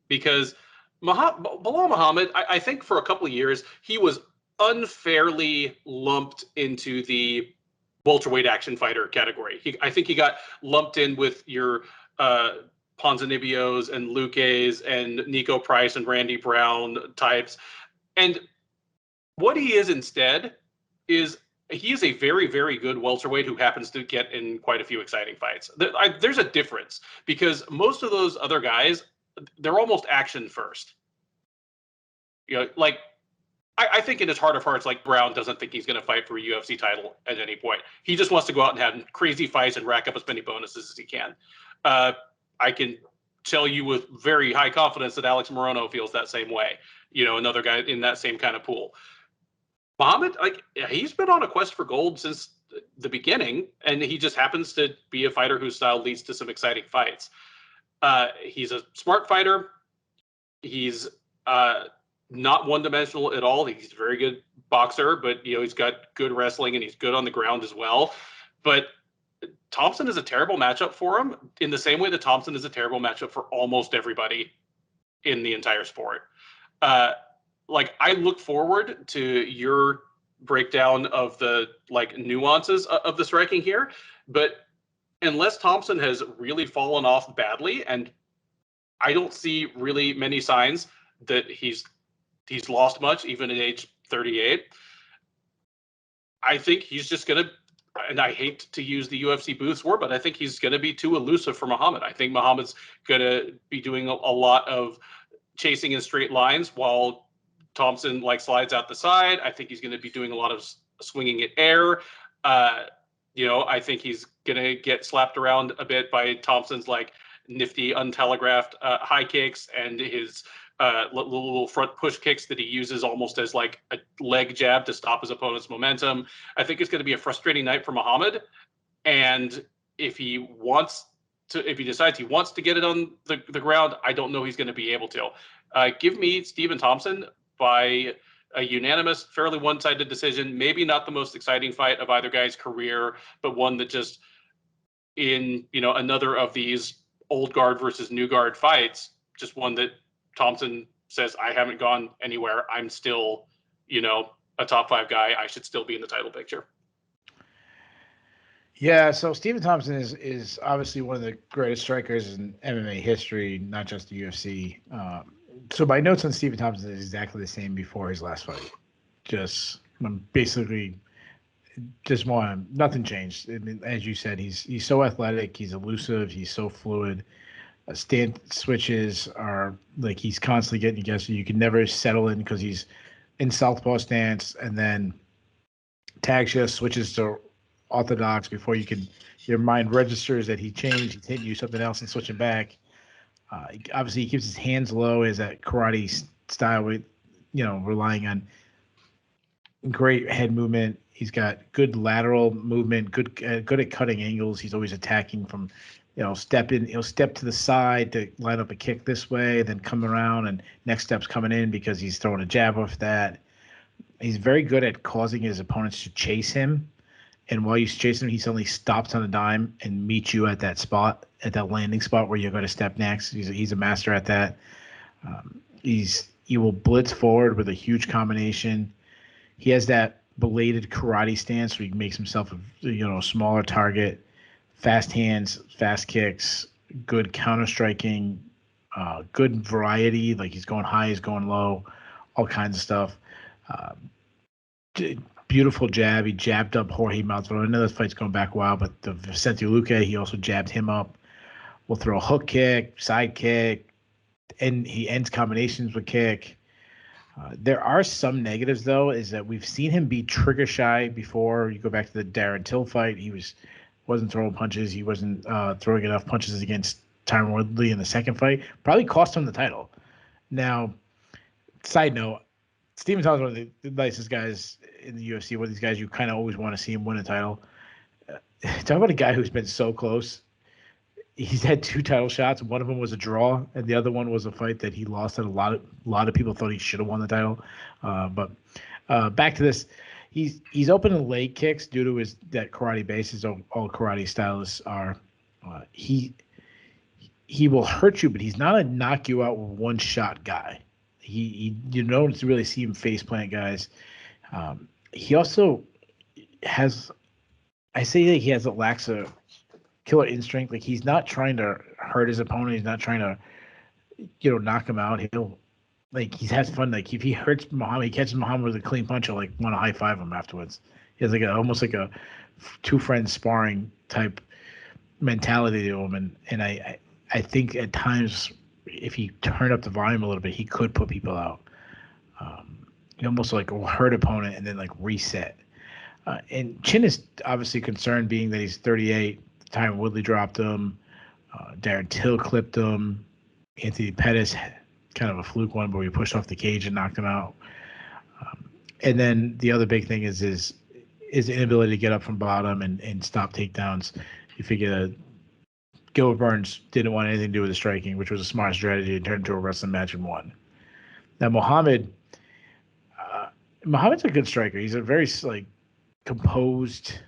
because Belal Muhammad, I think for a couple of years, he was unfairly lumped into the welterweight action fighter category. I think he got lumped in with your Ponzinibbio's and Luque's and Nico Price and Randy Brown types. And what he is instead is he is a very, very good welterweight who happens to get in quite a few exciting fights. There's a difference, because most of those other guys, they're almost action first. I think in his heart of hearts, like, Brown doesn't think he's going to fight for a UFC title at any point. He just wants to go out and have crazy fights and rack up as many bonuses as he can. I can tell you with very high confidence that Alex Morono feels that same way. Another guy in that same kind of pool. Muhammad, he's been on a quest for gold since the beginning, and he just happens to be a fighter whose style leads to some exciting fights. He's a smart fighter. He's not one-dimensional at all. He's a very good boxer, but he's got good wrestling and he's good on the ground as well. But Thompson is a terrible matchup for him, in the same way that Thompson is a terrible matchup for almost everybody in the entire sport. I look forward to your breakdown of the nuances of the striking here, but unless Thompson has really fallen off badly, and I don't see really many signs that he's lost much, even at age 38. I think he's just going to, and I hate to use the UFC booths word, but I think he's going to be too elusive for Muhammad. I think Muhammad's going to be doing a lot of chasing in straight lines while Thompson slides out the side. I think he's going to be doing a lot of swinging at air. I think he's going to get slapped around a bit by Thompson's nifty, untelegraphed high kicks and his little front push kicks that he uses almost as a leg jab to stop his opponent's momentum. I think it's going to be a frustrating night for Muhammad. And if he decides he wants to get it on the ground, I don't know he's going to be able to. Give me Stephen Thompson by a unanimous, fairly one-sided decision. Maybe not the most exciting fight of either guy's career, but one that just in, another of these old guard versus new guard fights, just one that Thompson says, I haven't gone anywhere. I'm still, a top 5 guy. I should still be in the title picture. Yeah, so Stephen Thompson is obviously one of the greatest strikers in MMA history, not just the UFC. So my notes on Stephen Thompson is exactly the same before his last fight. Basically just nothing changed. I mean, as you said, he's so athletic, he's elusive, he's so fluid. Stand switches are he's constantly getting against you. You can never settle in because he's in southpaw stance, and then tag shift switches to orthodox before your mind registers that he changed. He's hitting you something else and switching back. Obviously, he keeps his hands low as that karate style with, relying on great head movement. He's got good lateral movement, good at cutting angles. He's always attacking from, he'll step to the side to line up a kick this way, then come around and next step's coming in because he's throwing a jab off that. He's very good at causing his opponents to chase him And while you're chasing him, he suddenly stops on a dime and meets you at that spot, at that landing spot where you're going to step next. He's a master at that. He will blitz forward with a huge combination. He has that belated karate stance where he makes himself a smaller target, fast hands, fast kicks, good counter striking, good variety. Like he's going high, he's going low, all kinds of stuff. Beautiful jab. He jabbed up Jorge Masvidal. I know this fight's going back a while, but the Vicente Luque, he also jabbed him up. Will throw a hook kick, side kick, and he ends combinations with kick. There are some negatives, though, is that we've seen him be trigger shy before. You go back to the Darren Till fight. He wasn't throwing punches. He wasn't throwing enough punches against Tyron Woodley in the second fight. Probably cost him the title. Now, side note, Stephen Thompson is one of the nicest guys in the UFC. One of these guys you kind of always want to see him win a title. Talk about a guy who's been so close. He's had 2 title shots. One of them was a draw, and the other one was a fight that he lost. And a lot of people thought he should have won the title. But back to this, he's opening leg kicks due to that karate base. All karate stylists are. He will hurt you, but he's not a knock you out with one shot guy. You don't really see him face plant guys. He also has. I say that he lacks a killer instinct. Like he's not trying to hurt his opponent. He's not trying to, knock him out. He has fun. Like if he hurts Muhammad, he catches Muhammad with a clean punch. He'll want to high five him afterwards. He has almost like a 2 friends sparring type mentality to him. And I think at times if he turned up the volume a little bit, he could put people out. He almost will hurt opponent and then reset. And Chin is obviously concerned, being that he's 38. Tyron Woodley dropped him. Darren Till clipped him. Anthony Pettis, kind of a fluke one, but we pushed off the cage and knocked him out. And then the other big thing is his inability to get up from bottom and stop takedowns. You figure that Gilbert Burns didn't want anything to do with the striking, which was a smart strategy, and turned into a wrestling match and won. Now Muhammad's a good striker. He's a very composed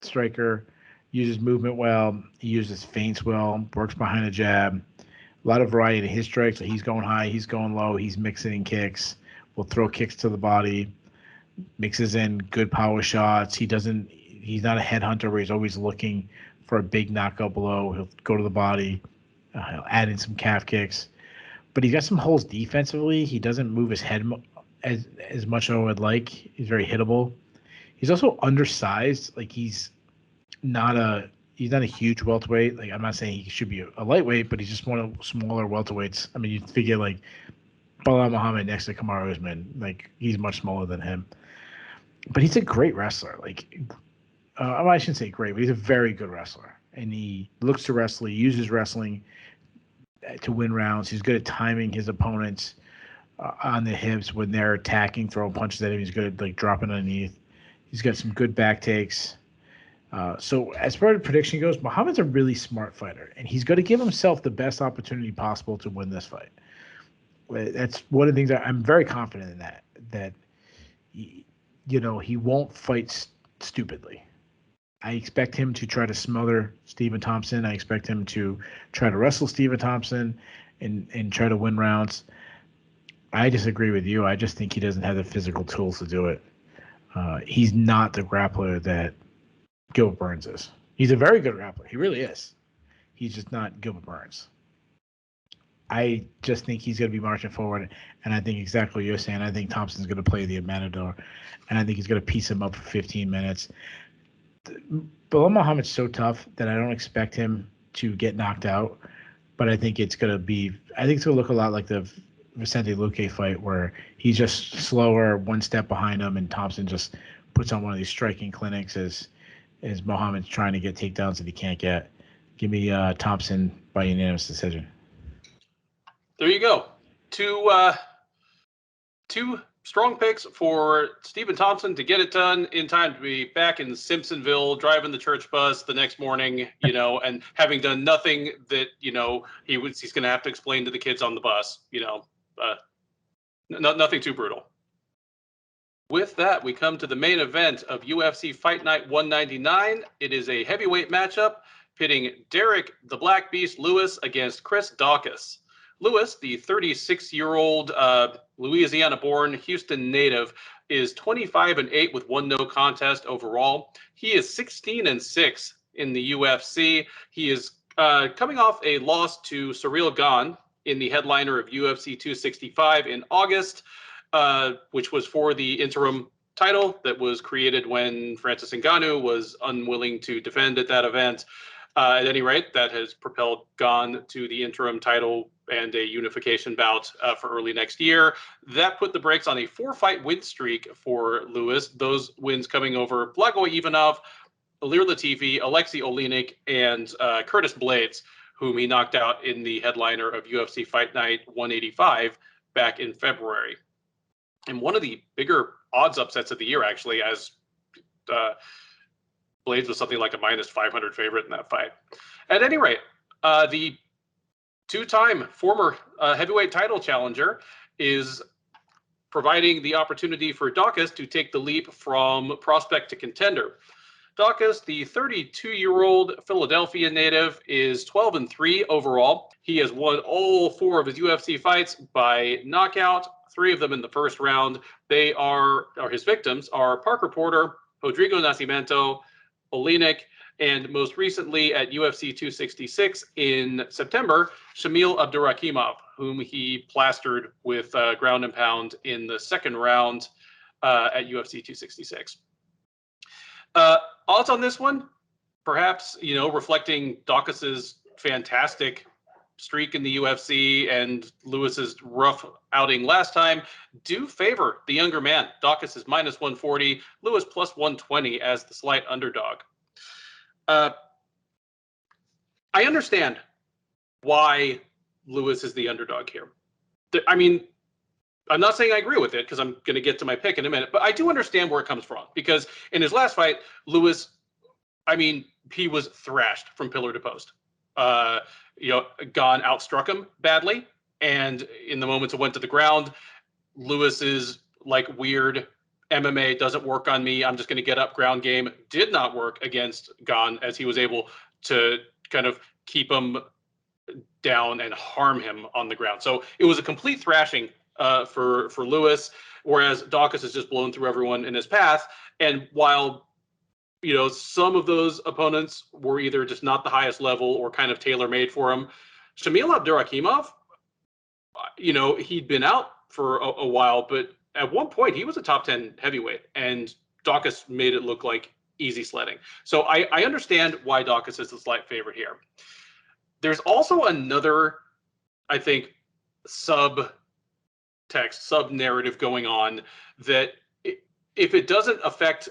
striker. Uses movement well. He uses feints well. Works behind a jab. A lot of variety in his strikes. So he's going high. He's going low. He's mixing in kicks. Will throw kicks to the body. Mixes in good power shots. He's not a headhunter where he's always looking for a big knockout below. He'll go to the body. He'll add in some calf kicks. But he's got some holes defensively. He doesn't move his head as much as I would like. He's very hittable. He's also undersized. He's not a huge welterweight. I'm not saying he should be a lightweight, but he's just one of the smaller welterweights. I mean, you figure Belal Muhammad next to Kamaru Usman, he's much smaller than him. But he's a great wrestler. I shouldn't say great, but he's a very good wrestler. And he looks to wrestle. He uses wrestling to win rounds. He's good at timing his opponents on the hips when they're attacking, throwing punches at him. He's good at dropping underneath. He's got some good back takes. So as far as prediction goes, Muhammad's a really smart fighter, and he's going to give himself the best opportunity possible to win this fight. That's one of the things I'm very confident in that he won't fight stupidly. I expect him to try to smother Stephen Thompson. I expect him to try to wrestle Stephen Thompson and try to win rounds. I disagree with you. I just think he doesn't have the physical tools to do it. He's not the grappler that Gilbert Burns is. He's a very good grappler. He really is. He's just not Gilbert Burns. I just think he's going to be marching forward, and I think exactly what you're saying. I think Thompson's going to play the matador, and I think he's going to piece him up for 15 minutes. Belal Muhammad's so tough that I don't expect him to get knocked out, but I think it's going to look a lot like the Vicente Luque fight, where he's just slower, one step behind him, and Thompson just puts on one of these striking clinics as Muhammad's trying to get takedowns that he can't get. Give me Thompson by unanimous decision. There you go. Two strong picks for Stephen Thompson to get it done in time to be back in Simpsonville, driving the church bus the next morning, and having done nothing that, he's going to have to explain to the kids on the bus, nothing too brutal. With that, we come to the main event of UFC Fight Night 199. It is a heavyweight matchup pitting Derek the Black Beast Lewis against Chris Daukaus. Lewis, the 36-year-old Louisiana-born Houston native, is 25-8 with one no contest overall. He is 16-6 in the UFC. He is coming off a loss to Ciryl Gane in the headliner of UFC 265 in August, which was for the interim title that was created when Francis Ngannou was unwilling to defend at that event. At any rate, that has propelled Gane to the interim title and a unification bout for early next year. That put the brakes on a 4-fight win streak for Lewis. Those wins coming over Blagoy Ivanov, Ilir Latifi, Alexei Oleinik, and Curtis Blades, whom he knocked out in the headliner of UFC Fight Night 185 back in February. And one of the bigger odds upsets of the year, actually, as Blades was something like a minus 500 favorite in that fight. At any rate, the two-time former heavyweight title challenger is providing the opportunity for Daukaus to take the leap from prospect to contender. Daukaus, the 32-year-old Philadelphia native, is 12-3 overall. He has won all 4 of his UFC fights by knockout, 3 of them in the first round. They are, or his victims are Parker Porter, Rodrigo Nascimento, Oleinik, and most recently at UFC 266 in September, Shamil Abdurakhimov, whom he plastered with ground and pound in the second round at UFC 266. Odds on this one, perhaps, reflecting Daukaus's fantastic streak in the UFC and Lewis's rough outing last time, do favor the younger man. Daukaus is minus 140, Lewis plus 120 as the slight underdog. I understand why Lewis is the underdog here. I mean, I'm not saying I agree with it because I'm going to get to my pick in a minute, but I do understand where it comes from because in his last fight, Lewis, he was thrashed from pillar to post. Gane outstruck him badly, and in the moments it went to the ground, Lewis's weird MMA doesn't work on me, I'm just going to get up ground game did not work against Gane, as he was able to kind of keep him down and harm him on the ground. So it was a complete thrashing for Lewis, whereas Daukaus has just blown through everyone in his path. And while some of those opponents were either just not the highest level or kind of tailor-made for him, Shamil Abdurakhimov, he'd been out for a while, but at one point he was a top 10 heavyweight, and Daukaus made it look like easy sledding. So I understand why Daukaus is the slight favorite here. There's also another, I think, sub-narrative going on that if it doesn't affect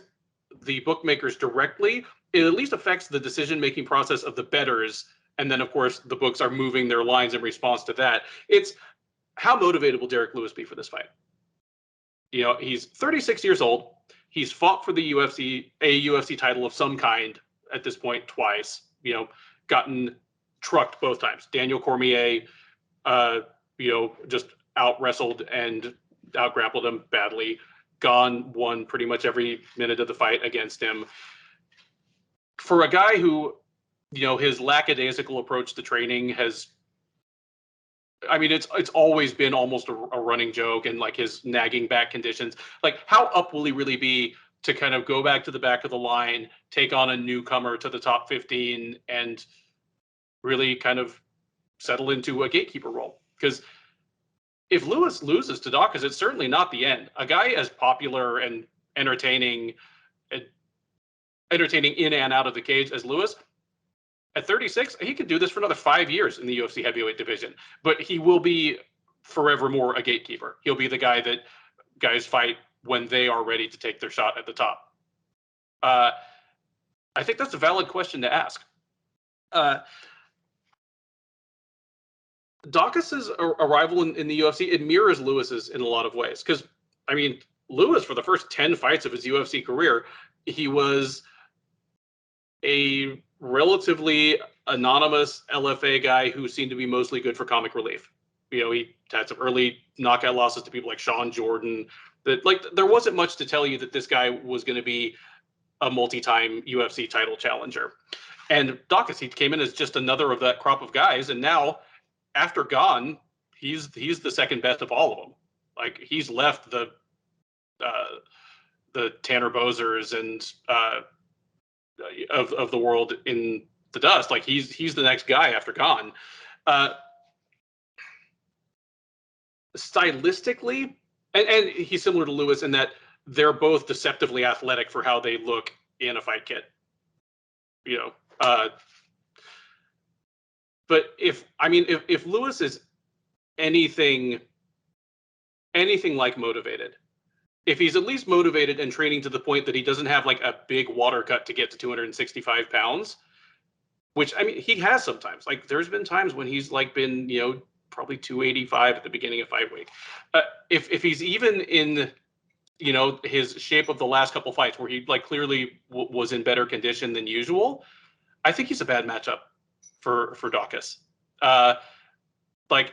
the bookmakers directly, it at least affects the decision-making process of the bettors. And then, of course, the books are moving their lines in response to that. It's how motivated will Derek Lewis be for this fight? He's 36 years old. He's fought for the UFC, a UFC title of some kind at this point twice, gotten trucked both times. Daniel Cormier, just out-wrestled and out-grappled him badly. Gane won pretty much every minute of the fight against him. For a guy who, his lackadaisical approach to training has, it's always been almost a running joke, and his nagging back conditions. How up will he really be to kind of go back to the back of the line, take on a newcomer to the top 15, and really kind of settle into a gatekeeper role? Because if Lewis loses to Daukaus, it's certainly not the end. A guy as popular and entertaining in and out of the cage as Lewis, at 36, he could do this for another 5 years in the UFC heavyweight division, but he will be forevermore a gatekeeper. He'll be the guy that guys fight when they are ready to take their shot at the top. I think that's a valid question to ask. Daukaus's arrival in the UFC, it mirrors Lewis's in a lot of ways. Because, Lewis, for the first 10 fights of his UFC career, he was a relatively anonymous LFA guy who seemed to be mostly good for comic relief. He had some early knockout losses to people like Sean Jordan, That like there wasn't much to tell you that this guy was going to be a multi-time UFC title challenger. And Daukaus, he came in as just another of that crop of guys, and now after Gane, he's the second best of all of them. Like he's left the Tanner Bozers and of the world in the dust. Like he's the next guy after Gane. Stylistically, and he's similar to Lewis in that they're both deceptively athletic for how they look in a fight kit. You know, but if Lewis is anything like motivated, if he's at least motivated and training to the point that he doesn't have like a big water cut to get to 265 pounds, which I mean he has sometimes. Like there's been times when he's like been, you know, probably 285 at the beginning of fight week. If he's even in, you know, his shape of the last couple fights where he like clearly was in better condition than usual, I think he's a bad matchup for Daukaus. Like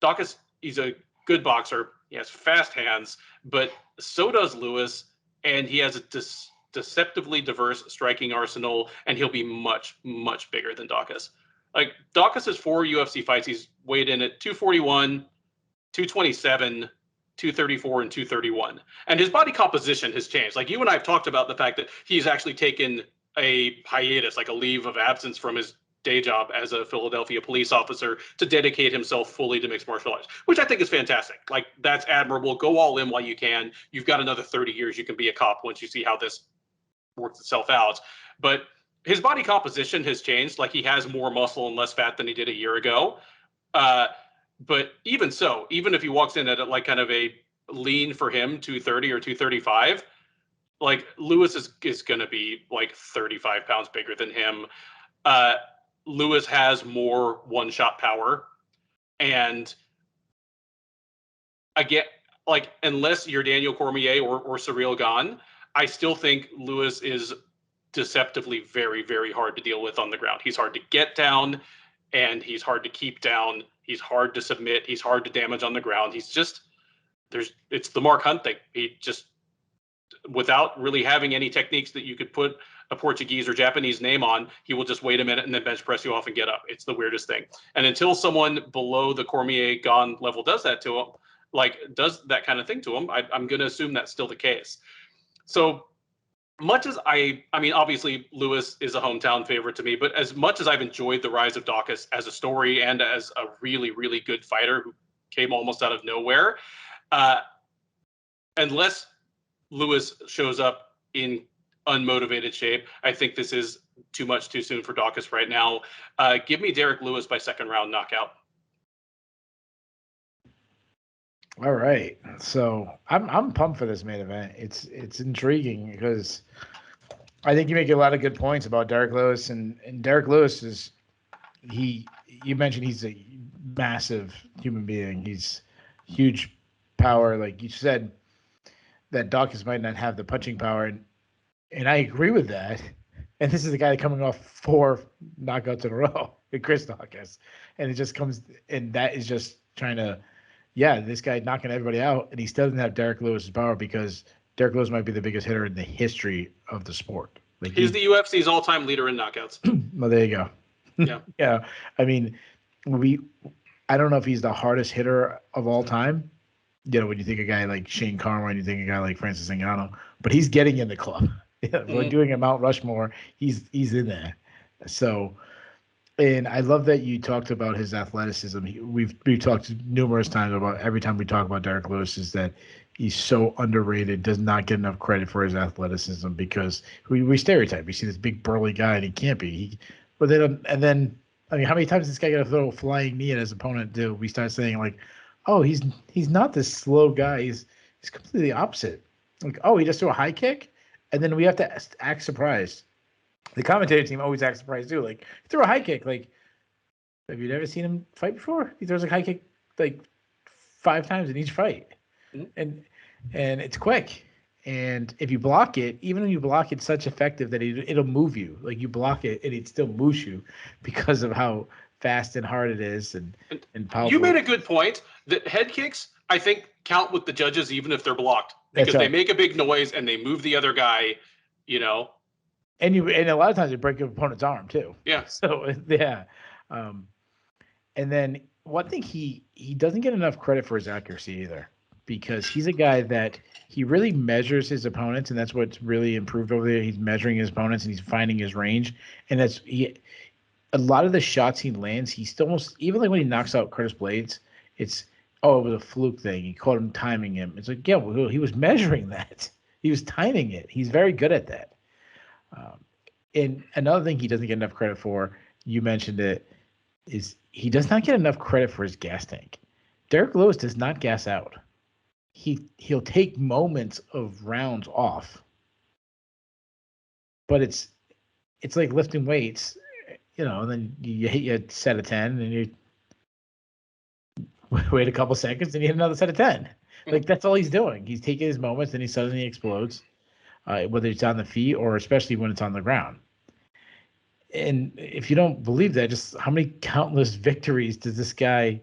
Daukaus, he's a good boxer. He has fast hands, but so does Lewis, and he has a deceptively diverse striking arsenal, and he'll be much, much bigger than Daukaus. Like Daukaus' 4 UFC fights, he's weighed in at 241, 227, 234, and 231. And his body composition has changed. Like you and I have talked about the fact that he's actually taken a hiatus, like a leave of absence from his day job as a Philadelphia police officer to dedicate himself fully to mixed martial arts, which I think is fantastic. Like that's admirable. Go all in while you can. You've got another 30 years. You can be a cop once you see how this works itself out. But his body composition has changed. Like he has more muscle and less fat than he did a year ago. But even so, even if he walks in at like kind of a lean for him 230 or 235, like Lewis is going to be like 35 pounds bigger than him. Lewis has more one-shot power, and again, like unless you're Daniel Cormier or Ciryl Gane, I still think Lewis is deceptively very, very hard to deal with on the ground. He's hard to get down, and he's hard to keep down. He's hard to submit. He's hard to damage on the ground. He's just it's the Mark Hunt thing. He just, without really having any techniques that you could put a Portuguese or Japanese name on, he will just wait a minute and then bench press you off and get up. It's the weirdest thing. And until someone below the Cormier Gane level does that to him, like does that kind of thing to him, I'm going to assume that's still the case. So much as I mean, obviously Lewis is a hometown favorite to me, but as much as I've enjoyed the rise of Daukaus as a story and as a really, really good fighter who came almost out of nowhere, unless Lewis shows up in unmotivated shape, I think this is too much too soon for Daukaus right now. Give me Derek Lewis by second round knockout. All right, so I'm pumped for this main event. It's intriguing because I think you make a lot of good points about Derek Lewis, and Derek Lewis is you mentioned he's a massive human being. He's huge power, like you said, that Daukaus might not have the punching power, and I agree with that. And this is the guy coming off 4 knockouts in a row, Chris Daukaus, and it just comes, and that is just trying to. Yeah, this guy knocking everybody out, and he still doesn't have Derek Lewis's power because Derek Lewis might be the biggest hitter in the history of the sport. Like he's the UFC's all-time leader in knockouts. Well, there you go. Yeah. Yeah. I mean, I don't know if he's the hardest hitter of all time. You know, when you think a guy like Shane Carwin, you think a guy like Francis Ngannou, but he's getting in the club. Yeah, we're doing a Mount Rushmore. He's in there. So. And I love that you talked about his athleticism. We've talked numerous times about, every time we talk about Derek Lewis, is that he's so underrated, does not get enough credit for his athleticism because we stereotype. We see this big burly guy and he can't be. But then I mean, how many times is this guy going to throw a flying knee at his opponent? Do we start saying like, oh, he's not this slow guy. He's completely opposite. Like, oh, he just threw a high kick, and then we have to act surprised. The commentator team always acts surprised too. Like, he threw a high kick. Like, have you ever seen him fight before? He throws a high kick like 5 times in each fight, and it's quick. And if you block it, even when you block it, such effective that it'll move you. Like you block it, and it still moves you because of how fast and hard it is and powerful. You made a good point that head kicks I think count with the judges even if they're blocked, because they make a big noise and they move the other guy, you know. And a lot of times they break your opponent's arm too. Yeah. So yeah. And then one thing he doesn't get enough credit for his accuracy either, because he's a guy that he really measures his opponents, and that's what's really improved over there. He's measuring his opponents and he's finding his range, and a lot of the shots he lands, he still almost, even like when he knocks out Curtis Blades, it was a fluke thing. He caught him timing him. It's like, yeah, well, he was measuring that. He was timing it. He's very good at that. And another thing he doesn't get enough credit for, you mentioned it, is he does not get enough credit for his gas tank. Derek Lewis does not gas out. He'll take moments of rounds off, but it's like lifting weights, and then you hit your set of 10 and you wait a couple seconds and you hit another set of 10. Like, that's all he's doing. He's taking his moments and he suddenly explodes, whether it's on the feet or especially when it's on the ground. And if you don't believe that, just how many countless victories does this guy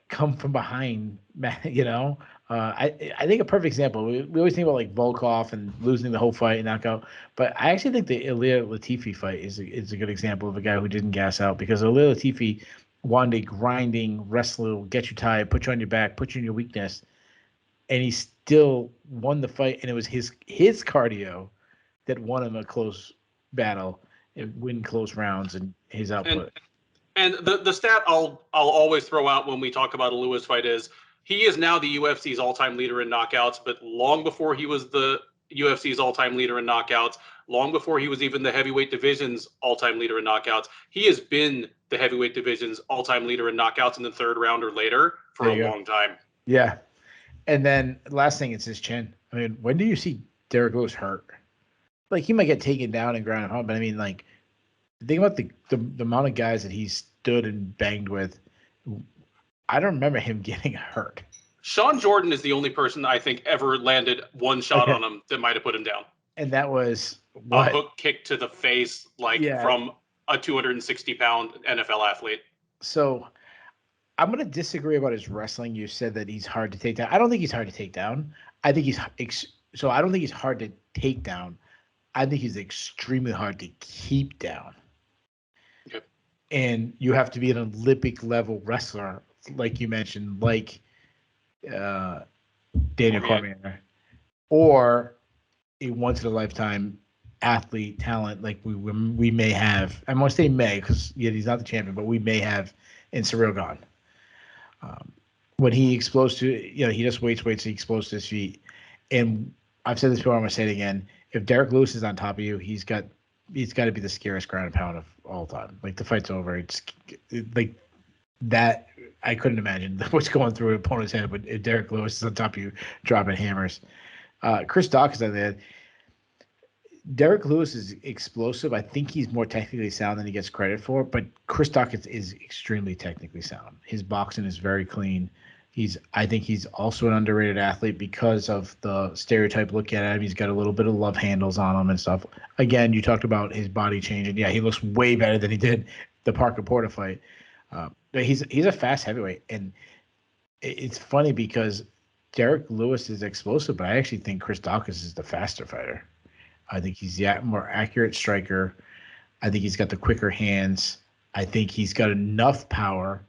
come from behind? I think a perfect example, we always think about like Volkov and losing the whole fight and knockout, but I actually think the Ilir Latifi fight is a good example of a guy who didn't gas out, because Ilir Latifi wanted a grinding wrestler, get you tired, put you on your back, put you in your weakness, and he still won the fight, and it was his cardio that won him a close battle and win close rounds and his output. And the stat I'll always throw out when we talk about a Lewis fight is he is now the UFC's all-time leader in knockouts, but long before he was the UFC's all-time leader in knockouts, long before he was even the heavyweight division's all-time leader in knockouts, he has been the heavyweight division's all-time leader in knockouts in the third round or later for a long time. Yeah. And then last thing, it's his chin. I mean, when do you see Derek Lewis hurt? Like, he might get taken down and ground home, but I mean, like, think about the amount of guys that he stood and banged with. I don't remember him getting hurt. Sean Jourdain is the only person I think ever landed one shot on him that might have put him down. And that was a hook kick to the face, from a 260-pound NFL athlete. So I'm going to disagree about his wrestling. You said that he's hard to take down. I don't think he's hard to take down. I think he's hard to take down. I think he's extremely hard to keep down. Yep. And you have to be an Olympic level wrestler, like you mentioned, like Daniel Cormier, or a once in a lifetime athlete talent like we may have. I'm going to say may, because he's not the champion, but we may have in Cyril Gane. When he explodes he just waits, he explodes to his feet. And I've said this before, I'm going to say it again. If Derek Lewis is on top of you, he's got to be the scariest ground and pound of all time. Like, the fight's over. It's like that. I couldn't imagine what's going through an opponent's head, but if Derek Lewis is on top of you, dropping hammers. Chris Dawkins on there. Derek Lewis is explosive. I think he's more technically sound than he gets credit for, but Chris Dawkins is extremely technically sound. His boxing is very clean. I think he's also an underrated athlete because of the stereotype look at him. He's got a little bit of love handles on him and stuff. Again, you talked about his body change, and he looks way better than he did the Parker Porter fight. But he's a fast heavyweight, and it's funny because Derek Lewis is explosive, but I actually think Chris Dawkins is the faster fighter. I think he's the more accurate striker. I think he's got the quicker hands. I think he's got enough power.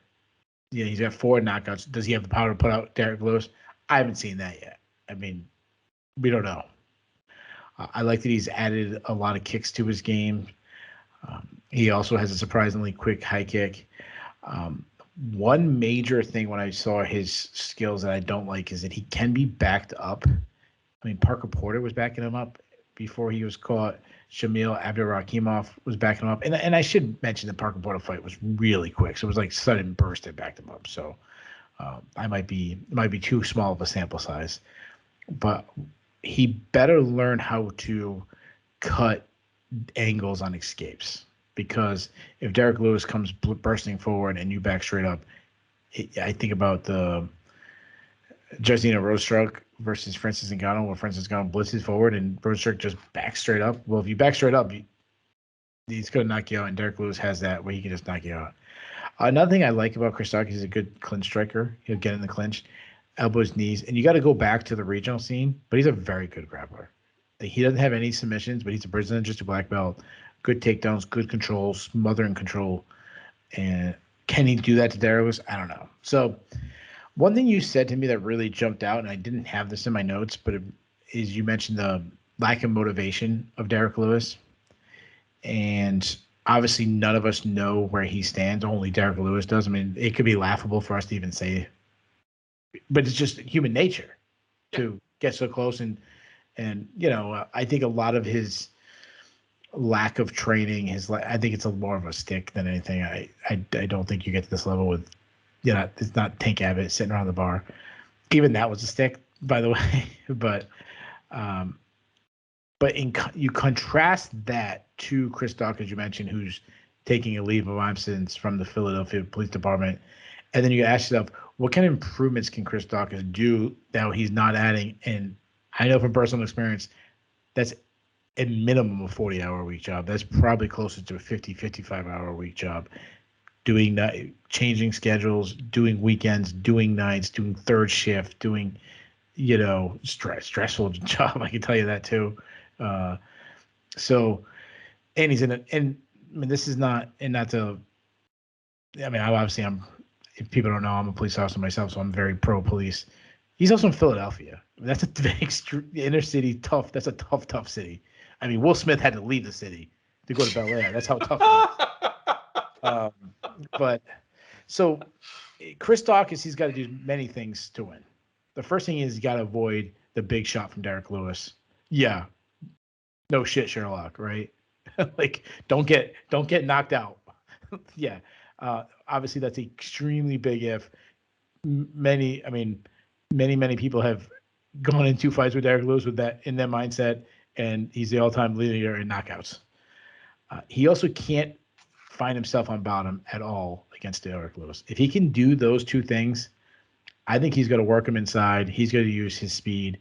He's got 4 knockouts. Does he have the power to put out Derek Lewis? I haven't seen that yet. I mean, we don't know. I like that he's added a lot of kicks to his game. He also has a surprisingly quick high kick. One major thing when I saw his skills that I don't like is that he can be backed up. I mean, Parker Porter was backing him up before he was caught. Shamil Abdurakhimov was backing him up. And I should mention the Parker Porter fight was really quick. So it was like sudden burst that backed him up. So it might be too small of a sample size. But he better learn how to cut angles on escapes. Because if Derek Lewis comes bursting forward and you back straight up, I think about the Jairzinho Rosestruck versus Francis Ngannou, where Francis Ngannou blitzes forward and Rosestruck just backs straight up. Well, if you back straight up, he's going to knock you out, and Derek Lewis has that where he can just knock you out. Another thing I like about Chris Dawkins, he's a good clinch striker. He'll get in the clinch. elbows, knees, and you got to go back to the regional scene. But he's a very good grappler. He doesn't have any submissions, but he's a Brazilian just a black belt. Good takedowns, good control, smothering control. And can he do that to Derek Lewis? I don't know. So one thing you said to me that really jumped out, and I didn't have this in my notes, but is you mentioned the lack of motivation of Derek Lewis. And obviously none of us know where he stands. Only Derek Lewis does. I mean, it could be laughable for us to even say, but it's just human nature to get so close. And I think a lot of his lack of training, I think it's more of a stick than anything. I don't think you get to this level with, it's not Tank Abbott sitting around the bar. Even that was a stick, by the way. But you contrast that to Chris Dock, as you mentioned, who's taking a leave of absence from the Philadelphia Police Department. And then you ask yourself, what kind of improvements can Chris Dawkins do that he's not adding? And I know from personal experience, that's a minimum of 40-hour-a-week job. That's probably closer to a 50, 55-hour-a-week job. Doing that, changing schedules, doing weekends, doing nights, doing third shift, doing, stressful job. I can tell you that too. And he's this is not, and not to, obviously if people don't know, I'm a police officer myself, so I'm very pro police. He's also in Philadelphia. That's a big inner city tough. That's a tough city. Will Smith had to leave the city to go to Bel Air. That's how tough it is. But so Chris Dawkins, he's got to do many things to win. The first thing is he's got to avoid the big shot from Derek Lewis. Yeah. No shit, Sherlock, right? don't get knocked out. Yeah. Obviously that's extremely big if. Many people have gone in 2 fights with Derek Lewis with that in their mindset, and he's the all-time leader in knockouts. He also can't find himself on bottom at all against Derek Lewis. If he can do those 2 things, I think he's going to work him inside. He's going to use his speed.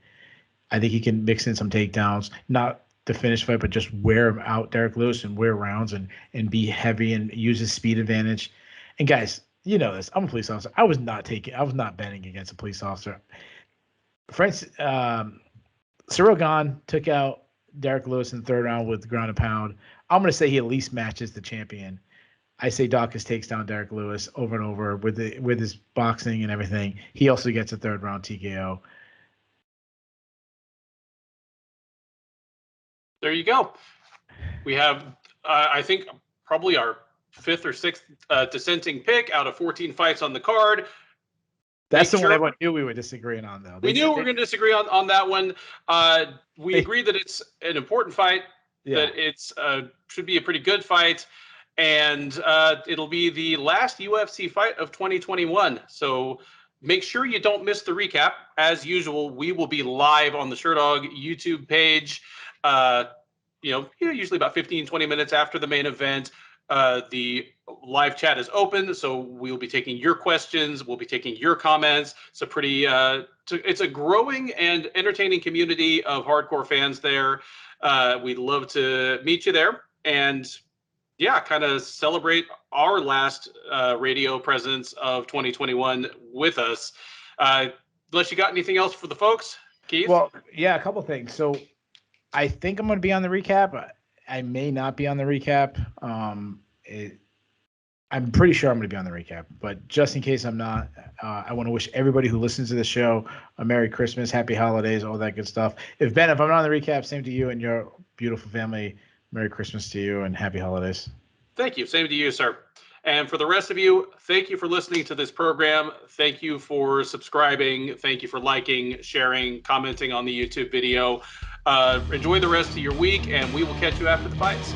I think he can mix in some takedowns, not to finish fight, but just wear him out, Derek Lewis, and wear rounds and be heavy and use his speed advantage. And guys, you know this. I'm a police officer. I was not betting against a police officer. Cyril Gahn took out Derek Lewis in the 3rd round with ground and pound. I'm going to say he at least matches the champion. I say Dawkins takes down Derek Lewis over and over with his boxing and everything. He also gets a 3rd round TKO. There you go. We have, I think, probably our 5th or 6th dissenting pick out of 14 fights on the card. That's the one everyone knew we were disagreeing on, though. We knew we were going to disagree on that one. We agree that it's an important fight, that it's should be a pretty good fight, and it'll be the last UFC fight of 2021. So make sure you don't miss the recap. As usual, we will be live on the Sherdog YouTube page. Usually about 15, 20 minutes after the main event. The live chat is open, so we'll be taking your questions. We'll be taking your comments. It's it's a growing and entertaining community of hardcore fans there. We'd love to meet you there and, kind of celebrate our last radio presence of 2021 with us. Unless you got anything else for the folks, Keith? Well, a couple things. So I think I'm going to be on the recap. I may not be on the recap. I'm pretty sure I'm going to be on the recap, but just in case I'm not, I want to wish everybody who listens to the show a Merry Christmas, Happy Holidays, all that good stuff. If I'm not on the recap, same to you and your beautiful family. Merry Christmas to you and Happy Holidays. Thank you. Same to you, sir. And for the rest of you, thank you for listening to this program. Thank you for subscribing. Thank you for liking, sharing, commenting on the YouTube video. Enjoy the rest of your week, and we will catch you after the fights.